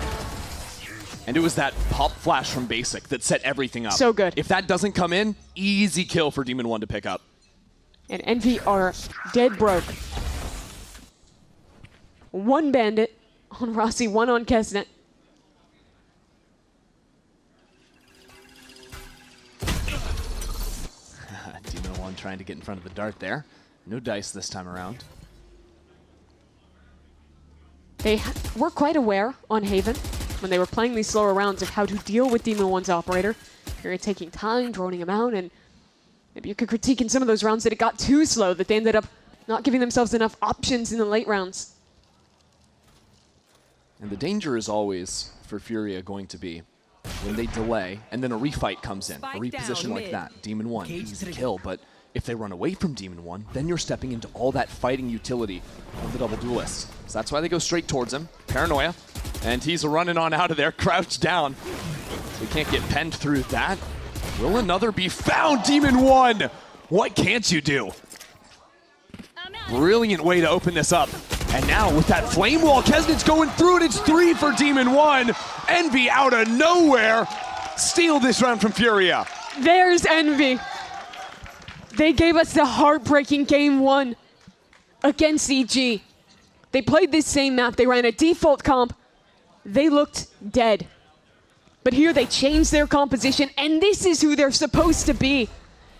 And it was that pop flash from Basic that set everything up. So good. If that doesn't come in, easy kill for Demon 1 to pick up. And Envy are dead broke. 1 bandit on Rossi, 1 on Kesnet. Demon 1 trying to get in front of the dart there. No dice this time around. They were quite aware on Haven when they were playing these slower rounds of how to deal with Demon 1's operator. You're taking time, droning him out, and maybe you could critique in some of those rounds that it got too slow, that they ended up not giving themselves enough options in the late rounds. And the danger is always, for Furia, going to be when they delay and then a refight comes in, a Spike reposition down like mid. that, Demon 1, Cage easy three. kill, but if they run away from Demon 1, then you're stepping into all that fighting utility of the double duelist. So that's why they go straight towards him. Paranoia, and he's running on out of there, crouched down. So he can't get penned through that. Will another be found? Demon 1! What can't you do? Brilliant way to open this up. And now with that flame wall, Kesnit's going through it. It's 3 for Demon 1. Envy out of nowhere. Steal this round from Furia. There's Envy. They gave us the heartbreaking game 1 against EG. They played this same map. They ran a default comp. They looked dead. But here they changed their composition, and this is who they're supposed to be.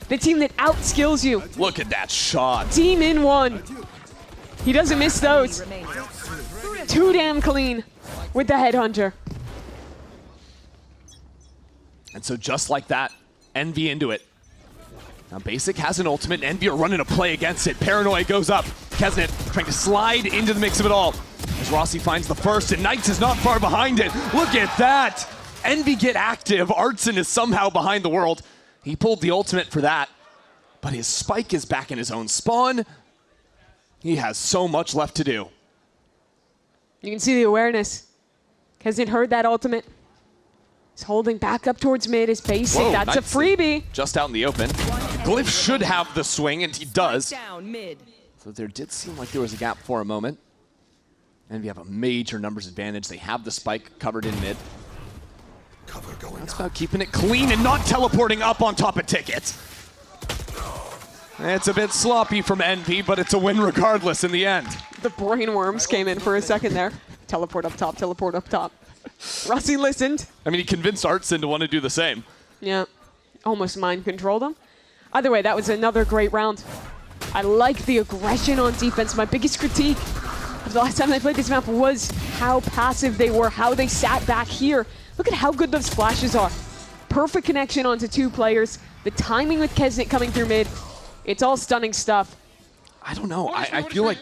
The team that outskills you. Look at that shot. Demon 1. He doesn't miss those. Too damn clean with the headhunter. And so just like that, Envy into it. Now Basic has an ultimate, and Envy are running a play against it. Paranoia goes up. Kesnit trying to slide into the mix of it all. As Rossi finds the first, and Knights is not far behind it. Look at that. Envy get active. Artson is somehow behind the world. He pulled the ultimate for that. But his spike is back in his own spawn. He has so much left to do. You can see the awareness. Kesnit heard that ultimate. He's holding back up towards mid. His Basic. Whoa, That's nice. a freebie. Just out in the open. Glyph should have the swing, and he does. Down mid. So there did seem like there was a gap for a moment. Envy have a major numbers advantage. They have the spike covered in mid. That's about keeping it clean and not teleporting up on top of Ticket. It's a bit sloppy from Envy, but it's a win regardless in the end. The brain worms came in for a second there. Teleport up top, teleport up top. Rossi listened. I mean, he convinced Artson to want to do the same. Yeah, almost mind controlled him. Either way, that was another great round. I like the aggression on defense. My biggest critique of the last time I played this map was how passive they were, how they sat back here. Look at how good those flashes are. Perfect connection onto 2 players. The timing with Kesnit coming through mid. It's all stunning stuff. I don't know. I feel like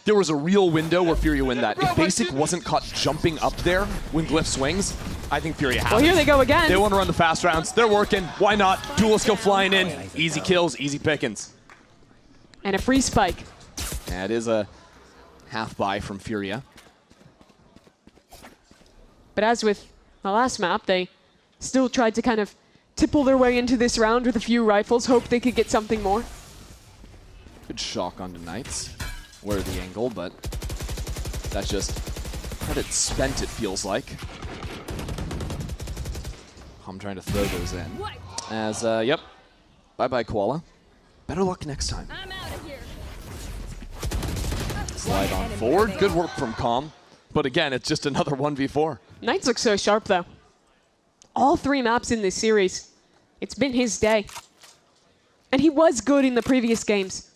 there was a real window where Furia win that. If Basic wasn't caught jumping up there when Glyph swings, I think Furia has Well, here they go again. They want to run the fast rounds. They're working. Why not? Duelist go flying in. Easy kills, easy pickings. And a free spike. That is a half buy from Furia. But as with the last map, they still tried to kind of tipple their way into this round with a few rifles, hope they could get something more. Good shock onto Knights. Worthy angle, but that's just credit spent, it feels like. I'm trying to throw those in. As, yep. Bye-bye, Koala. Better luck next time. I'm out of here. Slide on forward. Good work from Calm. But again, it's just another 1v4. Knights look so sharp, though. All 3 maps in this series. It's been his day. And he was good in the previous games.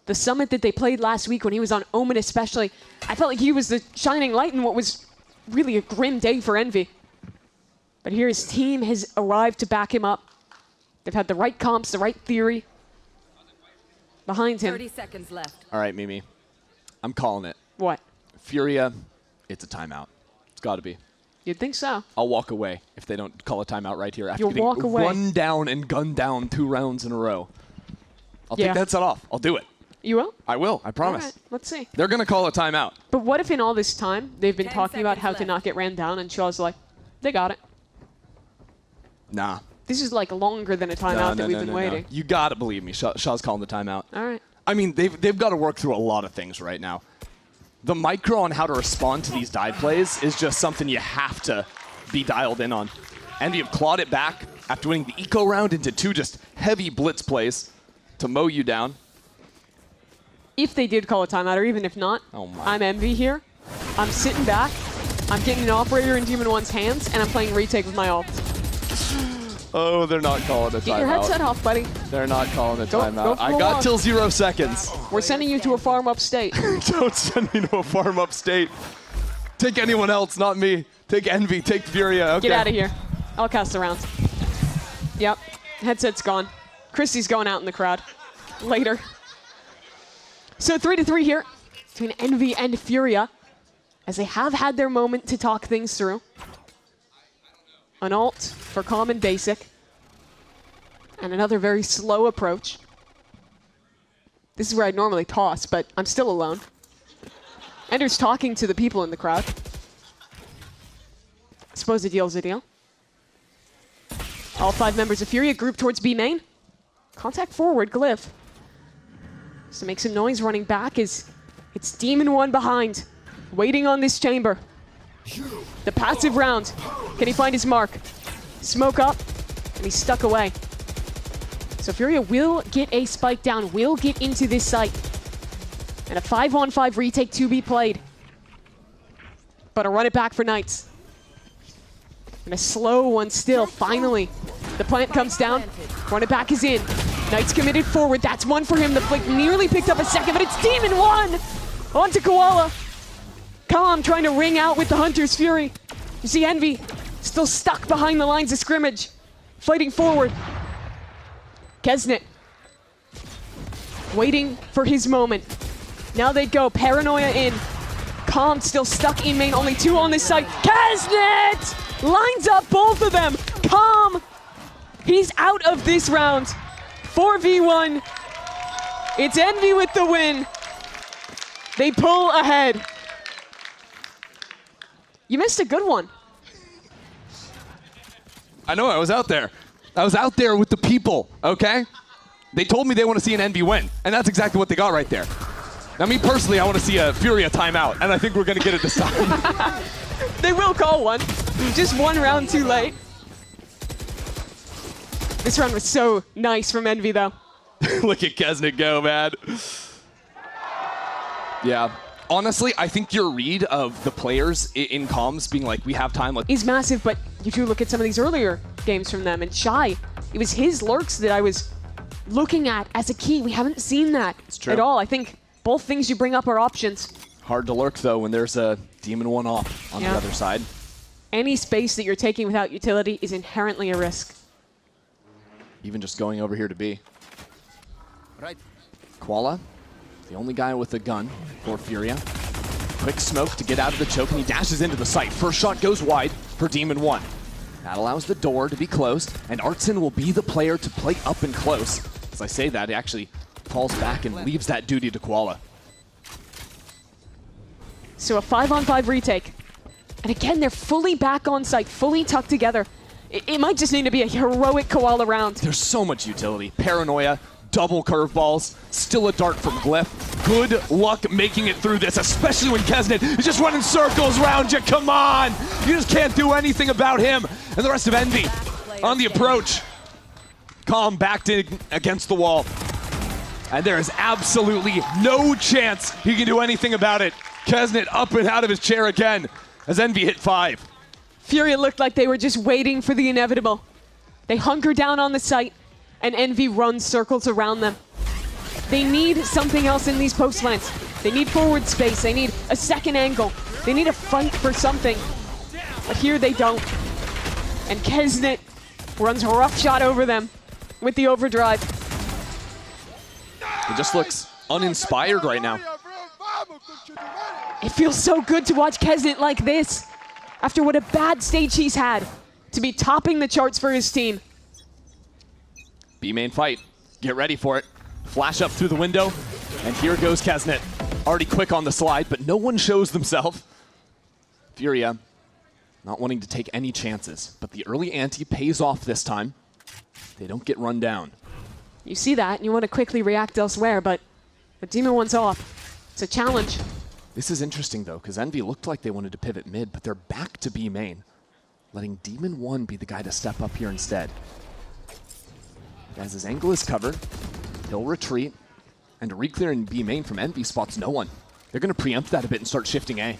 The summit that they played last week when he was on Omen especially, I felt like he was the shining light in what was really a grim day for Envy. But here his team has arrived to back him up. They've had the right comps, the right theory behind him. 30 seconds left. All right, Mimi. I'm calling it. What? Furia, it's a timeout. It's got to be. You'd think so. I'll walk away if they don't call a timeout right here after You'll getting walk away. run down and gunned down 2 rounds in a row. I'll take that set off. I'll do it. You will? I will. I promise. All right, let's see. They're going to call a timeout. But what if in all this time they've been 10 talking about how seconds to not get ran down and Shaw's like, they got it. Nah. This is like longer than a timeout that we've been waiting. You got to believe me. Shaw's calling the timeout. All right. I mean, they've got to work through a lot of things right now. The micro on how to respond to these dive plays is just something you have to be dialed in on. And you've clawed it back after winning the eco round into 2 just heavy blitz plays to mow you down. If they did call a timeout, or even if not, Oh my. I'm Envy here. I'm sitting back. I'm getting an operator in Demon 1's hands, and I'm playing retake with my ult. Oh, they're not calling a Get your headset timeout. off, buddy. They're not calling a Go timeout. for I a got walk. till 0 seconds. We're sending you to a farm upstate. Don't send me to a farm upstate. Take anyone else, not me. Take Envy, take Furia. Okay. Get out of here. I'll cast the rounds. Yep. Headset's gone. Christy's going out in the crowd. Later. So 3-3 here between Envy and Furia, as they have had their moment to talk things through. An ult for common basic. And another very slow approach. This is where I'd normally toss, but I'm still alone. Ender's talking to the people in the crowd. I suppose a deal's a deal. All 5 members of Furia group towards B main. Contact forward, Glyph. So make some noise running back as it's Demon 1 behind. Waiting on this chamber. The passive round. Can he find his mark? Smoke up, and he's stuck away. So Furia will get a spike down, will get into this site. And a 5-on-5 retake to be played. But a run it back for Knights. And a slow one still, finally. The plant comes down, run it back is in. Knights committed forward, that's one for him. The flick nearly picked up a second, but it's Demon 1! Onto Koala. Calm trying to ring out with the Hunter's Fury. You see Envy still stuck behind the lines of scrimmage, fighting forward. Kesnet waiting for his moment. Now they go, Paranoia in. Calm still stuck in main, only 2 on this side. Kesnet lines up both of them. Calm, he's out of this round. 4v1, it's Envy with the win. They pull ahead. You missed a good one. I know, I was out there. I was out there with the people, okay? They told me they want to see an Envy win, and that's exactly what they got right there. Now, me personally, I want to see a Furia timeout, and I think we're going to get it this time. They will call one. Just 1 round too late. This round was so nice from Envy, though. Look at Kesnet go, man. Yeah. Honestly, I think your read of the players in comms being like, we have time. He's massive, but you do look at some of these earlier games from them, and Shy, it was his lurks that I was looking at as a key. We haven't seen that at all. I think both things you bring up are options. Hard to lurk, though, when there's a Demon 1 off on the other side. Any space that you're taking without utility is inherently a risk. Even just going over here to B. Right. Koala, the only guy with a gun for Furia. Quick smoke to get out of the choke, and he dashes into the site. First shot goes wide for Demon 1. That allows the door to be closed, and Artson will be the player to play up and close. As I say that, he actually falls back and leaves that duty to Koala. So a 5-on-5 retake. And again, they're fully back on site, fully tucked together. It might just need to be a heroic Koala round. There's so much utility. Paranoia, double curveballs, still a dart from Glyph. Good luck making it through this, especially when Kesnet is just running circles around you. Come on! You just can't do anything about him. And the rest of Envy on the approach. Calm backed in against the wall. And there is absolutely no chance he can do anything about it. Kesnet up and out of his chair again as Envy hit 5. Furia looked like they were just waiting for the inevitable. They hunker down on the site, and Envy runs circles around them. They need something else in these post lands. They need forward space. They need a second angle. They need a fight for something. But here they don't. And Kesnet runs a rough shot over them with the overdrive. He just looks uninspired right now. It feels so good to watch Kesnet like this. After what a bad stage he's had, to be topping the charts for his team. B main fight. Get ready for it. Flash up through the window, and here goes Kesnet. Already quick on the slide, but no one shows themselves. Furia not wanting to take any chances, but the early ante pays off this time. They don't get run down. You see that, and you want to quickly react elsewhere, but the Demon 1's off. It's a challenge. This is interesting, though, because Envy looked like they wanted to pivot mid, but they're back to B main, letting Demon 1 be the guy to step up here instead. As his angle is covered, he'll retreat, and to re-clear in B main from Envy spots no one. They're going to preempt that a bit and start shifting A.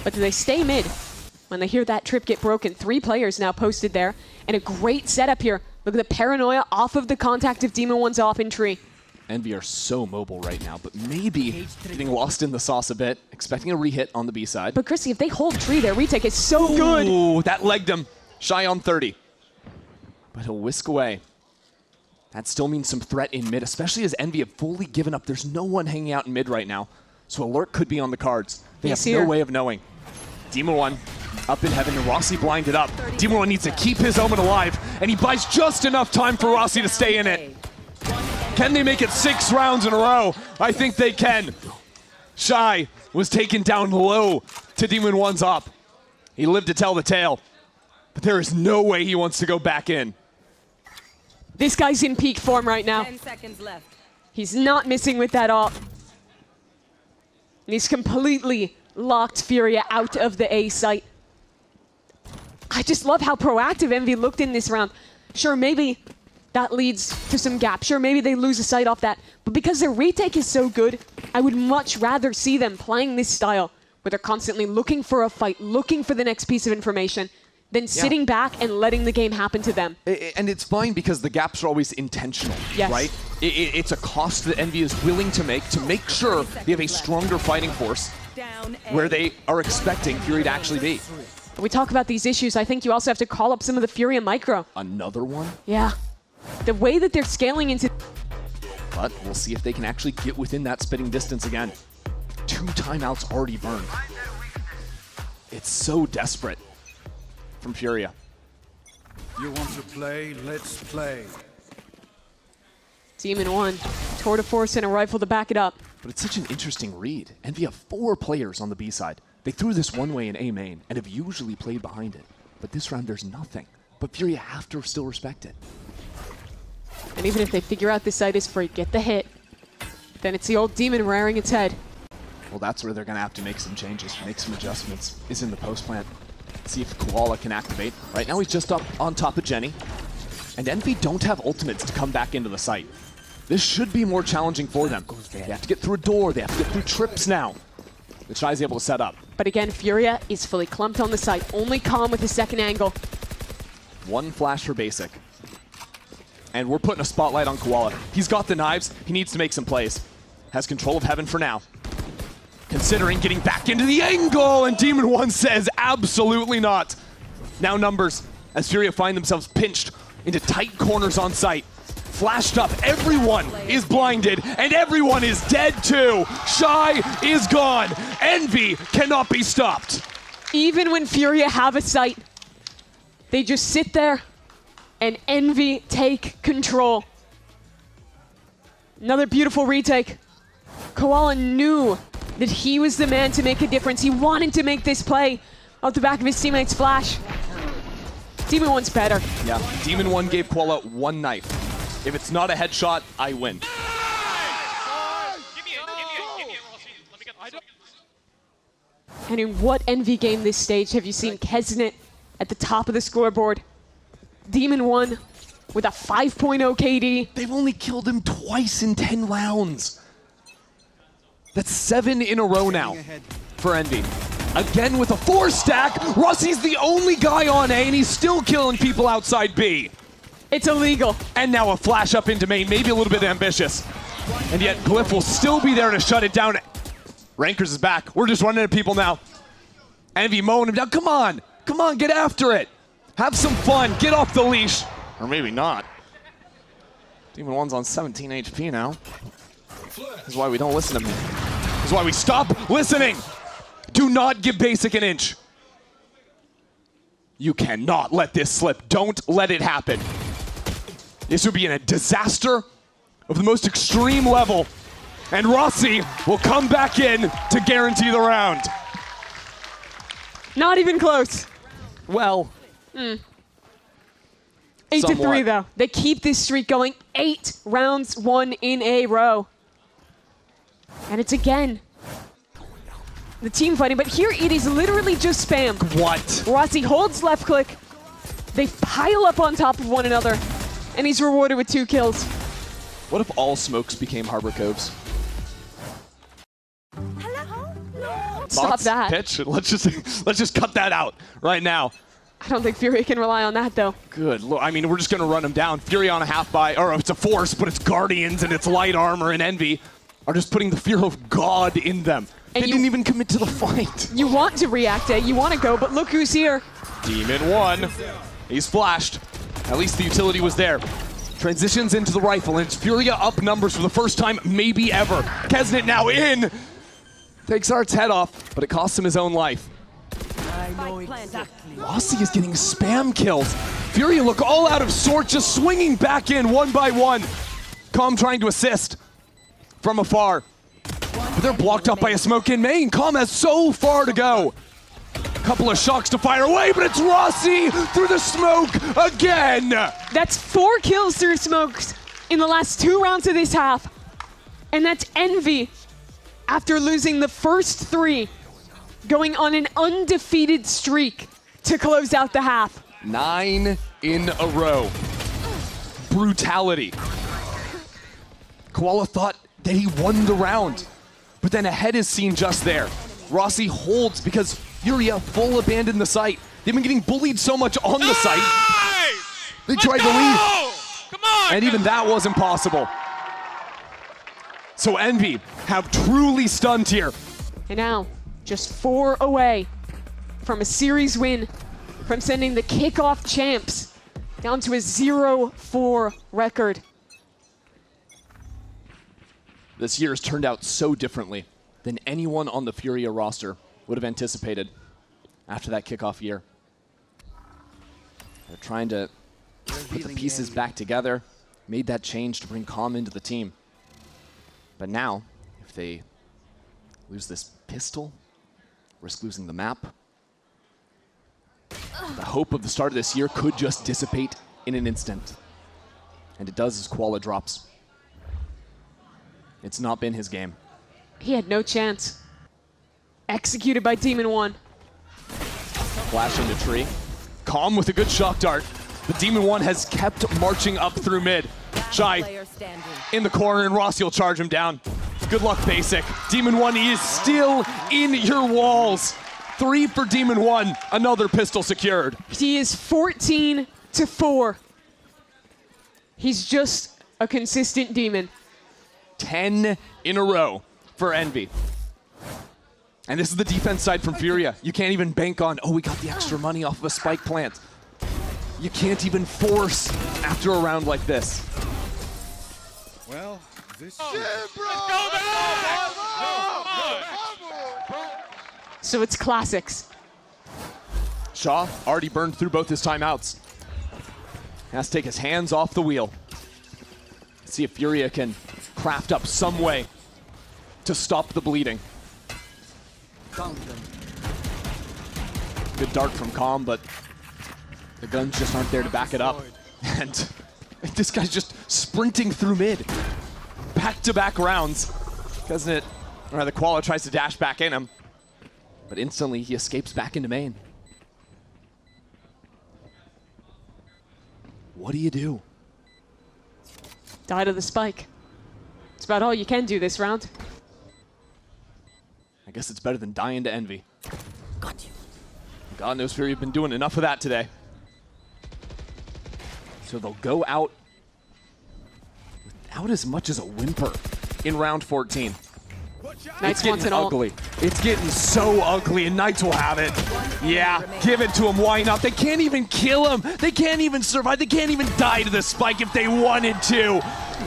But do they stay mid when they hear that trip get broken? 3 players now posted there, and a great setup here. Look at the Paranoia off of the contact if Demon 1's off in tree. Envy are so mobile right now, but maybe getting lost in the sauce a bit, expecting a re-hit on the B side. But Chrissy, if they hold tree, their retake is so good. Ooh, that legged him. Shy on 30. But he'll whisk away. That still means some threat in mid, especially as Envy have fully given up. There's no one hanging out in mid right now, so alert could be on the cards. They have no way of knowing. Demon 1 up in heaven, and Rossi blinded up. Demon One needs to keep his Omen alive, and he buys just enough time for Rossi to stay in it. Can they make it 6 rounds in a row? I think they can. Shy was taken down low to Demon One's op. He lived to tell the tale, but there is no way he wants to go back in. This guy's in peak form right now. 10 seconds left. He's not missing with that op. And he's completely locked Furia out of the A site. I just love how proactive Envy looked in this round. Sure, maybe that leads to some gap. Sure, maybe they lose a sight off that. But because their retake is so good, I would much rather see them playing this style where they're constantly looking for a fight, looking for the next piece of information, than sitting back and letting the game happen to them. And it's fine because the gaps are always intentional, right? It's a cost that Envy is willing to make sure they have a stronger fighting force where they are expecting Fury to actually be. When we talk about these issues, I think you also have to call up some of the Furia micro. Another one? Yeah. The way that they're scaling into... But we'll see if they can actually get within that spitting distance again. 2 timeouts already burned. It's so desperate from Furia. You want to play? Let's play. Demon One, tour de force and a rifle to back it up. But it's such an interesting read. Envy have 4 players on the B side. They threw this one way in A main and have usually played behind it. But this round there's nothing. But Furia have to still respect it. And even if they figure out this site is free, get the hit, then it's the old demon rearing its head. Well, that's where they're going to have to make some changes, make some adjustments. Is in the post plant. See if Koala can activate. Right now he's just up on top of Jenny. And Envy don't have ultimates to come back into the site. This should be more challenging for them. They have to get through a door. They have to get through trips now. The Shy's able to set up. But again, Furia is fully clumped on the site. Only Calm with the second angle. 1 flash for basic. And we're putting a spotlight on Koala. He's got the knives. He needs to make some plays. Has control of heaven for now. Considering getting back into the angle, and Demon One says absolutely not. Now numbers, as Furia find themselves pinched into tight corners on site. Flashed up, everyone is blinded, and everyone is dead too. Shy is gone. Envy cannot be stopped. Even when Furia have a sight, they just sit there and Envy take control. Another beautiful retake. Koala knew that he was the man to make a difference. He wanted to make this play off the back of his teammate's flash. Demon One's better. Yeah, Demon One gave Koala 1 knife. If it's not a headshot, I win. And in what Envy game this stage have you seen Kesnet at the top of the scoreboard? Demon One with a 5.0 KD. They've only killed him twice in 10 rounds. That's 7 in a row now for Envy. Again with a 4 stack. Rossi's the only guy on A, and he's still killing people outside B. It's illegal. And now a flash up into main, maybe a little bit ambitious. And yet Glyph will still be there to shut it down. Rankers is back. We're just running at people now. Envy mowing him down. Come on, get after it. Have some fun, get off the leash. Or maybe not. Demon One's on 17 HP now. This is why we don't listen to me. This is why we stop listening. Do not give basic an inch. You cannot let this slip. Don't let it happen. This would be a disaster of the most extreme level. And Rossi will come back in to guarantee the round. Not even close. Well, 8 to 3 though. They keep this streak going. 8 rounds won in a row. And it's again the team fighting, but here it is literally just spam. What? Rossi holds left click. They pile up on top of one another, and he's rewarded with 2 kills. What if all smokes became Harbor Coves? Stop Bots, that. Pitch. Let's just cut that out right now. I don't think Fury can rely on that though. Good. I mean, we're just gonna run him down. Fury on a half buy, or it's a force, but it's Guardians and it's light armor, and Envy are just putting the fear of God in them. They didn't even commit to the fight. You want to react, you want to go, but look who's here. Demon One. He's flashed. At least the utility was there. Transitions into the rifle, and it's Furia up numbers for the first time maybe ever. Kesnet now in. Takes Art's head off, but it costs him his own life. Rossi is getting spam kills. Furia look all out of sorts, just swinging back in one by one. Calm trying to assist from afar. But they're blocked up by a smoke in main. Calm has so far to go. Couple of shocks to fire away, but it's Rossi through the smoke again. That's 4 kills through smokes in the last 2 rounds of this half. And that's Envy after losing the first 3, going on an undefeated streak to close out the half. 9 in a row. Brutality. Koala thought that he won the round, but then a head is seen just there. Rossi holds because Furia full abandoned the site. They've been getting bullied so much on the site. They tried to leave. Come on! And even that wasn't possible. So Envy have truly stunned here. And now, just 4 away from a series win, from sending the kickoff champs down to a 0-4 record. This year has turned out so differently than anyone on the Furia roster would have anticipated after that kickoff year. They're trying to put the pieces back together, made that change to bring Calm into the team. But now, if they lose this pistol, risk losing the map, the hope of the start of this year could just dissipate in an instant. And it does as Koala drops. It's not been his game. He had no chance. Executed by Demon One. Flash into tree. Calm with a good shock dart. But Demon One has kept marching up through mid. Shy in the corner, and Rossi will charge him down. Good luck, Basic. Demon One is still in your walls. 3 for Demon One. Another pistol secured. He is 14-4. He's just a consistent demon. 10 in a row for Envy. And this is the defense side from Furia. You can't even bank on, oh, we got the extra money off of a spike plant. You can't even force after a round like this. Well, this So it's classics. Shaw already burned through both his timeouts. Has to take his hands off the wheel. See if Furia can craft up some way to stop the bleeding. Good dart from Calm, but the guns just aren't there to back it up. And this guy's just sprinting through mid. Back-to-back rounds. Doesn't it? Or the Koala tries to dash back in him. But instantly he escapes back into main. What do you do? Die to the spike. It's about all you can do this round. I guess it's better than dying to Envy. Got you. God knows Fury have been doing enough of that today. So they'll go out without as much as a whimper in round 14. Knights It's wants getting it all. ugly. It's getting so ugly, and Knights will have it. Yeah, give it to him. Why not? They can't even kill him. They can't even survive. They can't even die to the spike if they wanted to.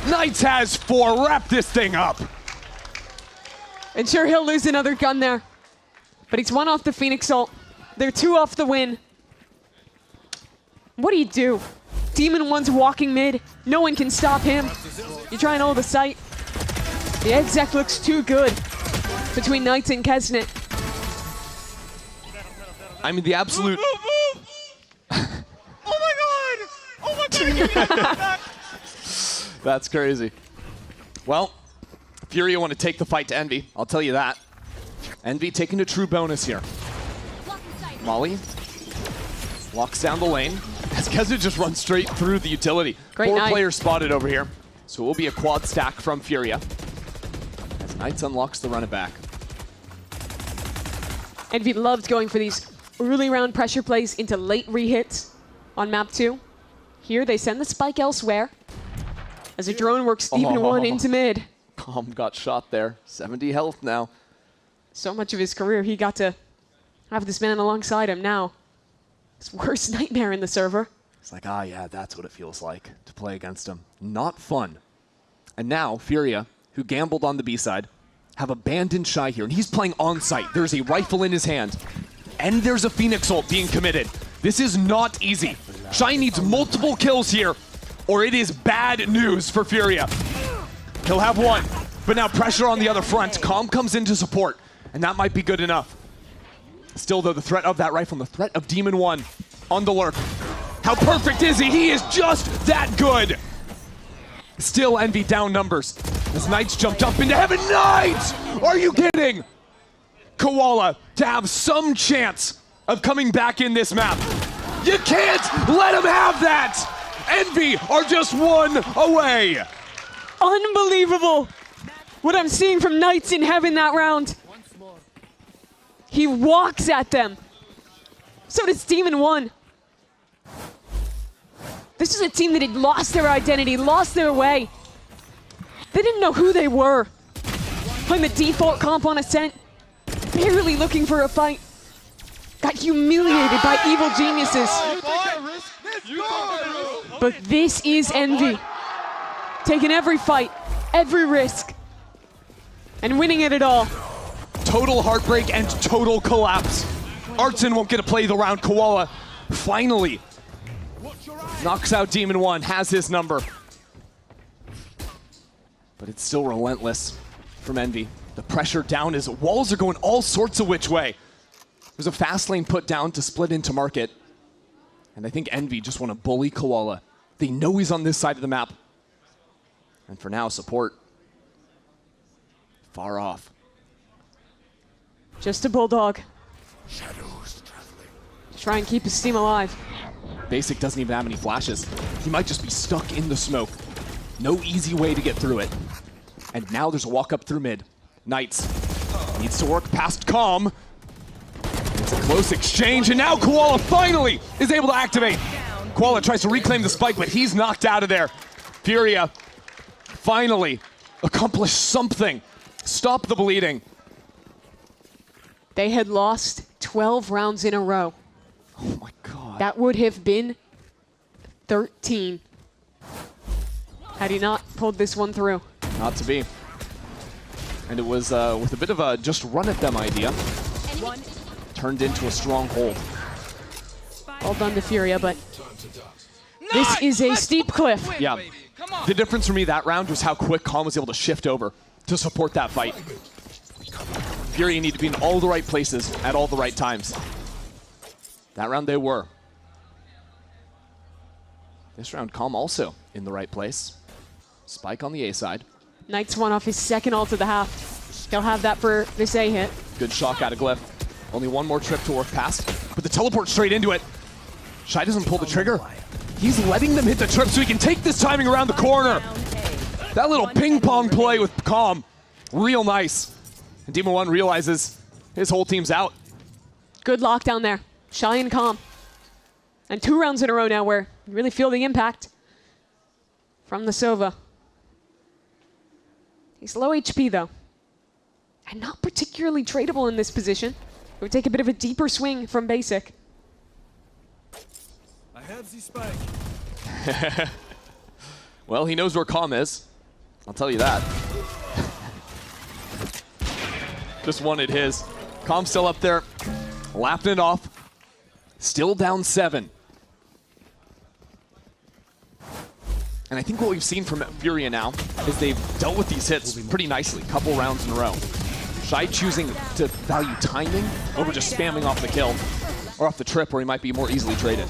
Knights has 4. Wrap this thing up. And sure, he'll lose another gun there. But he's 1 off the Phoenix ult. They're 2 off the win. What do you do? Demon One's walking mid. No one can stop him. You try and hold the site. The exec looks too good between Knights and Kesnet. I mean, the absolute... Oh my god! Oh my god! That's crazy. Well, Furia want to take the fight to Envy. I'll tell you that. Envy taking a true bonus here. Molly locks down the lane as Kesnet just runs straight through the utility. Great 4 night. players spotted over here. So it will be a quad stack from Furia. As Knights unlocks the run it back. Envy loved going for these early round pressure plays into late rehits on map 2. Here they send the spike elsewhere as a drone works Demon One into mid. Calm got shot there. 70 health now. So much of his career he got to have this man alongside him now. His worst nightmare in the server. It's like, ah, yeah, that's what it feels like to play against him. Not fun. And now, Furia, who gambled on the B side, have abandoned Shy here, and he's playing on site. There's a rifle in his hand. and there's a Phoenix ult being committed. This is not easy. Shy needs multiple kills here, or it is bad news for Furia. He'll have one, but now pressure on the other front. Calm comes in to support, and that might be good enough. Still, though, the threat of that rifle and the threat of Demon 1 on the lurk. How perfect is he? He is just that good. Still, Envy down numbers. As Knights jumped up into heaven. Knights! Are you kidding? Koala to have some chance of coming back in this map. You can't let him have that! Envy are just one away. Unbelievable what I'm seeing from Knights in heaven that round. He walks at them. So does Demon 1. This is a team that had lost their identity, lost their way. They didn't know who they were. Playing the default comp on Ascent, barely looking for a fight. Got humiliated by evil geniuses. But this is Envy. Taking every fight, every risk, and winning it all. Total heartbreak and total collapse. Artson won't get to play the round. Koala finally knocks out Demon 1, has his number. But it's still relentless from Envy. The pressure down as walls are going all sorts of which way. There's a fast lane put down to split into market. And I think Envy just want to bully Koala. They know he's on this side of the map. And for now, support far off. Just a bulldog. Try and keep his team alive. Basic doesn't even have any flashes. He might just be stuck in the smoke. No easy way to get through it. And now there's a walk up through mid. Knights needs to work past Calm. It's a close exchange, and now Koala finally is able to activate. Koala tries to reclaim the spike, but he's knocked out of there. Furia finally accomplished something. Stop the bleeding. They had lost 12 rounds in a row. Oh my god. That would have been 13. Had he not pulled this one through. Not to be. And it was with a bit of a just run at them idea. Turned into a stronghold. Well done to Furia, but this is a steep cliff. Yeah. The difference for me that round was how quick Calm was able to shift over to support that fight. Furia need to be in all the right places at all the right times. That round they were. This round, Calm also in the right place. Spike on the A side. Knights won off his second ult of the half. He'll have that for this A hit. Good shock out of Glyph. Only one more trip to work past, but the teleport straight into it. Shy doesn't pull the trigger. He's letting them hit the trip so he can take this timing around the corner. That little ping pong play with Calm, real nice. And Demon 1 realizes his whole team's out. Good lockdown there. Shy and Calm. And 2 rounds in a row now where you really feel the impact from the Sova. He's low HP though. And not particularly tradable in this position. It would take a bit of a deeper swing from Basic. I have the spike. Well, he knows where Calm is. I'll tell you that. Just wanted his. Calm still up there, lapping it off. Still down 7. And I think what we've seen from Furia now is they've dealt with these hits pretty nicely, couple rounds in a row. Shy choosing to value timing over just spamming off the kill or off the trip where he might be more easily traded.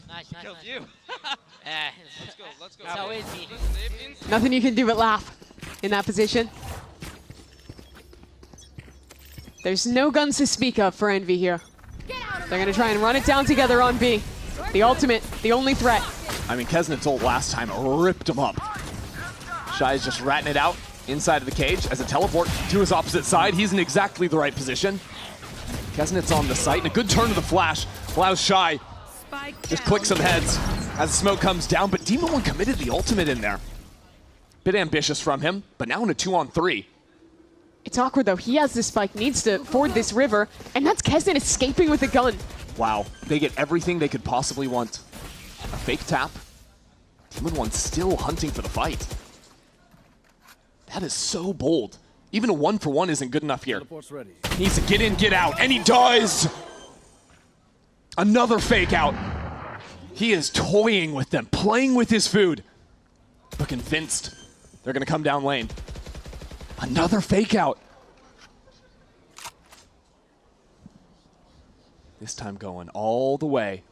Nice. Killed you. Let's go. That's how it be. Nothing you can do but laugh in that position. There's no guns to speak of for Envy here. They're going to try and run it down together on B. The ultimate, the only threat. I mean, Kesnet's ult last time ripped him up. Shy's just ratting it out inside of the cage as a teleport to his opposite side. He's in exactly the right position. Kesnet's on the site, and a good turn to the flash allows Shy just click some heads as the smoke comes down, but Demon 1 committed the ultimate in there. Bit ambitious from him, but now in a 2-on-3. It's awkward though. He has this spike, needs to ford this river, and that's Kesnet escaping with a gun. Wow, they get everything they could possibly want. A fake tap. Demon 1 still hunting for the fight. That is so bold. Even a 1-for-1 isn't good enough here. Teleport's ready. He needs to get in, get out, and he does! Another fake out. He is toying with them, playing with his food. But convinced they're gonna come down lane. Another fake out. This time going all the way.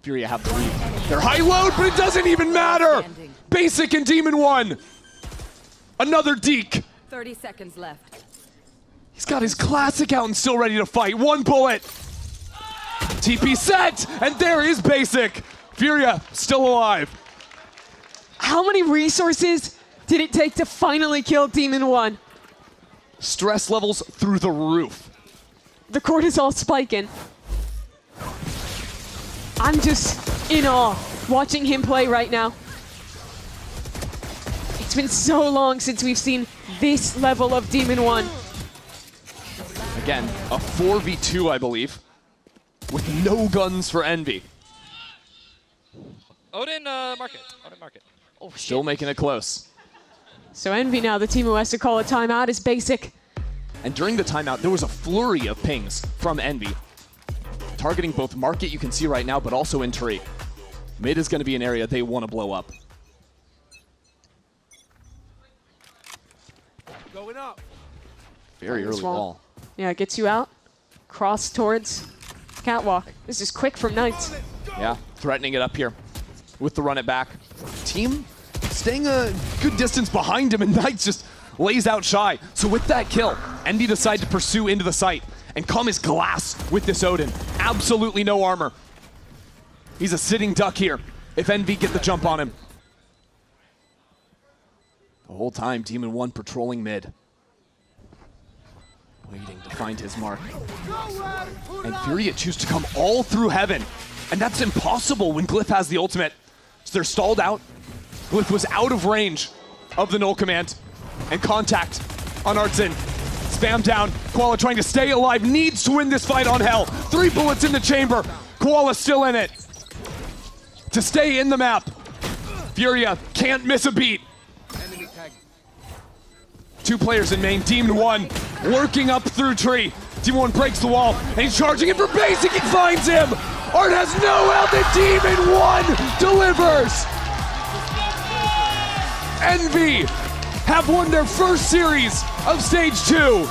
Furia have the lead. They're high load, but it doesn't even matter! Basic and Demon 1. Another deke. 30 seconds left. He's got his classic out and still ready to fight. One bullet. TP set, and there is Basic. Furia still alive. How many resources did it take to finally kill Demon 1? Stress levels through the roof. The cortisol spiking. I'm just in awe watching him play right now. It's been so long since we've seen this level of Demon 1. Again, a 4v2, I believe, with no guns for Envy. Odin market. Odin market. Oh, shit. Still making it close. So Envy now, the team who has to call a timeout, is Basic. And during the timeout, there was a flurry of pings from Envy. Targeting both market, you can see right now, but also in tree. Mid is going to be an area they want to blow up. Going up. Very early ball. Yeah, it gets you out. Cross towards catwalk. This is quick from Knights. Yeah, threatening it up here with the run it back. Team staying a good distance behind him, and Knights just lays out shy. So with that kill, Envy decide to pursue into the site and calm his glass with this Odin. Absolutely no armor. He's a sitting duck here if Envy get the jump on him. The whole time, Demon 1 patrolling mid. Waiting to find his mark. And Furia choose to come all through heaven. And that's impossible when Glyph has the ultimate. So they're stalled out. Glyph was out of range of the null command. And contact on Artsin. Spam down. Koala trying to stay alive. Needs to win this fight on Hell. 3 bullets in the chamber. Koala still in it. To stay in the map. Furia can't miss a beat. 2 players in main. Demon 1 lurking up through tree. Demon 1 breaks the wall, and he's charging in for Basic. He finds him. Art has no health, and Demon 1 delivers. Envy have won their first series of Stage 2,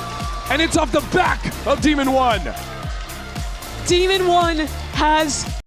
and it's off the back of Demon 1. Demon 1 has